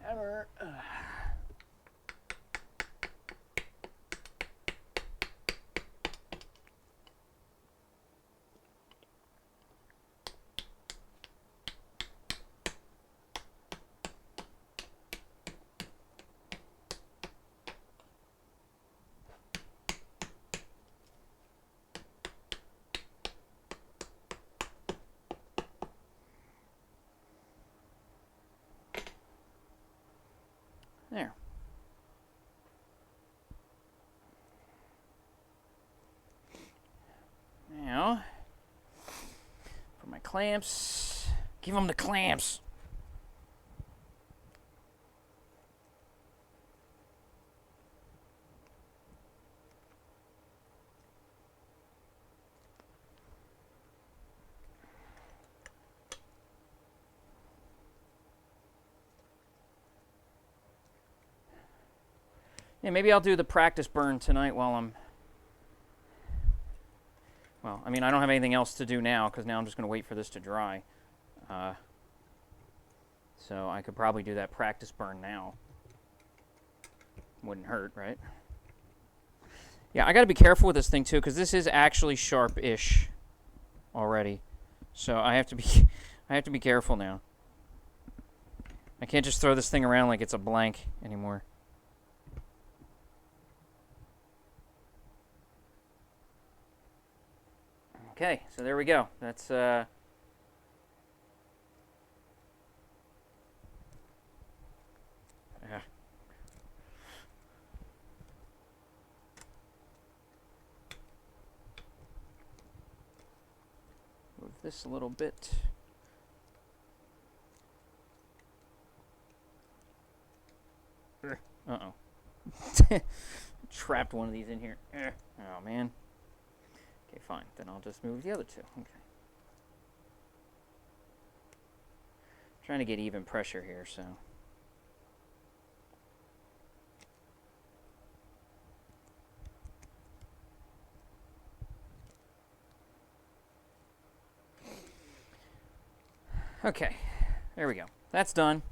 Hammer. There. Now, for my clamps, give them the clamps. Yeah, maybe I'll do the practice burn tonight while I'm... Well, I mean, I don't have anything else to do now because now I'm just going to wait for this to dry. So I could probably do that practice burn now. Wouldn't hurt, right? Yeah, I got to be careful with this thing too because this is actually sharp-ish already. So I have to be careful now. I can't just throw this thing around like it's a blank anymore. Okay, so there we go. That's yeah. Move this a little bit. Uh-oh. Trapped one of these in here. Oh, man. Okay, fine. Then I'll just move the other two. Okay. Trying to get even pressure here, so... Okay, there we go. That's done.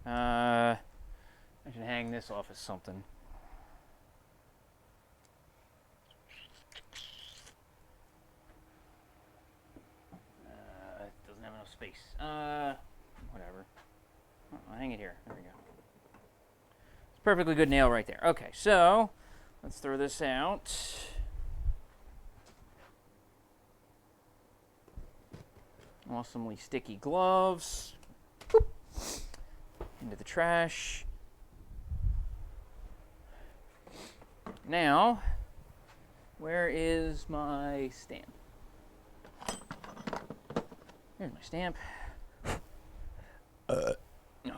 I should hang this off as something. It doesn't have enough space. Whatever. I'll hang it here. There we go. It's a perfectly good nail right there. Okay, so let's throw this out. Awesomely sticky gloves. Boop. Into the trash. Now, where is my stamp? Here's my stamp. Oh,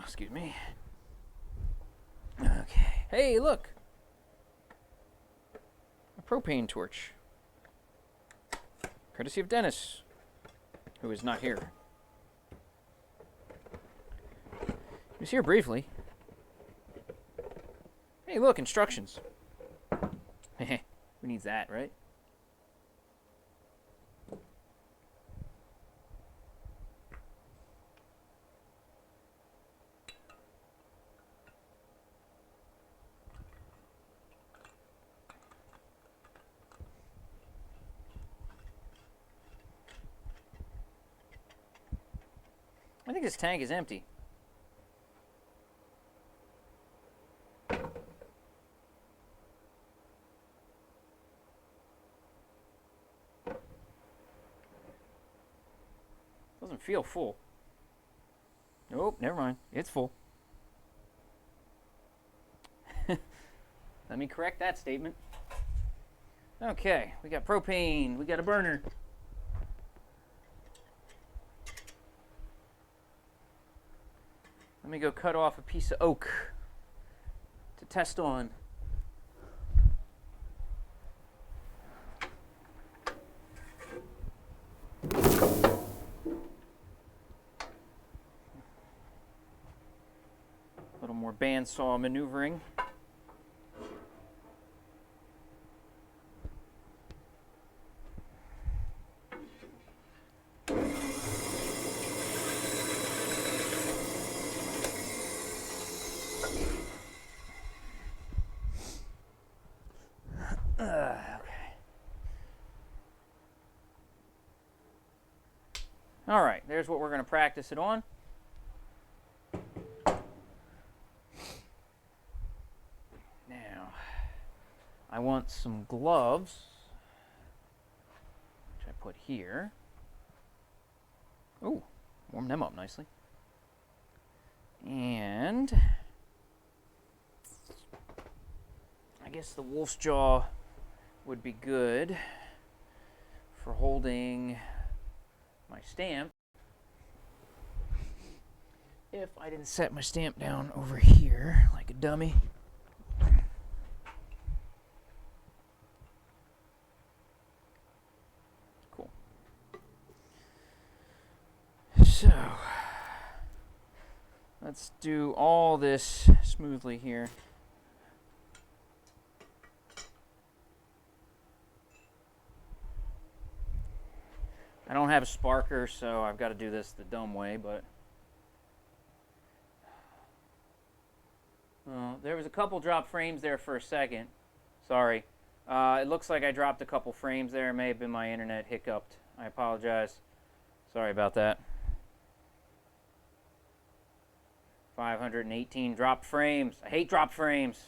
excuse me. Okay. Hey, look. A propane torch. Courtesy of Dennis, who is not here. He was here briefly. Hey, look, instructions. Who needs that, right? I think this tank is empty. Doesn't feel full. Nope, never mind. It's full. Let me correct that statement. Okay, we got propane. We got a burner. Let me go cut off a piece of oak to test on. A little more bandsaw maneuvering. All right, there's what we're going to practice it on. Now, I want some gloves, which I put here. Ooh, warm them up nicely. And I guess the wolf's jaw would be good for holding my stamp if I didn't set my stamp down over here like a dummy. Cool. So let's do all this smoothly here. I don't have a sparker, so I've got to do this the dumb way, but... there was a couple drop frames there for a second. Sorry. It looks like I dropped a couple frames there. It may have been my internet hiccuped. I apologize. Sorry about that. 518 dropped frames. I hate drop frames.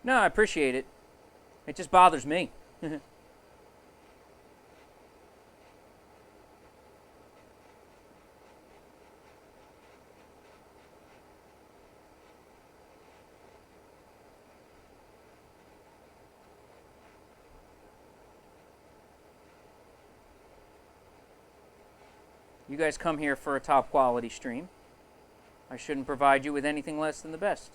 No, I appreciate it. It just bothers me. You guys come here for a top quality stream. I shouldn't provide you with anything less than the best.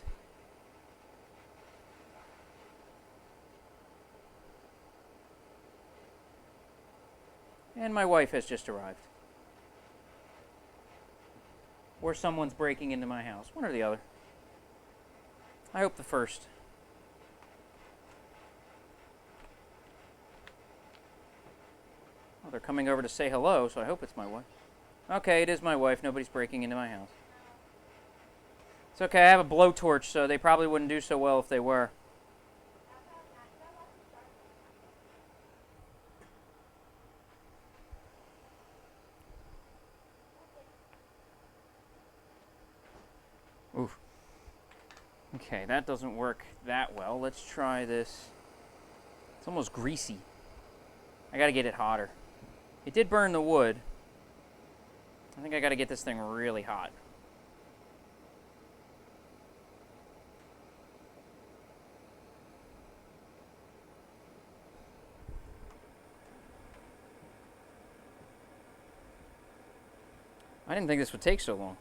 And my wife has just arrived. Or someone's breaking into my house. One or the other. I hope the first. Oh, they're coming over to say hello, so I hope it's my wife. Okay, it is my wife. Nobody's breaking into my house. It's okay, I have a blowtorch, so they probably wouldn't do so well if they were. Oof. Okay, that doesn't work that well. Let's try this. It's almost greasy. I gotta get it hotter. It did burn the wood. I think I gotta get this thing really hot. I didn't think this would take so long.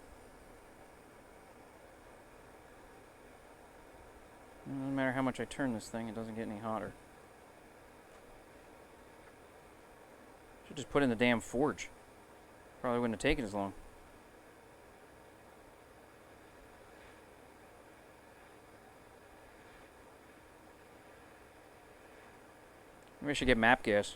No matter how much I turn this thing, it doesn't get any hotter. Should just put in the damn forge. Probably wouldn't have taken as long. Maybe I should get map gas.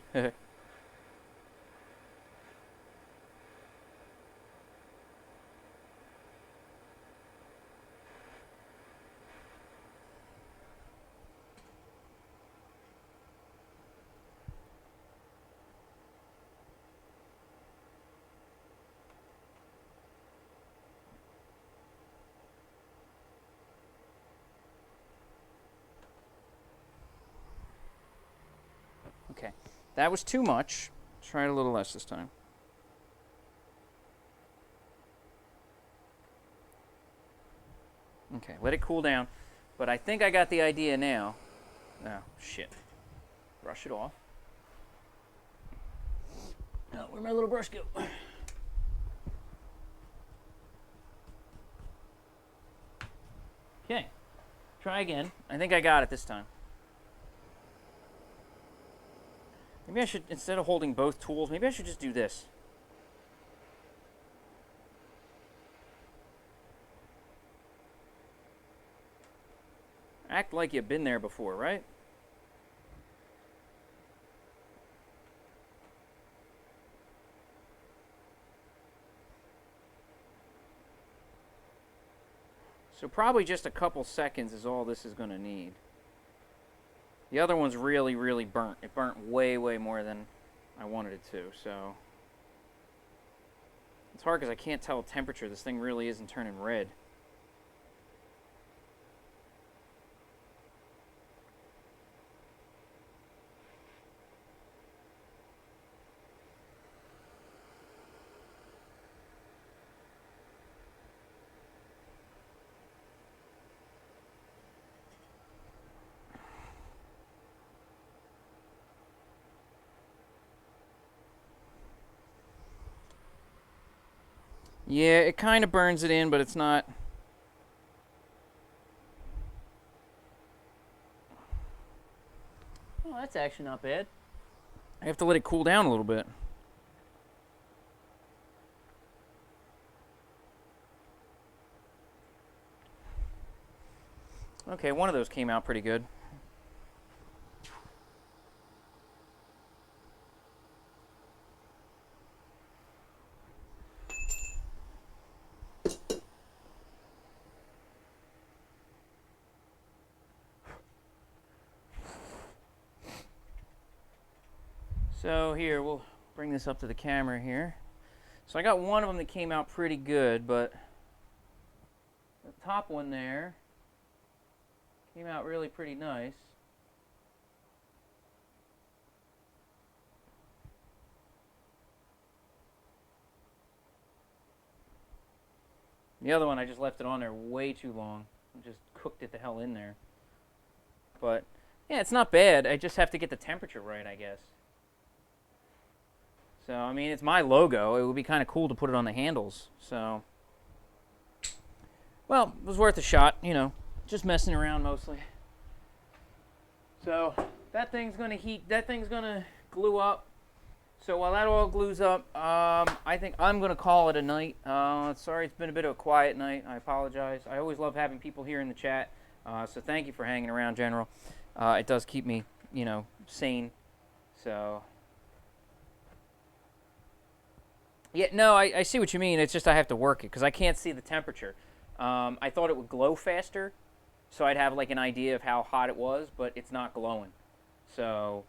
Okay, that was too much. Try it a little less this time. Okay, let it cool down. But I think I got the idea now. Oh, shit. Brush it off. Oh, where'd my little brush go? Okay, try again. I think I got it this time. Maybe I should, instead of holding both tools, maybe I should just do this. Act like you've been there before, right? So probably just a couple seconds is all this is going to need. The other one's really, really burnt. It burnt way, way more than I wanted it to, so... It's hard because I can't tell temperature. This thing really isn't turning red. Yeah, it kind of burns it in, but it's not. Oh, that's actually not bad. I have to let it cool down a little bit. Okay, one of those came out pretty good. So here, we'll bring this up to the camera here. So I got one of them that came out pretty good, but the top one there came out really pretty nice. The other one, I just left it on there way too long. Just cooked it the hell in there. But yeah, it's not bad. I just have to get the temperature right, I guess. So, I mean, it's my logo. It would be kind of cool to put it on the handles. So, well, it was worth a shot, you know, just messing around mostly. So, that thing's going to heat, that thing's going to glue up. So, while that all glues up, I think I'm going to call it a night. Sorry, it's been a bit of a quiet night. I apologize. I always love having people here in the chat. So, thank you for hanging around, General. It does keep me, you know, sane. So, yeah, no, I see what you mean. It's just I have to work it because I can't see the temperature. I thought it would glow faster, so I'd have like an idea of how hot it was, but it's not glowing. So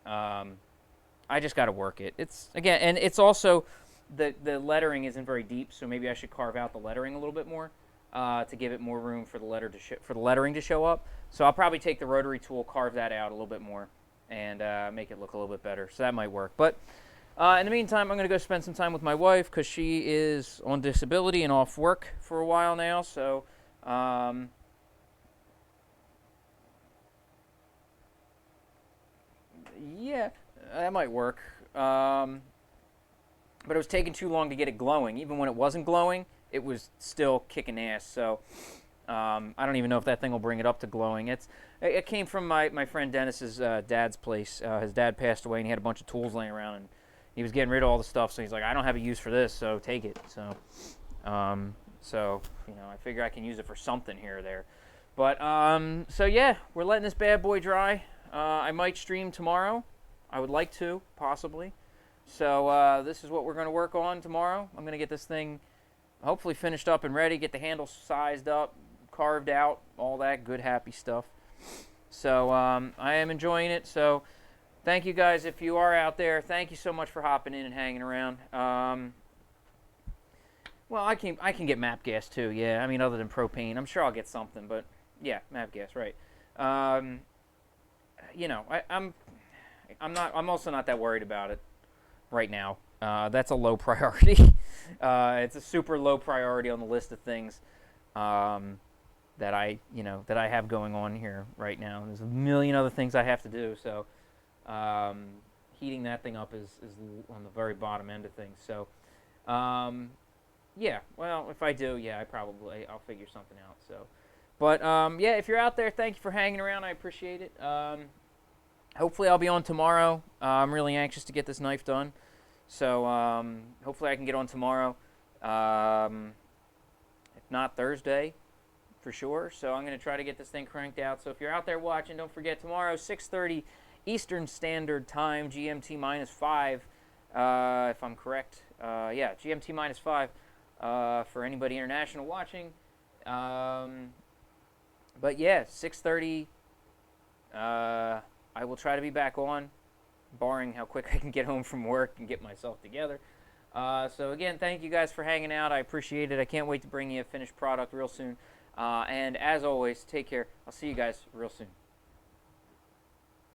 I just got to work it. It's again, and it's also the lettering isn't very deep, so maybe I should carve out the lettering a little bit more to give it more room for the lettering to show up. So I'll probably take the rotary tool, carve that out a little bit more, and make it look a little bit better. So that might work, but. In the meantime, I'm going to go spend some time with my wife because she is on disability and off work for a while now. So, yeah, that might work. But it was taking too long to get it glowing. Even when it wasn't glowing, it was still kicking ass. So, I don't even know if that thing will bring it up to glowing. It came from my friend Dennis's dad's place. His dad passed away and he had a bunch of tools laying around and he was getting rid of all the stuff, so he's like, I don't have a use for this, so take it. So, you know, I figure I can use it for something here or there. But, so yeah, we're letting this bad boy dry. I might stream tomorrow. I would like to, possibly. So, this is what we're going to work on tomorrow. I'm going to get this thing hopefully finished up and ready, get the handle sized up, carved out, all that good, happy stuff. So, I am enjoying it, so... Thank you guys if you are out there. Thank you so much for hopping in and hanging around. Well, I can get MAP gas too. Yeah, I mean other than propane, I'm sure I'll get something. But yeah, MAP gas, right? You know, I'm also not that worried about it right now. That's a low priority. It's a super low priority on the list of things that I have going on here right now. There's a million other things I have to do. So. Heating that thing up is on the very bottom end of things. So, yeah. Well, if I do, yeah, I'll figure something out. So, but yeah, if you're out there, thank you for hanging around. I appreciate it. Hopefully, I'll be on tomorrow. I'm really anxious to get this knife done. So, hopefully, I can get on tomorrow. If not Thursday, for sure. So, I'm going to try to get this thing cranked out. So, if you're out there watching, don't forget tomorrow, 6:30. Eastern Standard Time, GMT -5, if I'm correct. Yeah, GMT -5 for anybody international watching. But yeah, 6:30. I will try to be back on, barring how quick I can get home from work and get myself together. So again, thank you guys for hanging out. I appreciate it. I can't wait to bring you a finished product real soon. And as always, take care. I'll see you guys real soon.